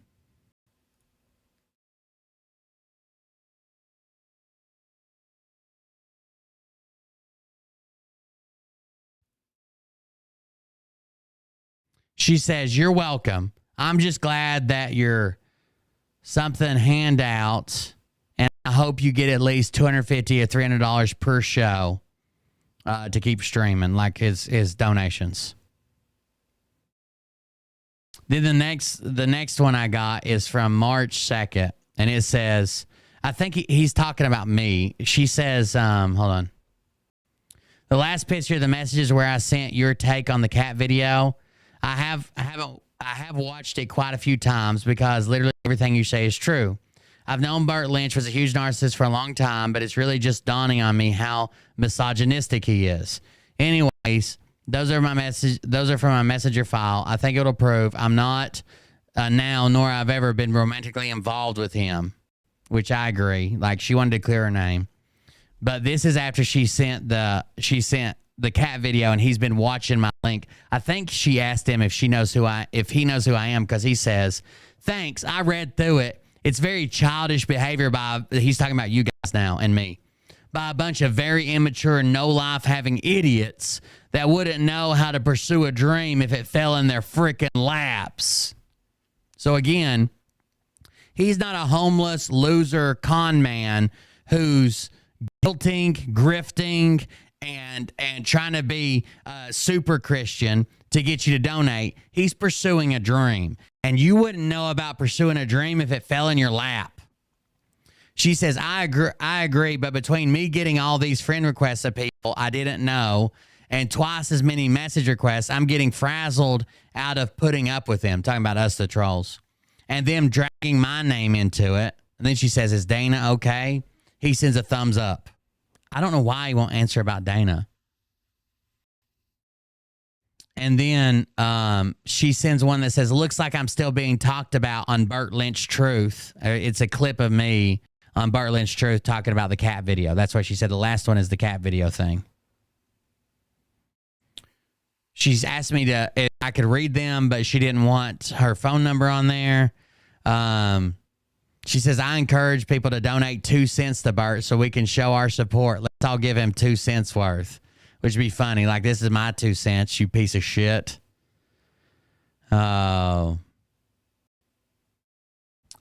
She says, you're welcome. I'm just glad that you're something handout, and I hope you get at least $250 or $300 per show to keep streaming, like his donations. Then the next one I got is from March 2nd, and it says, I think he's talking about me. She says, hold on. The last picture of the messages where I sent your take on the cat video. I have watched it quite a few times because literally everything you say is true. I've known Bert Lynch was a huge narcissist for a long time, but it's really just dawning on me how misogynistic he is. Anyways, those are from my messenger file. I think it'll prove I'm not now, nor I've ever been romantically involved with him, which I agree. Like, she wanted to clear her name. But this is after she sent the cat video, and he's been watching my link. I think she asked him if he knows who I am, because he says, "Thanks, I read through it. It's very childish behavior he's talking about you guys now and me, by a bunch of very immature, no life having idiots that wouldn't know how to pursue a dream if it fell in their freaking laps." So again, he's not a homeless loser con man who's guilting, grifting, and trying to be super Christian to get you to donate. He's pursuing a dream. And you wouldn't know about pursuing a dream if it fell in your lap. She says, I agree, but between me getting all these friend requests of people I didn't know and twice as many message requests, I'm getting frazzled out of putting up with them. Talking about us, the trolls. And them dragging my name into it. And then she says, is Dana okay? He sends a thumbs up. I don't know why he won't answer about Dana. And then she sends one that says, looks like I'm still being talked about on Bert Lynch Truth. It's a clip of me on Bert Lynch Truth talking about the cat video. That's why she said the last one is the cat video thing. She's asked me if I could read them, but she didn't want her phone number on there. She says, I encourage people to donate 2 cents to Bert so we can show our support. Let's all give him 2 cents worth. Which would be funny. Like, this is my 2 cents, you piece of shit. Oh.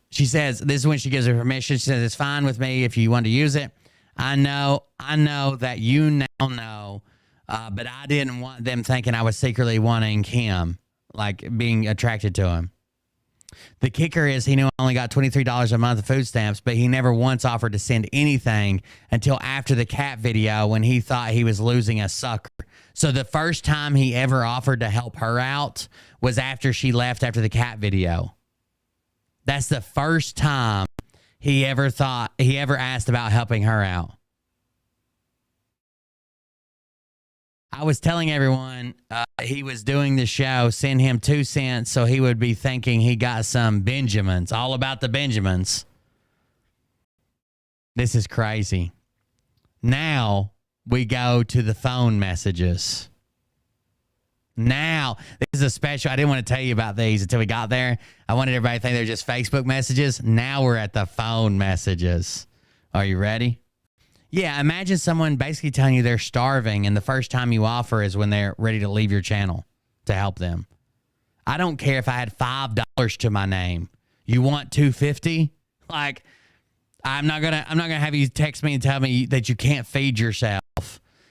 She says, this is when she gives her permission. She says, it's fine with me if you want to use it. I know that you now know, but I didn't want them thinking I was secretly wanting him, like being attracted to him. The kicker is he knew I only got $23 a month of food stamps, but he never once offered to send anything until after the cat video when he thought he was losing a sucker. So the first time he ever offered to help her out was after she left after the cat video. That's the first time he ever asked about helping her out. I was telling everyone he was doing the show, send him 2 cents so he would be thinking he got some Benjamins. All about the Benjamins. This is crazy. Now we go to the phone messages. Now, this is a special. I didn't want to tell you about these until we got there. I wanted everybody to think they're just Facebook messages. Now we're at the phone messages. Are you ready? Yeah, imagine someone basically telling you they're starving and the first time you offer is when they're ready to leave your channel to help them. I don't care if I had $5 to my name. You want $2.50? Like, I'm not gonna have you text me and tell me that you can't feed yourself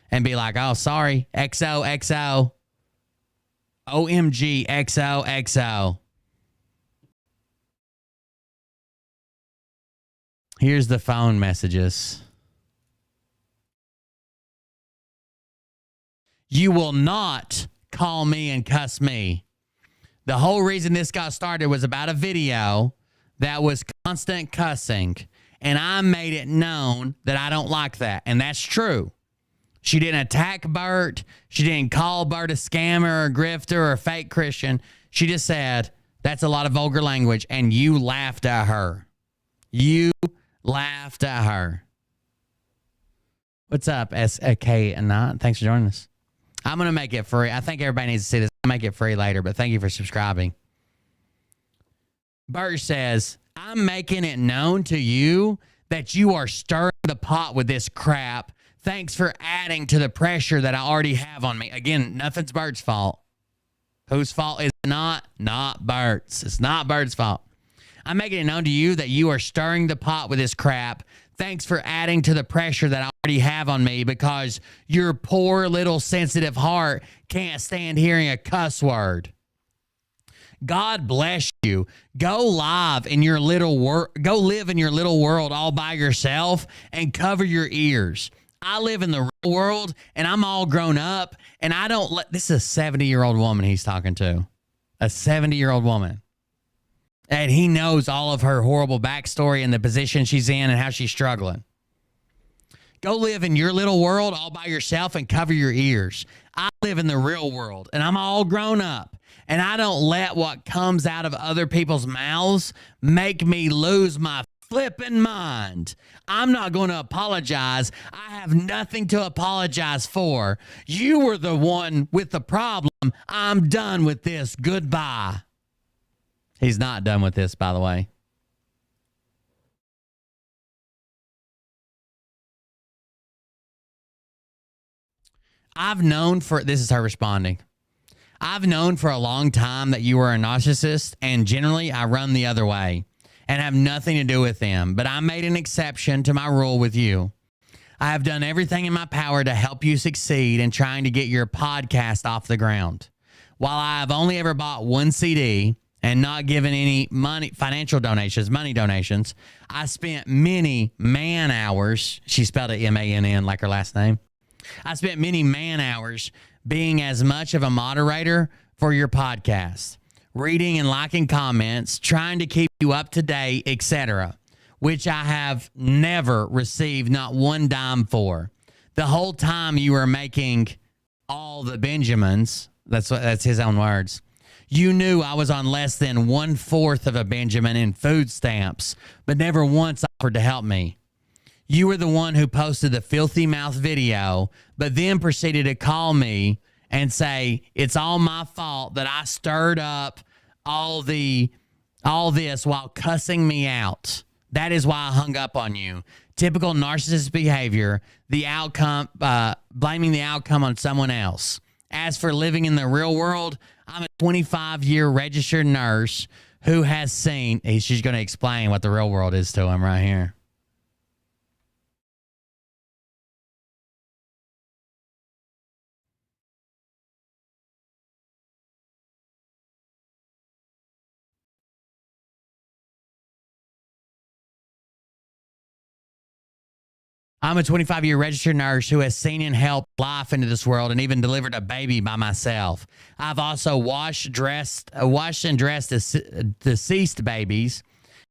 and be like, oh, sorry, XOXO. OMG, XOXO. Here's the phone messages. You will not call me and cuss me. The whole reason this got started was about a video that was constant cussing. And I made it known that I don't like that. And that's true. She didn't attack Bert. She didn't call Bert a scammer or a grifter or a fake Christian. She just said, that's a lot of vulgar language. And you laughed at her. You laughed at her. What's up, SK and not? Thanks for joining us. I'm going to make it free. I think everybody needs to see this. I'll make it free later, but thank you for subscribing. Bert says, I'm making it known to you that you are stirring the pot with this crap. Thanks for adding to the pressure that I already have on me. Again, nothing's Bert's fault. Whose fault is it not? Not Bert's. It's not Bert's fault. I'm making it known to you that you are stirring the pot with this crap. Thanks for adding to the pressure that I already have on me because your poor little sensitive heart can't stand hearing a cuss word. God bless you. Go live in your little go live in your little world all by yourself and cover your ears. I live in the real world and I'm all grown up and I don't let, this is a 70-year-old woman he's talking to. A 70-year-old woman. And he knows all of her horrible backstory and the position she's in and how she's struggling. Go live in your little world all by yourself and cover your ears. I live in the real world and I'm all grown up and I don't let what comes out of other people's mouths make me lose my flipping mind. I'm not going to apologize. I have nothing to apologize for. You were the one with the problem. I'm done with this. Goodbye. He's not done with this, by the way. This is her responding. I've known for a long time that you are a narcissist, and generally I run the other way and have nothing to do with them. But I made an exception to my rule with you. I have done everything in my power to help you succeed in trying to get your podcast off the ground. While I have only ever bought one CD and not given any money donations, I spent many man hours. She spelled it M-A-N-N like her last name. I spent many man hours being as much of a moderator for your podcast, reading and liking comments, trying to keep you up to date, etc., which I have never received not one dime for. The whole time you were making all the Benjamins, that's his own words, you knew I was on less than 1/4 of a Benjamin in food stamps, but never once offered to help me. You were the one who posted the filthy mouth video, but then proceeded to call me and say, it's all my fault that I stirred up all this while cussing me out. That is why I hung up on you. Typical narcissist behavior, the outcome, blaming the outcome on someone else. As for living in the real world, I'm a 25-year registered nurse who has seen, she's going to explain what the real world is to him right here. I'm a 25-year registered nurse who has seen and helped life into this world and even delivered a baby by myself. I've also washed and dressed deceased babies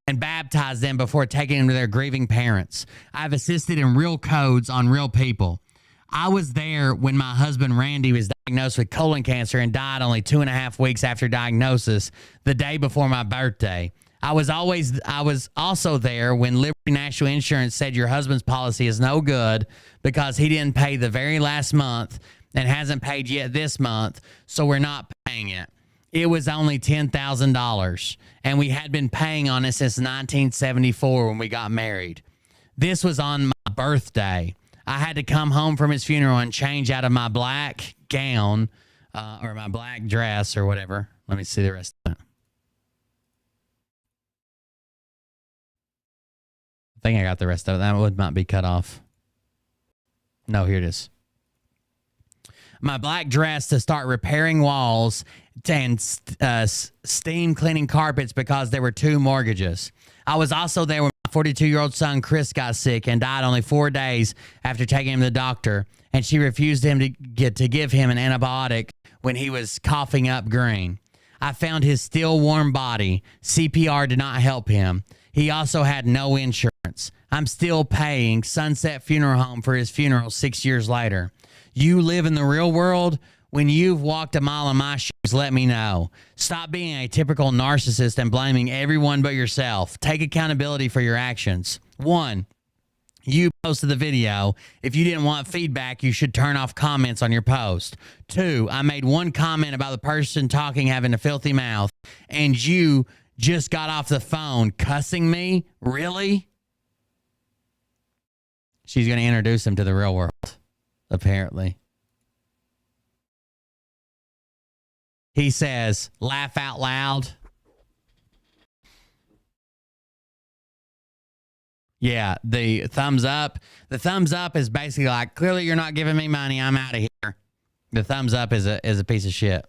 and baptized them before taking them to their grieving parents. I've assisted in real codes on real people. I was there when my husband Randy was diagnosed with colon cancer and died only 2.5 weeks after diagnosis, the day before my birthday. I was also there when Liberty National Insurance said your husband's policy is no good because he didn't pay the very last month and hasn't paid yet this month, so we're not paying it. It was only $10,000, and we had been paying on it since 1974 when we got married. This was on my birthday. I had to come home from his funeral and change out of my black gown or my black dress or whatever. Let me see the rest of it. I think I got the rest of it. That might be cut off. No, here it is. My black dress to start repairing walls and steam cleaning carpets because there were 2 mortgages. I was also there when my 42-year-old son Chris got sick and died only 4 days after taking him to the doctor, and she refused him to give him an antibiotic when he was coughing up green. I found his still warm body. CPR did not help him. He also had no insurance. I'm still paying Sunset Funeral Home for his funeral 6 years later. You live in the real world. When you've walked a mile in my shoes, let me know. Stop being a typical narcissist and blaming everyone but yourself. Take accountability for your actions. 1, you posted the video. If you didn't want feedback, you should turn off comments on your post. 2, I made one comment about the person talking having a filthy mouth, and you just got off the phone cussing me? Really? She's going to introduce him to the real world, apparently. He says, laugh out loud. Yeah, the thumbs up. The thumbs up is basically like, clearly you're not giving me money. I'm out of here. The thumbs up is a piece of shit.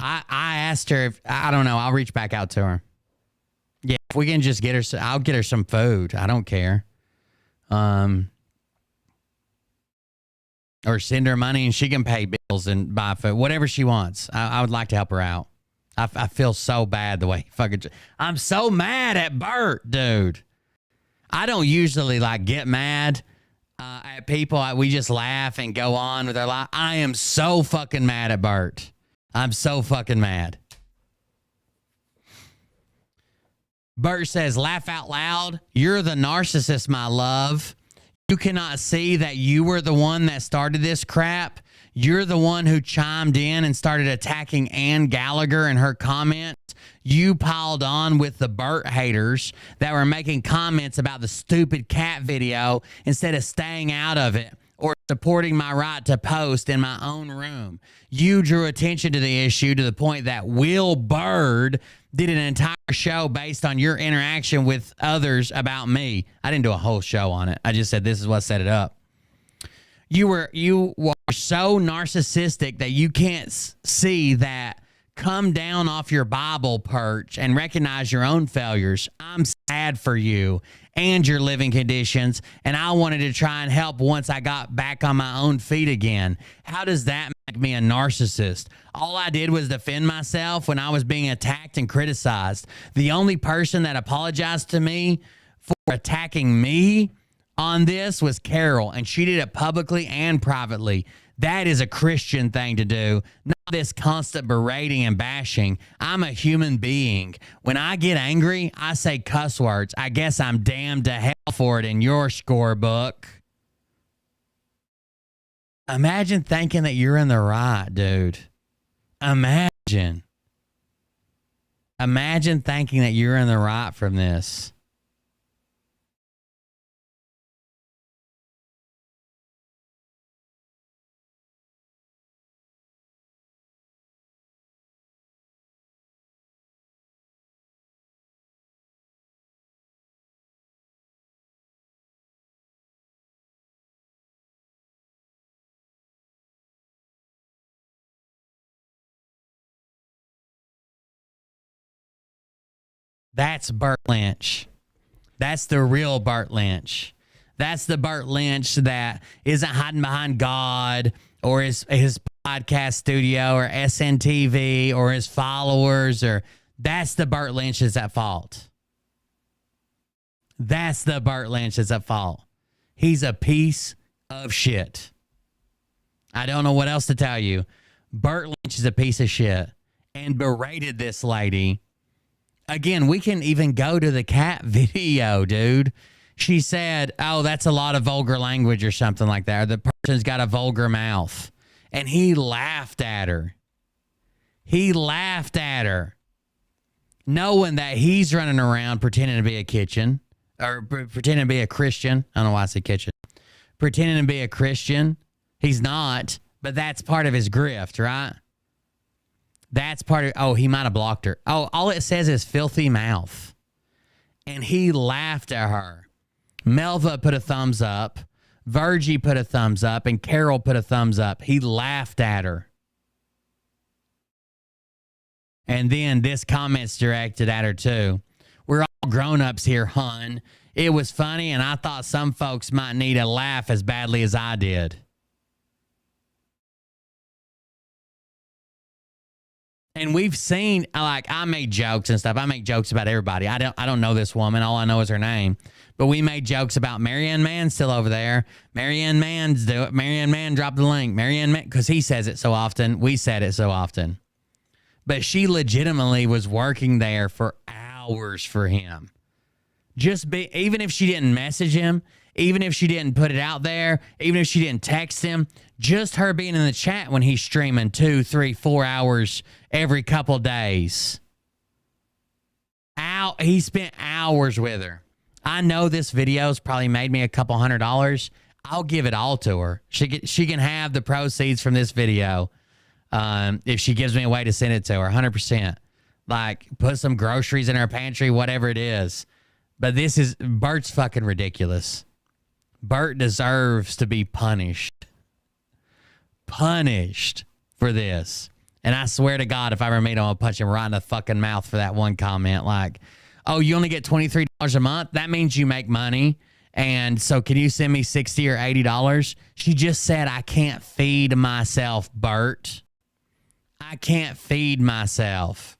I asked her if, I don't know, I'll reach back out to her. Yeah, if we can just get her, I'll get her some food. I don't care. Or send her money and she can pay bills and buy food, whatever she wants. I would like to help her out. I feel so bad the way I'm so mad at Bert, dude. I don't usually like get mad at people. We just laugh and go on with our life. I am so fucking mad at Bert. I'm so fucking mad. Bert says, laugh out loud. You're the narcissist, my love. You cannot see that you were the one that started this crap. You're the one who chimed in and started attacking Ann Gallagher and her comments. You piled on with the Bert haters that were making comments about the stupid cat video instead of staying out of it or supporting my right to post in my own room. You drew attention to the issue to the point that Will Bird did an entire show based on your interaction with others about me. I didn't do a whole show on it. I just said this is what set it up. You were so narcissistic that you can't see that. Come down off your Bible perch and recognize your own failures. I'm sad for you and your living conditions, and I wanted to try and help once I got back on my own feet again. How does that make me a narcissist? All I did was defend myself when I was being attacked and criticized. The only person that apologized to me for attacking me on this was Carol, and she did it publicly and privately. That is a Christian thing to do, not this constant berating and bashing. I'm a human being. When I get angry, I say cuss words. I guess I'm damned to hell for it in your scorebook. Imagine thinking that you're in the right, dude. Imagine thinking that you're in the right from this. That's Bert Lynch. That's the real Bert Lynch. That's the Bert Lynch that isn't hiding behind God or his podcast studio or SNTV or his followers. Or that's the Bert Lynch that's at fault. That's the Bert Lynch that's at fault. He's a piece of shit. I don't know what else to tell you. Bert Lynch is a piece of shit and berated this lady. Again, we can even go to the cat video, dude. She said, oh, that's a lot of vulgar language or something like that. Or the person's got a vulgar mouth. And he laughed at her. He laughed at her. Knowing that he's running around pretending to be a kitchen. Or pretending to be a Christian. I don't know why I say kitchen. Pretending to be a Christian. He's not. But that's part of his grift, right? That's part of, oh, he might have blocked her. Oh, all it says is filthy mouth. And he laughed at her. Melva put a thumbs up. Virgie put a thumbs up. And Carol put a thumbs up. He laughed at her. And then this comment's directed at her too. We're all grown-ups here, hun. It was funny, and I thought some folks might need a laugh as badly as I did. And we've seen, like, I made jokes and stuff. I make jokes about everybody. I don't know this woman. All I know is her name. But we made jokes about Marianne Mann still over there. Marianne Mann dropped the link. Marianne Mann, because he says it so often. We said it so often. But she legitimately was working there for hours for him. Even if she didn't message him, even if she didn't put it out there, even if she didn't text him, just her being in the chat when he's streaming 2, 3, 4 hours every couple days. He spent hours with her. I know this video's probably made me a couple $100. I'll give it all to her. She can have the proceeds from this video if she gives me a way to send it to her, 100%. Like, put some groceries in her pantry, whatever it is. But Bert's fucking ridiculous. Bert deserves to be punished. Punished for this. And I swear to God, if I ever meet him, I'll punch him right in the fucking mouth for that one comment. Like, oh, you only get $23 a month? That means you make money. And so can you send me $60 or $80? She just said, I can't feed myself, Bert. I can't feed myself.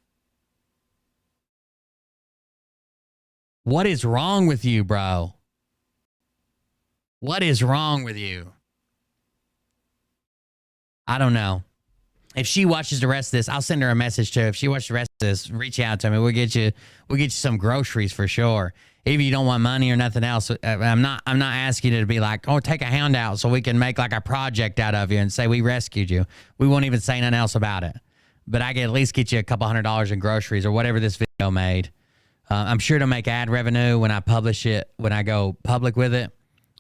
What is wrong with you, bro? What is wrong with you? I don't know. If she watches the rest of this, I'll send her a message too. If she watches the rest of this, reach out to me. We'll get you some groceries for sure. Even if you don't want money or nothing else, I'm not asking you to be like, oh, take a handout so we can make like a project out of you and say we rescued you. We won't even say nothing else about it. But I can at least get you a couple $100 in groceries or whatever this video made. I'm sure to make ad revenue when I publish it, when I go public with it.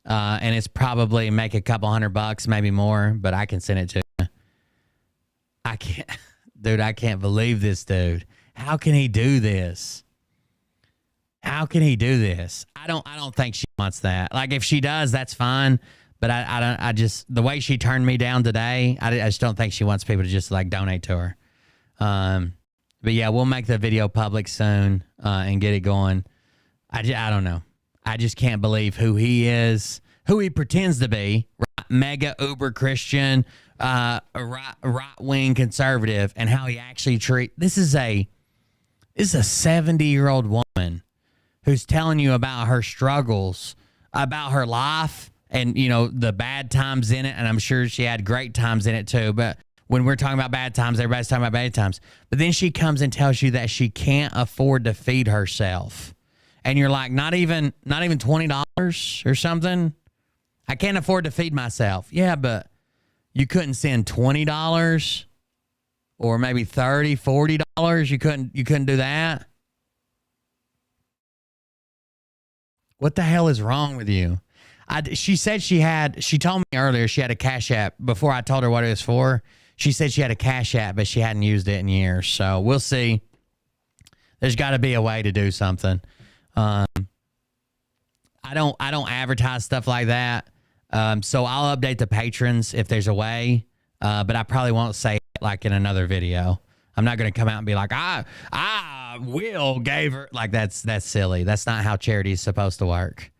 And it's probably make a couple $100, maybe more, but I can send it to you. I can't, dude, I can't believe this dude. How can he do this? How can he do this? I don't think she wants that. Like if she does, that's fine. But I just, the way she turned me down today, I just don't think she wants people to just like donate to her. But yeah, we'll make the video public soon, and get it going. I don't know. I just can't believe who he is, who he pretends to be, right? Mega uber Christian, a right-wing conservative, and how he actually this is a 70-year-old woman who's telling you about her struggles, about her life, and you know the bad times in it. And I'm sure she had great times in it too. But when we're talking about bad times, everybody's talking about bad times. But then she comes and tells you that she can't afford to feed herself. And you're like, not even $20 or something? I can't afford to feed myself. Yeah, but you couldn't send $20 or maybe $30, $40. You couldn't do that? What the hell is wrong with you? She said she told me earlier she had a Cash App before I told her what it was for. She said she had a Cash App, but she hadn't used it in years. So we'll see. There's got to be a way to do something. I don't advertise stuff like that. So I'll update the patrons if there's a way. But I probably won't say it like in another video. I'm not going to come out and be like, Will gave her, like that's silly. That's not how charity is supposed to work.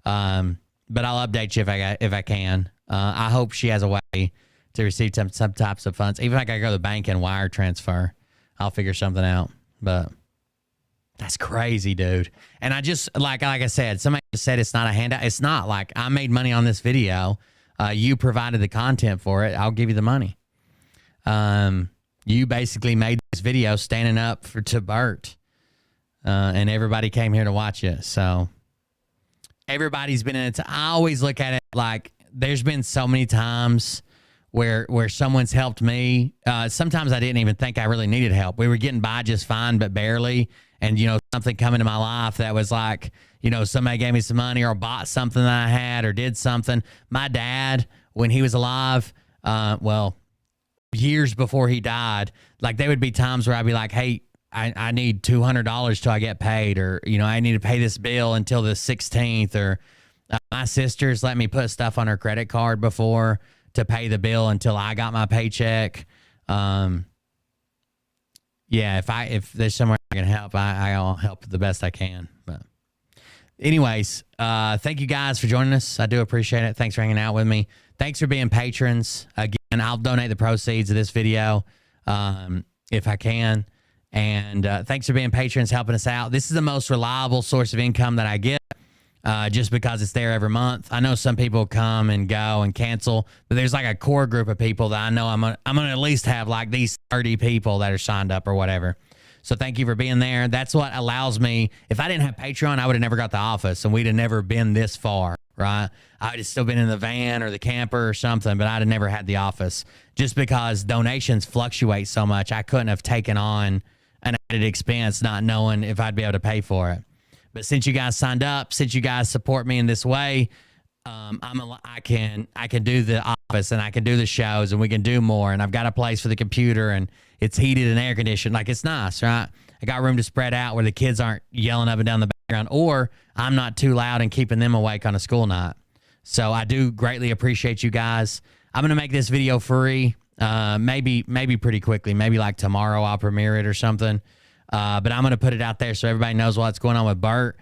But I'll update you if I can. I hope she has a way to receive some types of funds. Even if I gotta go to the bank and wire transfer, I'll figure something out. But that's crazy, dude. And I just, like I said, somebody just said it's not a handout. It's not. Like, I made money on this video. You provided the content for it. I'll give you the money. You basically made this video standing up to Bert. And everybody came here to watch it. So everybody's been in it. I always look at it like there's been so many times where someone's helped me. Sometimes I didn't even think I really needed help. We were getting by just fine, but barely. And, you know, something come into my life that was like, you know, somebody gave me some money or bought something that I had or did something. My dad, when he was alive, years before he died, like there would be times where I'd be like, hey, I need $200 till I get paid, or, you know, I need to pay this bill until the 16th, or my sister's let me put stuff on her credit card before to pay the bill until I got my paycheck. Yeah, if there's somewhere I can help, I'll help the best I can. But anyways, thank you guys for joining us. I do appreciate it. Thanks for hanging out with me. Thanks for being patrons. Again, I'll donate the proceeds of this video if I can. And thanks for being patrons, helping us out. This is the most reliable source of income that I get, just because it's there every month. I know some people come and go and cancel, but there's like a core group of people that I know I'm gonna at least have like these 30 people that are signed up or whatever. So thank you for being there. That's what allows me. If I didn't have Patreon, I would have never got the office, and we'd have never been this far, right? I would have still been in the van or the camper or something, but I'd have never had the office, just because donations fluctuate so much. I couldn't have taken on an added expense not knowing if I'd be able to pay for it. But since you guys signed up, since you guys support me in this way, I can do the office, and I can do the shows, and we can do more. And I've got a place for the computer, and it's heated and air conditioned. Like, it's nice, right? I got room to spread out where the kids aren't yelling up and down the background, or I'm not too loud and keeping them awake on a school night. So I do greatly appreciate you guys. I'm going to make this video free. Maybe pretty quickly. Maybe like tomorrow I'll premiere it or something. But I'm going to put it out there so everybody knows what's going on with Bert.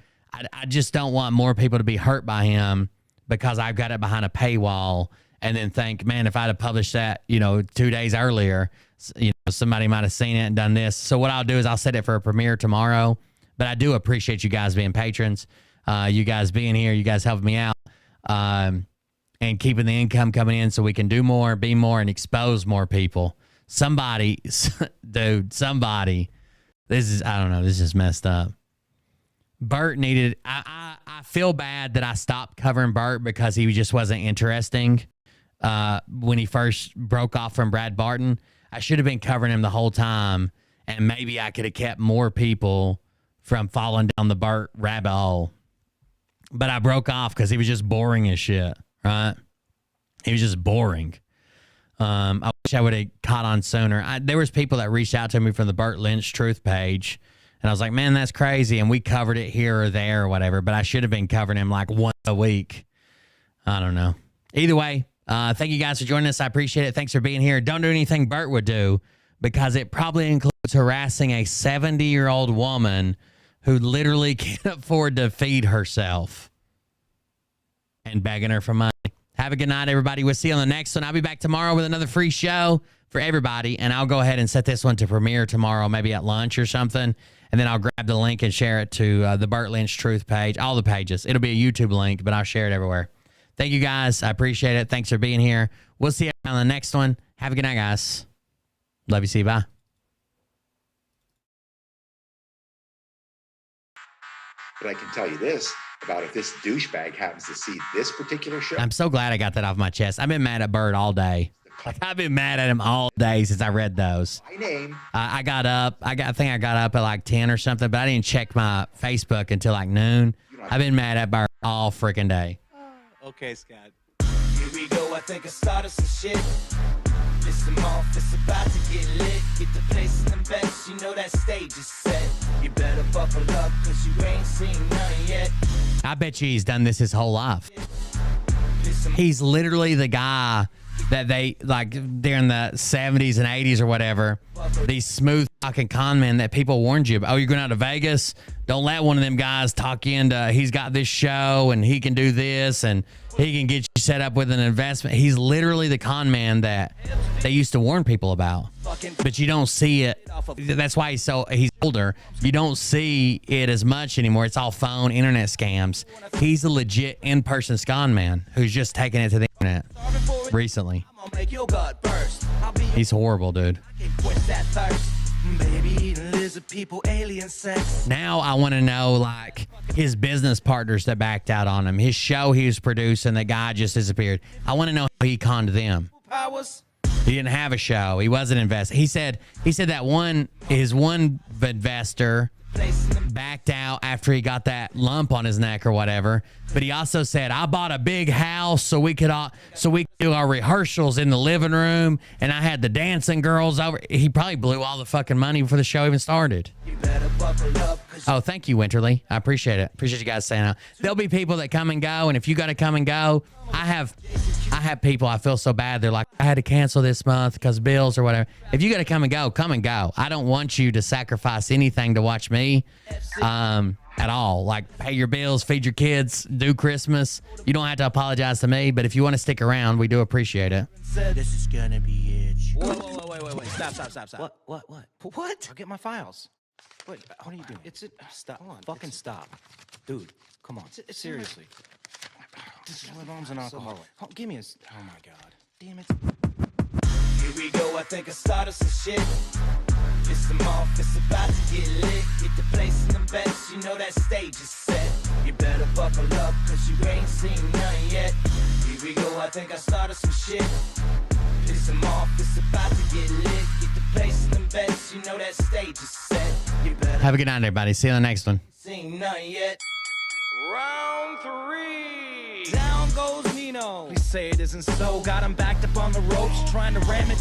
I just don't want more people to be hurt by him because I've got it behind a paywall and then think, man, if I'd have published that, 2 days earlier, somebody might have seen it and done this. So what I'll do is I'll set it for a premiere tomorrow. But I do appreciate you guys being patrons, you guys being here, you guys helping me out, and keeping the income coming in so we can do more, be more, and expose more people. Somebody, dude, somebody. This is messed up. Bert needed, I feel bad that I stopped covering Bert because he just wasn't interesting when he first broke off from Brad Barton. I should have been covering him the whole time, and maybe I could have kept more people from falling down the Bert rabbit hole. But I broke off because he was just boring as shit, right? He was just boring. I wish I would have caught on sooner. There was people that reached out to me from the Bert Lynch Truth page, and I was like, man, that's crazy. And we covered it here or there or whatever, but I should have been covering him like once a week. I don't know. Either way, thank you guys for joining us. I appreciate it. Thanks for being here. Don't do anything Bert would do because it probably includes harassing a 70-year-old woman who literally can't afford to feed herself and begging her for money. Have a good night, everybody. We'll see you on the next one. I'll be back tomorrow with another free show for everybody, and I'll go ahead and set this one to premiere tomorrow, maybe at lunch or something, and then I'll grab the link and share it to the Bert Lynch Truth page, all the pages. It'll be a YouTube link, but I'll share it everywhere. Thank you, guys. I appreciate it. Thanks for being here. We'll see you on the next one. Have a good night, guys. Love you. See you. Bye. But I can tell you this about if this douchebag happens to see this particular show. I'm so glad I got that off my chest. I've been mad at Bert all day. Like, I've been mad at him all day since I read those. My name. I got up. I think I got up at like 10 or something, but I didn't check my Facebook until like noon. I've been mad at Bert all freaking day. Okay, Scott. Here we go. I think I started some shit. Listen off, it's about to get lit. Get the place in the best, you know that stage is set. You better buckle up, cause you ain't seen none yet. I bet you he's done this his whole life. He's literally the guy that they, like, during the 70s and 80s or whatever, these smooth fucking con men that people warned you about. Oh, you're going out to Vegas? Don't let one of them guys talk you into, he's got this show and he can do this and he can get you set up with an investment. He's literally the con man that they used to warn people about. But you don't see it. That's why he's older. You don't see it as much anymore. It's all phone, internet scams. He's a legit in-person con man who's just taking it to the internet recently. He's horrible, dude. Now I want to know, like, his business partners that backed out on him. His show he was producing, the guy just disappeared. I want to know how he conned them. He didn't have a show. He wasn't investing. He said that his one investor backed out after he got that lump on his neck or whatever. But he also said, I bought a big house so we could do our rehearsals in the living room, and I had the dancing girls over. He probably blew all the fucking money before the show even started. Oh, thank you, Winterly. I appreciate it. Appreciate you guys saying that. There'll be people that come and go, and if you got to come and go, I have people, I feel so bad. They're like, I had to cancel this month because bills or whatever. If you got to come and go, come and go. I don't want you to sacrifice anything to watch me at all. Like, pay your bills, feed your kids, do Christmas. You don't have to apologize to me, but if you want to stick around, we do appreciate it. This is gonna be it. Whoa. Stop. What? I'll get my files. Wait, what are you doing? Stop. Fucking stop. Dude, come on. Seriously. My mom's an alcoholic. Oh, give me oh my God. Damn it. Here we go, I think I started some shit. Listen off, it's about to get lit. Get the place in the best, you know that stage is set. You better buckle up, cause you ain't seen none yet. Here we go, I think I started some shit. Listen off, it's about to get lit. Get the place in the best, you know that stage is set. You better have a good night, everybody. See you on the next one. Seen none yet. Round 3. Down goes Nino. Please say it isn't so. Got him backed up on the ropes, trying to ram it